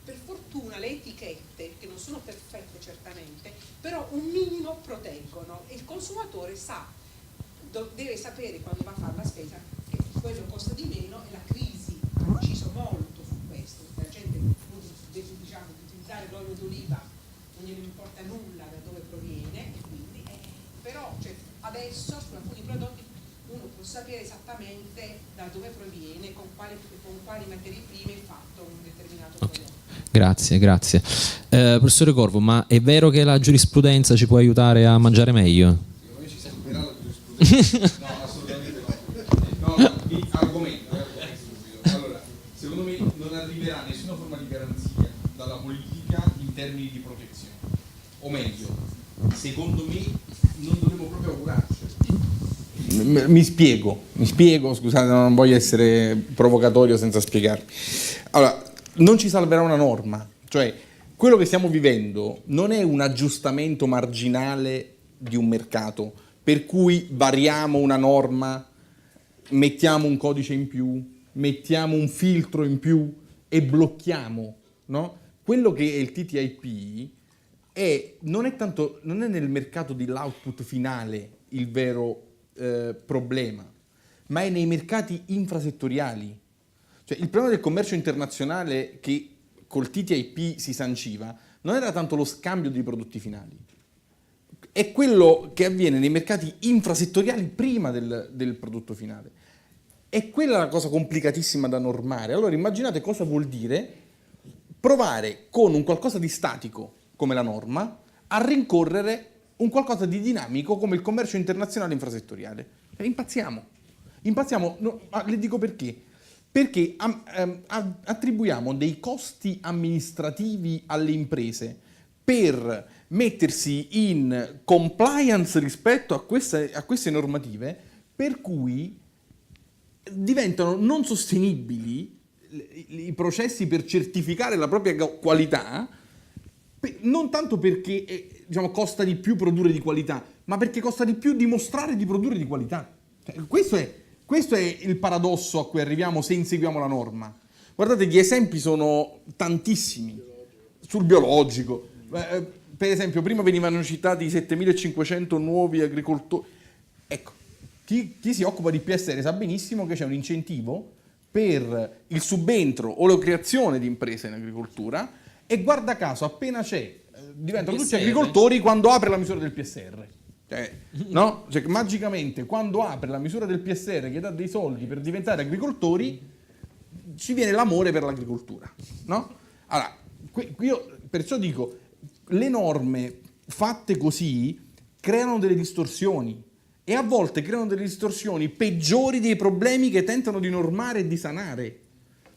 per fortuna le etichette, che non sono perfette certamente, però un minimo proteggono e il consumatore deve sapere quando va a fare la spesa che quello costa di meno e la crisi ha inciso molto su questo, la gente deve utilizzare l'olio d'oliva, non gliene importa nulla da dove proviene, e quindi, però adesso su alcuni prodotti uno può sapere esattamente da dove proviene, con quali materie prime è fatto un determinato prodotto. Grazie. Professore Corvo, ma è vero che la giurisprudenza ci può aiutare a mangiare meglio? Secondo me ci servirà la giurisprudenza. No, assolutamente no. No, argomento. Allora, secondo me non arriverà nessuna forma di garanzia dalla politica in termini di protezione. O meglio, secondo me non dovremmo proprio augurarci. Mi spiego, scusate, non voglio essere provocatorio senza spiegarmi. Allora, non ci salverà una norma, cioè quello che stiamo vivendo non è un aggiustamento marginale di un mercato, per cui variamo una norma, mettiamo un codice in più, mettiamo un filtro in più e blocchiamo, no? Quello che è il TTIP non è nel mercato dell'output finale il vero problema, ma è nei mercati infrasettoriali. Cioè, il problema del commercio internazionale che col TTIP si sanciva non era tanto lo scambio di prodotti finali, è quello che avviene nei mercati infrasettoriali prima del prodotto finale. È quella la cosa complicatissima da normare. Allora immaginate cosa vuol dire provare con un qualcosa di statico come la norma a rincorrere un qualcosa di dinamico come il commercio internazionale infrasettoriale. Impazziamo, no, ma le dico perché. Perché attribuiamo dei costi amministrativi alle imprese per mettersi in compliance rispetto a queste normative, per cui diventano non sostenibili i processi per certificare la propria qualità, non tanto perché costa di più produrre di qualità, ma perché costa di più dimostrare di produrre di qualità. Questo è il paradosso a cui arriviamo se inseguiamo la norma. Guardate, gli esempi sono tantissimi. Sul biologico, per esempio, prima venivano citati 7.500 nuovi agricoltori. Ecco, chi si occupa di PSR sa benissimo che c'è un incentivo per il subentro o la creazione di imprese in agricoltura, e guarda caso, appena diventano tutti agricoltori quando apre la misura del PSR. No? Cioè, magicamente quando apre la misura del PSR che dà dei soldi per diventare agricoltori, ci viene l'amore per l'agricoltura, no? Allora, io perciò dico, le norme fatte così creano delle distorsioni, e a volte creano delle distorsioni peggiori dei problemi che tentano di normare e di sanare.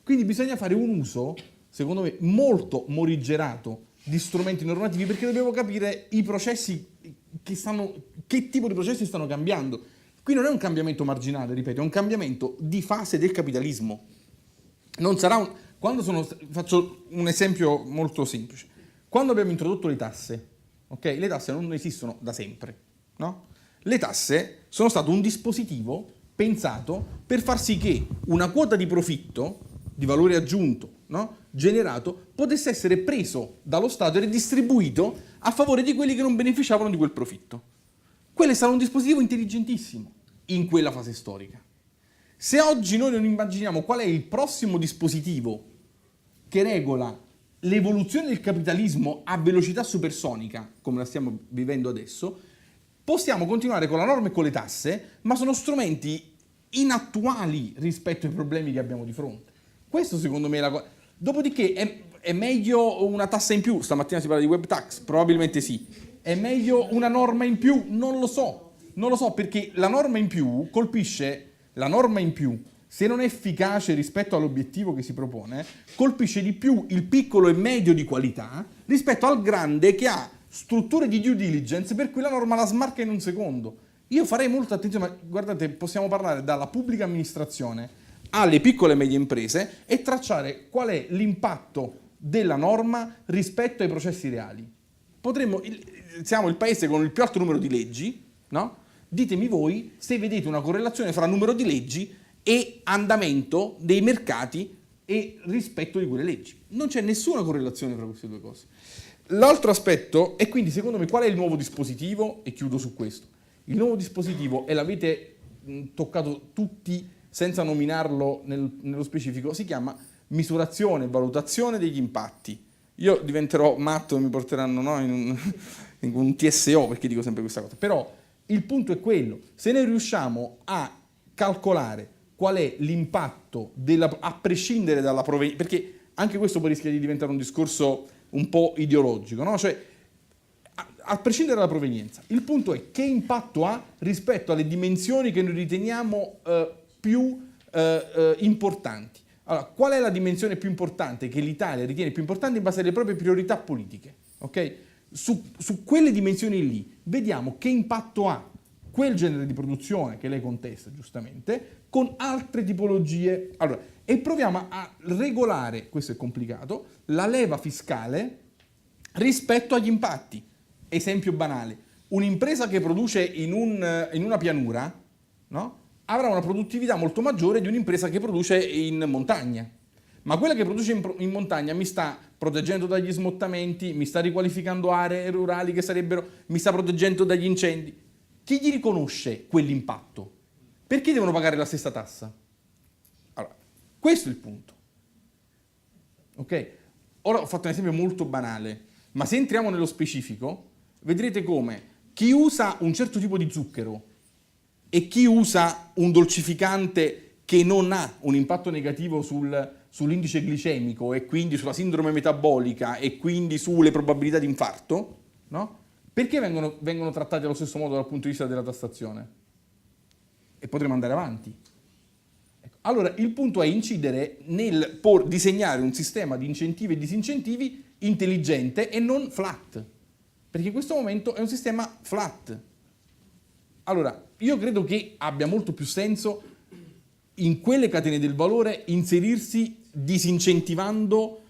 Quindi bisogna fare un uso, secondo me, molto morigerato di strumenti normativi, perché dobbiamo capire i processi che tipo di processi stanno cambiando. Qui non è un cambiamento marginale, ripeto, è un cambiamento di fase del capitalismo. Non sarà faccio un esempio molto semplice. Quando abbiamo introdotto le tasse, ok? Le tasse non esistono da sempre, no? Le tasse sono stato un dispositivo pensato per far sì che una quota di profitto, di valore aggiunto, no? Generato, potesse essere preso dallo Stato e redistribuito a favore di quelli che non beneficiavano di quel profitto. Quello è stato un dispositivo intelligentissimo in quella fase storica. Se oggi noi non immaginiamo qual è il prossimo dispositivo che regola l'evoluzione del capitalismo a velocità supersonica, come la stiamo vivendo adesso, possiamo continuare con la norma e con le tasse, ma sono strumenti inattuali rispetto ai problemi che abbiamo di fronte. Questo secondo me è la cosa. Dopodiché è meglio una tassa in più? Stamattina si parla di web tax, probabilmente sì. È meglio una norma in più? Non lo so, perché la norma in più colpisce, se non è efficace rispetto all'obiettivo che si propone, colpisce di più il piccolo e medio di qualità rispetto al grande che ha strutture di due diligence per cui la norma la smarca in un secondo. Io farei molta attenzione, ma guardate, possiamo parlare dalla pubblica amministrazione alle piccole e medie imprese e tracciare qual è l'impatto della norma rispetto ai processi reali. Siamo il paese con il più alto numero di leggi, no? Ditemi voi se vedete una correlazione fra numero di leggi e andamento dei mercati e rispetto di quelle leggi. Non c'è nessuna correlazione fra queste due cose. L'altro aspetto è quindi, secondo me, qual è il nuovo dispositivo? E chiudo su questo. Il nuovo dispositivo, e l'avete toccato tutti senza nominarlo nello specifico, si chiama misurazione e valutazione degli impatti. Io diventerò matto e mi porteranno in un TSO perché dico sempre questa cosa. Però il punto è quello. Se noi riusciamo a calcolare qual è l'impatto, a prescindere dalla provenienza, perché anche questo poi rischia di diventare un discorso un po' ideologico, no? Cioè, a prescindere dalla provenienza, il punto è che impatto ha rispetto alle dimensioni che noi riteniamo più importanti. Allora, qual è la dimensione più importante che l'Italia ritiene più importante in base alle proprie priorità politiche? Ok? Su quelle dimensioni lì vediamo che impatto ha quel genere di produzione che lei contesta giustamente con altre tipologie. Allora, e proviamo a regolare, questo è complicato, la leva fiscale rispetto agli impatti. Esempio banale, un'impresa che produce in una pianura, no? Avrà una produttività molto maggiore di un'impresa che produce in montagna. Ma quella che produce in montagna mi sta proteggendo dagli smottamenti, mi sta riqualificando aree rurali che sarebbero, mi sta proteggendo dagli incendi. Chi gli riconosce quell'impatto? Perché devono pagare la stessa tassa? Allora, questo è il punto. Ok? Ora ho fatto un esempio molto banale, ma se entriamo nello specifico, vedrete come chi usa un certo tipo di zucchero e chi usa un dolcificante che non ha un impatto negativo sull'indice glicemico e quindi sulla sindrome metabolica e quindi sulle probabilità di infarto, no? Perché vengono trattati allo stesso modo dal punto di vista della tassazione? E potremo andare avanti. Ecco. Allora, il punto è incidere nel disegnare un sistema di incentivi e disincentivi intelligente e non flat, perché in questo momento è un sistema flat. Allora, io credo che abbia molto più senso in quelle catene del valore inserirsi disincentivando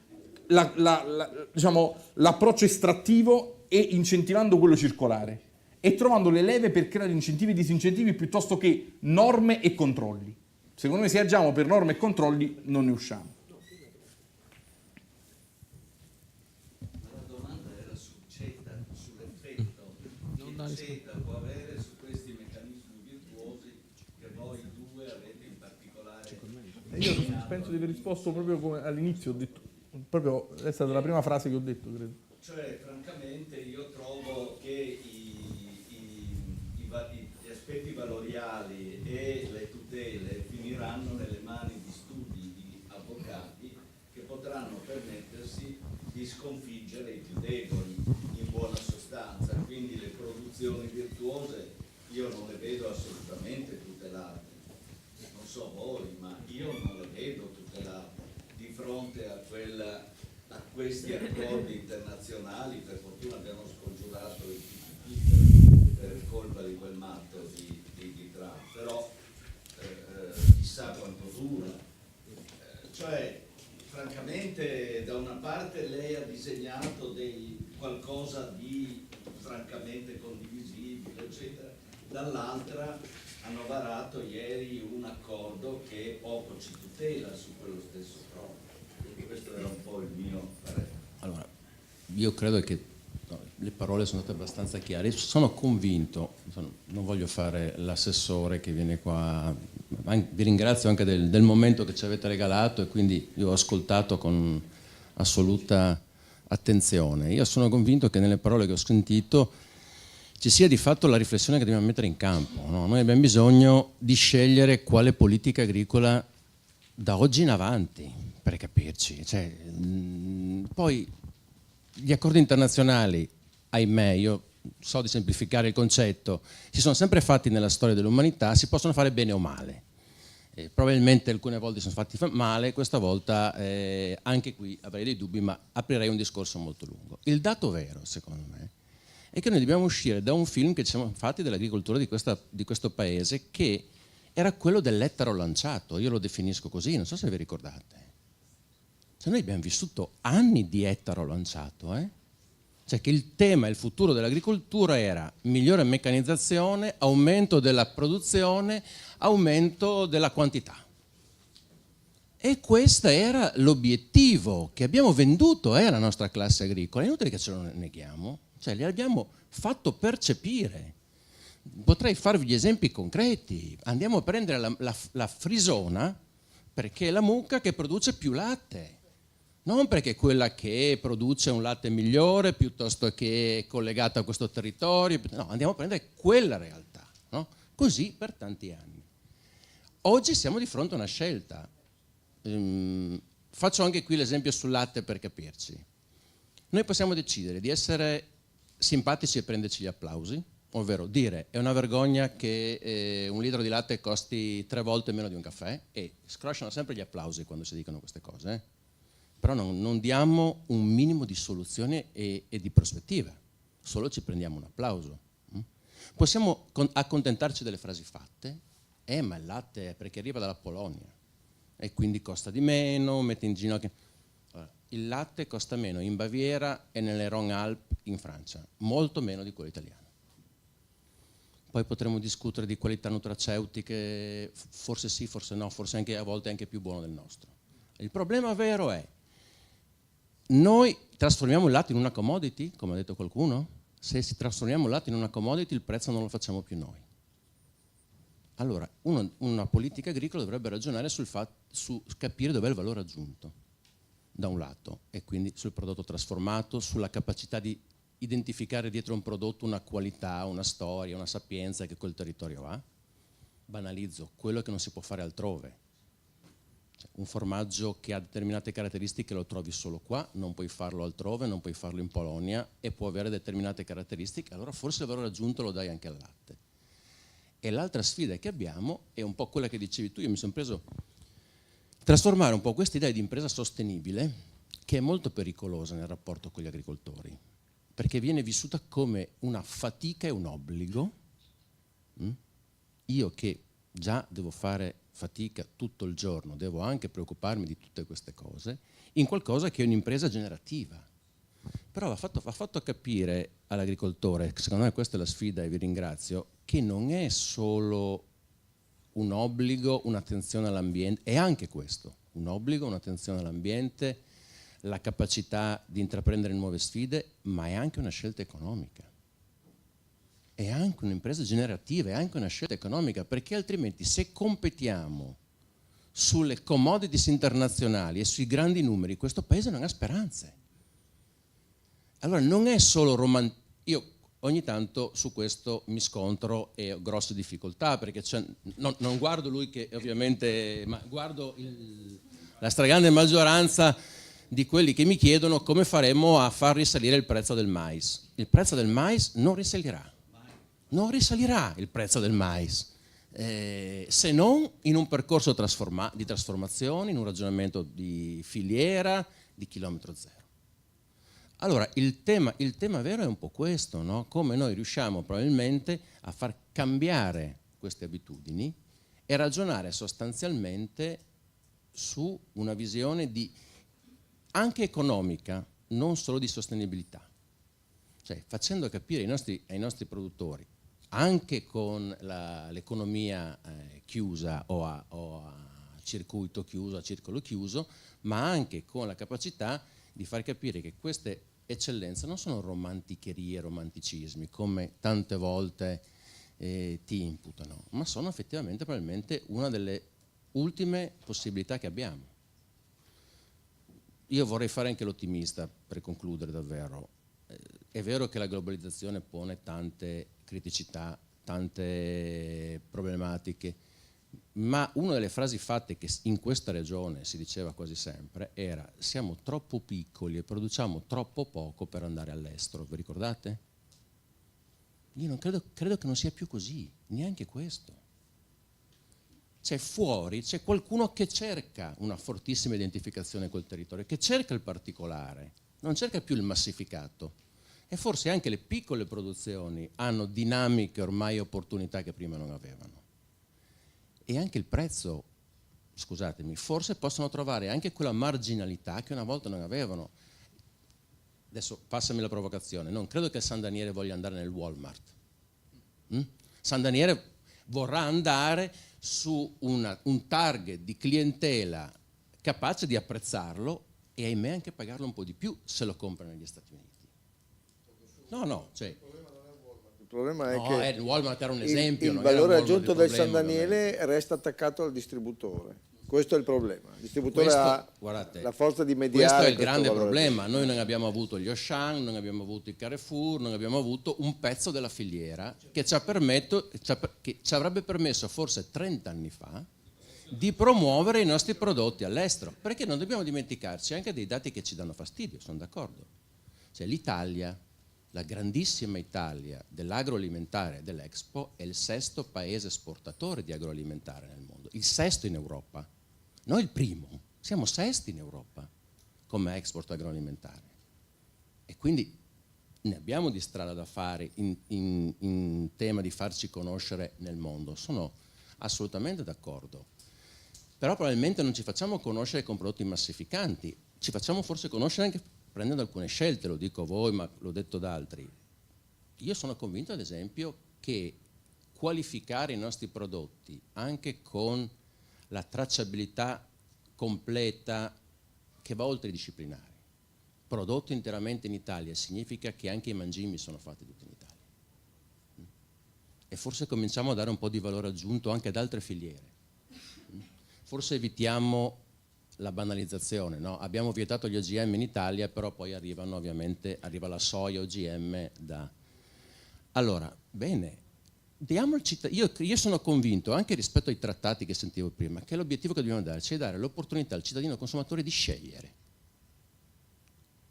l'approccio estrattivo e incentivando quello circolare e trovando le leve per creare incentivi e disincentivi piuttosto che norme e controlli. Secondo me se agiamo per norme e controlli non ne usciamo. La domanda era su CETA, sull'effetto che CETA può avere su questi meccanismi virtuosi che voi due avete in particolare. Io penso di aver risposto proprio come all'inizio, ho detto, proprio è stata la prima frase che ho detto, credo. Cioè, francamente, io trovo che gli aspetti valoriali e le tutele finiranno nelle mani di studi di avvocati che potranno permettersi di sconfiggere i più deboli, in buona sostanza. Quindi le produzioni virtuose io non le vedo assolutamente tutelate. Non so voi, ma io non le vedo tutelate di fronte a questi accordi internazionali. Per fortuna abbiamo scongiurato il TTIP per colpa di quel matto di Trump, però chissà quanto dura. Cioè, francamente, da una parte lei ha disegnato qualcosa di francamente condivisibile, eccetera, dall'altra hanno varato ieri un accordo che poco ci tutela su quello stesso fronte. Questo era un po' il mio parere. Allora, io credo che le parole sono state abbastanza chiare. Sono convinto, non voglio fare l'assessore che viene qua, vi ringrazio anche del momento che ci avete regalato e quindi io ho ascoltato con assoluta attenzione. Io sono convinto che nelle parole che ho sentito ci sia di fatto la riflessione che dobbiamo mettere in campo, no? Noi abbiamo bisogno di scegliere quale politica agricola da oggi in avanti, per capirci. Cioè, poi gli accordi internazionali, ahimè, io so di semplificare il concetto, si sono sempre fatti nella storia dell'umanità, si possono fare bene o male. Probabilmente alcune volte sono fatti male, questa volta anche qui avrei dei dubbi, ma aprirei un discorso molto lungo. Il dato vero, secondo me, è che noi dobbiamo uscire da un film che ci siamo fatti dell'agricoltura di questo paese, che era quello dell'ettaro lanciato, io lo definisco così, non so se vi ricordate. Cioè noi abbiamo vissuto anni di ettaro lanciato, Cioè che il tema e il futuro dell'agricoltura era migliore meccanizzazione, aumento della produzione, aumento della quantità. E questo era l'obiettivo che abbiamo venduto alla nostra classe agricola. È inutile che ce lo neghiamo, cioè li abbiamo fatto percepire. Potrei farvi gli esempi concreti. Andiamo a prendere la frisona, perché è la mucca che produce più latte. Non perché è quella che produce un latte migliore piuttosto che è collegata a questo territorio, no, andiamo a prendere quella realtà, no? Così per tanti anni. Oggi siamo di fronte a una scelta. Faccio anche qui l'esempio sul latte per capirci. Noi possiamo decidere di essere simpatici e prenderci gli applausi, ovvero dire è una vergogna che un litro di latte costi 3 volte meno di un caffè, e scrosciano sempre gli applausi quando si dicono queste cose, però non diamo un minimo di soluzione e di prospettiva, solo ci prendiamo un applauso. Possiamo accontentarci delle frasi fatte, ma il latte è perché arriva dalla Polonia e quindi costa di meno, mette in ginocchio. Allora, il latte costa meno in Baviera e nelle Rhône-Alpes in Francia, molto meno di quello italiano. Poi potremo discutere di qualità nutraceutiche, forse sì, forse no, forse anche a volte anche più buono del nostro. Il problema vero è noi trasformiamo il latte in una commodity, come ha detto qualcuno? Se trasformiamo il latte in una commodity, il prezzo non lo facciamo più noi. Allora, una politica agricola dovrebbe ragionare su capire dov'è il valore aggiunto, da un lato, e quindi sul prodotto trasformato, sulla capacità di identificare dietro un prodotto una qualità, una storia, una sapienza che quel territorio ha. Banalizzo, quello che non si può fare altrove. Cioè, un formaggio che ha determinate caratteristiche lo trovi solo qua, non puoi farlo altrove, non puoi farlo in Polonia e può avere determinate caratteristiche, allora forse il valore aggiunto lo dai anche al latte. E l'altra sfida che abbiamo è un po' quella che dicevi tu, io mi sono preso trasformare un po' questa idea di impresa sostenibile, che è molto pericolosa nel rapporto con gli agricoltori, perché viene vissuta come una fatica e un obbligo. Io che già devo fare fatica tutto il giorno, devo anche preoccuparmi di tutte queste cose, in qualcosa che è un'impresa generativa. Però va fatto capire all'agricoltore, secondo me questa è la sfida e vi ringrazio, che non è solo un obbligo, un'attenzione all'ambiente, è anche questo, un obbligo, un'attenzione all'ambiente, la capacità di intraprendere nuove sfide, ma è anche una scelta economica. È anche un'impresa generativa, è anche una scelta economica, perché altrimenti se competiamo sulle commodities internazionali e sui grandi numeri, questo paese non ha speranze. Allora non è solo romantico, io ogni tanto su questo mi scontro e ho grosse difficoltà, perché non guardo lui che ovviamente, ma guardo la stragrande maggioranza di quelli che mi chiedono come faremo a far risalire il prezzo del mais. Il prezzo del mais non risalirà. Non risalirà il prezzo del mais, se non in un percorso di trasformazione, in un ragionamento di filiera, di chilometro zero. Allora, il tema vero è un po' questo, no? Come noi riusciamo probabilmente a far cambiare queste abitudini e ragionare sostanzialmente su una visione anche economica, non solo di sostenibilità. Cioè, facendo capire ai nostri produttori, anche con l'economia chiusa o a circuito chiuso, a circolo chiuso, ma anche con la capacità di far capire che queste eccellenze non sono romanticherie, romanticismi, come tante volte ti imputano, ma sono effettivamente probabilmente una delle ultime possibilità che abbiamo. Io vorrei fare anche l'ottimista per concludere davvero. È vero che la globalizzazione pone tante criticità, tante problematiche, ma una delle frasi fatte che in questa regione si diceva quasi sempre era: siamo troppo piccoli e produciamo troppo poco per andare all'estero. Vi ricordate? Io non credo che non sia più così, neanche questo. C'è fuori, c'è qualcuno che cerca una fortissima identificazione col territorio, che cerca il particolare, non cerca più il massificato. E forse anche le piccole produzioni hanno dinamiche ormai e opportunità che prima non avevano. E anche il prezzo, scusatemi, forse possono trovare anche quella marginalità che una volta non avevano. Adesso passami la provocazione, non credo che San Daniele voglia andare nel Walmart. San Daniele vorrà andare su un target di clientela capace di apprezzarlo e ahimè anche pagarlo un po' di più se lo compra negli Stati Uniti. Il problema è che il Walmart era un esempio, il valore aggiunto del San Daniele resta attaccato al distributore. Questo è il problema. Il distributore ha la forza di mediare. Questo è il grande problema. Noi non abbiamo avuto gli Auchan, non abbiamo avuto il Carrefour, non abbiamo avuto un pezzo della filiera che ci avrebbe permesso forse 30 anni fa di promuovere i nostri prodotti all'estero. Perché non dobbiamo dimenticarci anche dei dati che ci danno fastidio, sono d'accordo. Cioè l'Italia, la grandissima Italia dell'agroalimentare e dell'Expo, è il 6º paese esportatore di agroalimentare nel mondo, il 6º in Europa. Noi il primo, siamo 6th in Europa come export agroalimentare. E quindi ne abbiamo di strada da fare in tema di farci conoscere nel mondo. Sono assolutamente d'accordo. Però probabilmente non ci facciamo conoscere con prodotti massificanti, ci facciamo forse conoscere anche prendendo alcune scelte, lo dico a voi, ma l'ho detto da altri. Io sono convinto, ad esempio, che qualificare i nostri prodotti anche con la tracciabilità completa che va oltre i disciplinari. prodotto interamente in Italia significa che anche i mangimi sono fatti tutti in Italia. E forse cominciamo a dare un po' di valore aggiunto anche ad altre filiere. Forse evitiamo la banalizzazione, no? Abbiamo vietato gli OGM in Italia, però poi arriva la soia OGM da... Allora, bene, io sono convinto, anche rispetto ai trattati che sentivo prima, che l'obiettivo che dobbiamo darci è dare l'opportunità al cittadino consumatore di scegliere.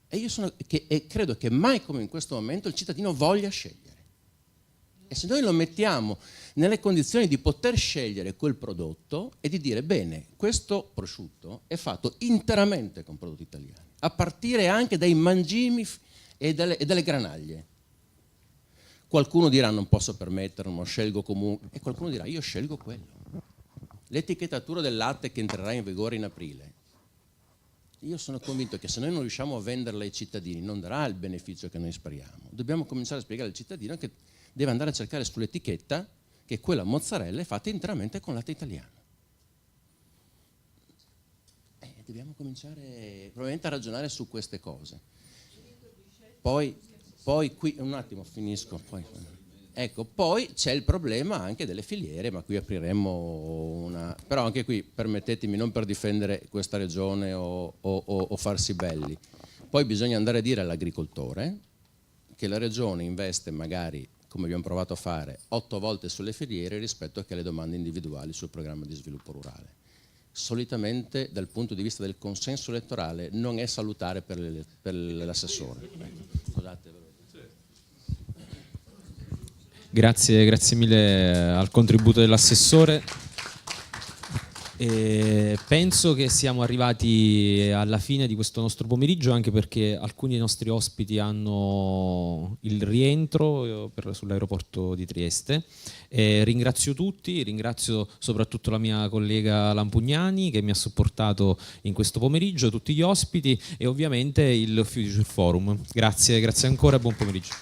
E credo che mai come in questo momento il cittadino voglia scegliere. E se noi lo mettiamo nelle condizioni di poter scegliere quel prodotto e di dire bene, questo prosciutto è fatto interamente con prodotti italiani, a partire anche dai mangimi e dalle granaglie. Qualcuno dirà non posso permetterlo, scelgo comunque, e qualcuno dirà io scelgo quello. L'etichettatura del latte che entrerà in vigore in aprile, io sono convinto che se noi non riusciamo a venderla ai cittadini non darà il beneficio che noi speriamo. Dobbiamo cominciare a spiegare al cittadino che deve andare a cercare sull'etichetta che quella mozzarella è fatta interamente con latte italiano. Dobbiamo cominciare probabilmente a ragionare su queste cose. Poi qui, un attimo, finisco. Poi c'è il problema anche delle filiere, ma qui apriremo una... Però anche qui, permettetemi, non per difendere questa regione o farsi belli, poi bisogna andare a dire all'agricoltore che la regione investe magari, come abbiamo provato a fare, 8 volte sulle filiere rispetto che alle domande individuali sul programma di sviluppo rurale. Solitamente dal punto di vista del consenso elettorale non è salutare per l'assessore. Scusate. Grazie mille al contributo dell'assessore. Penso che siamo arrivati alla fine di questo nostro pomeriggio, anche perché alcuni dei nostri ospiti hanno il rientro sull'aeroporto di Trieste. Ringrazio tutti, ringrazio soprattutto la mia collega Lampugnani che mi ha supportato in questo pomeriggio, tutti gli ospiti e ovviamente il Future Forum. Grazie ancora e buon pomeriggio.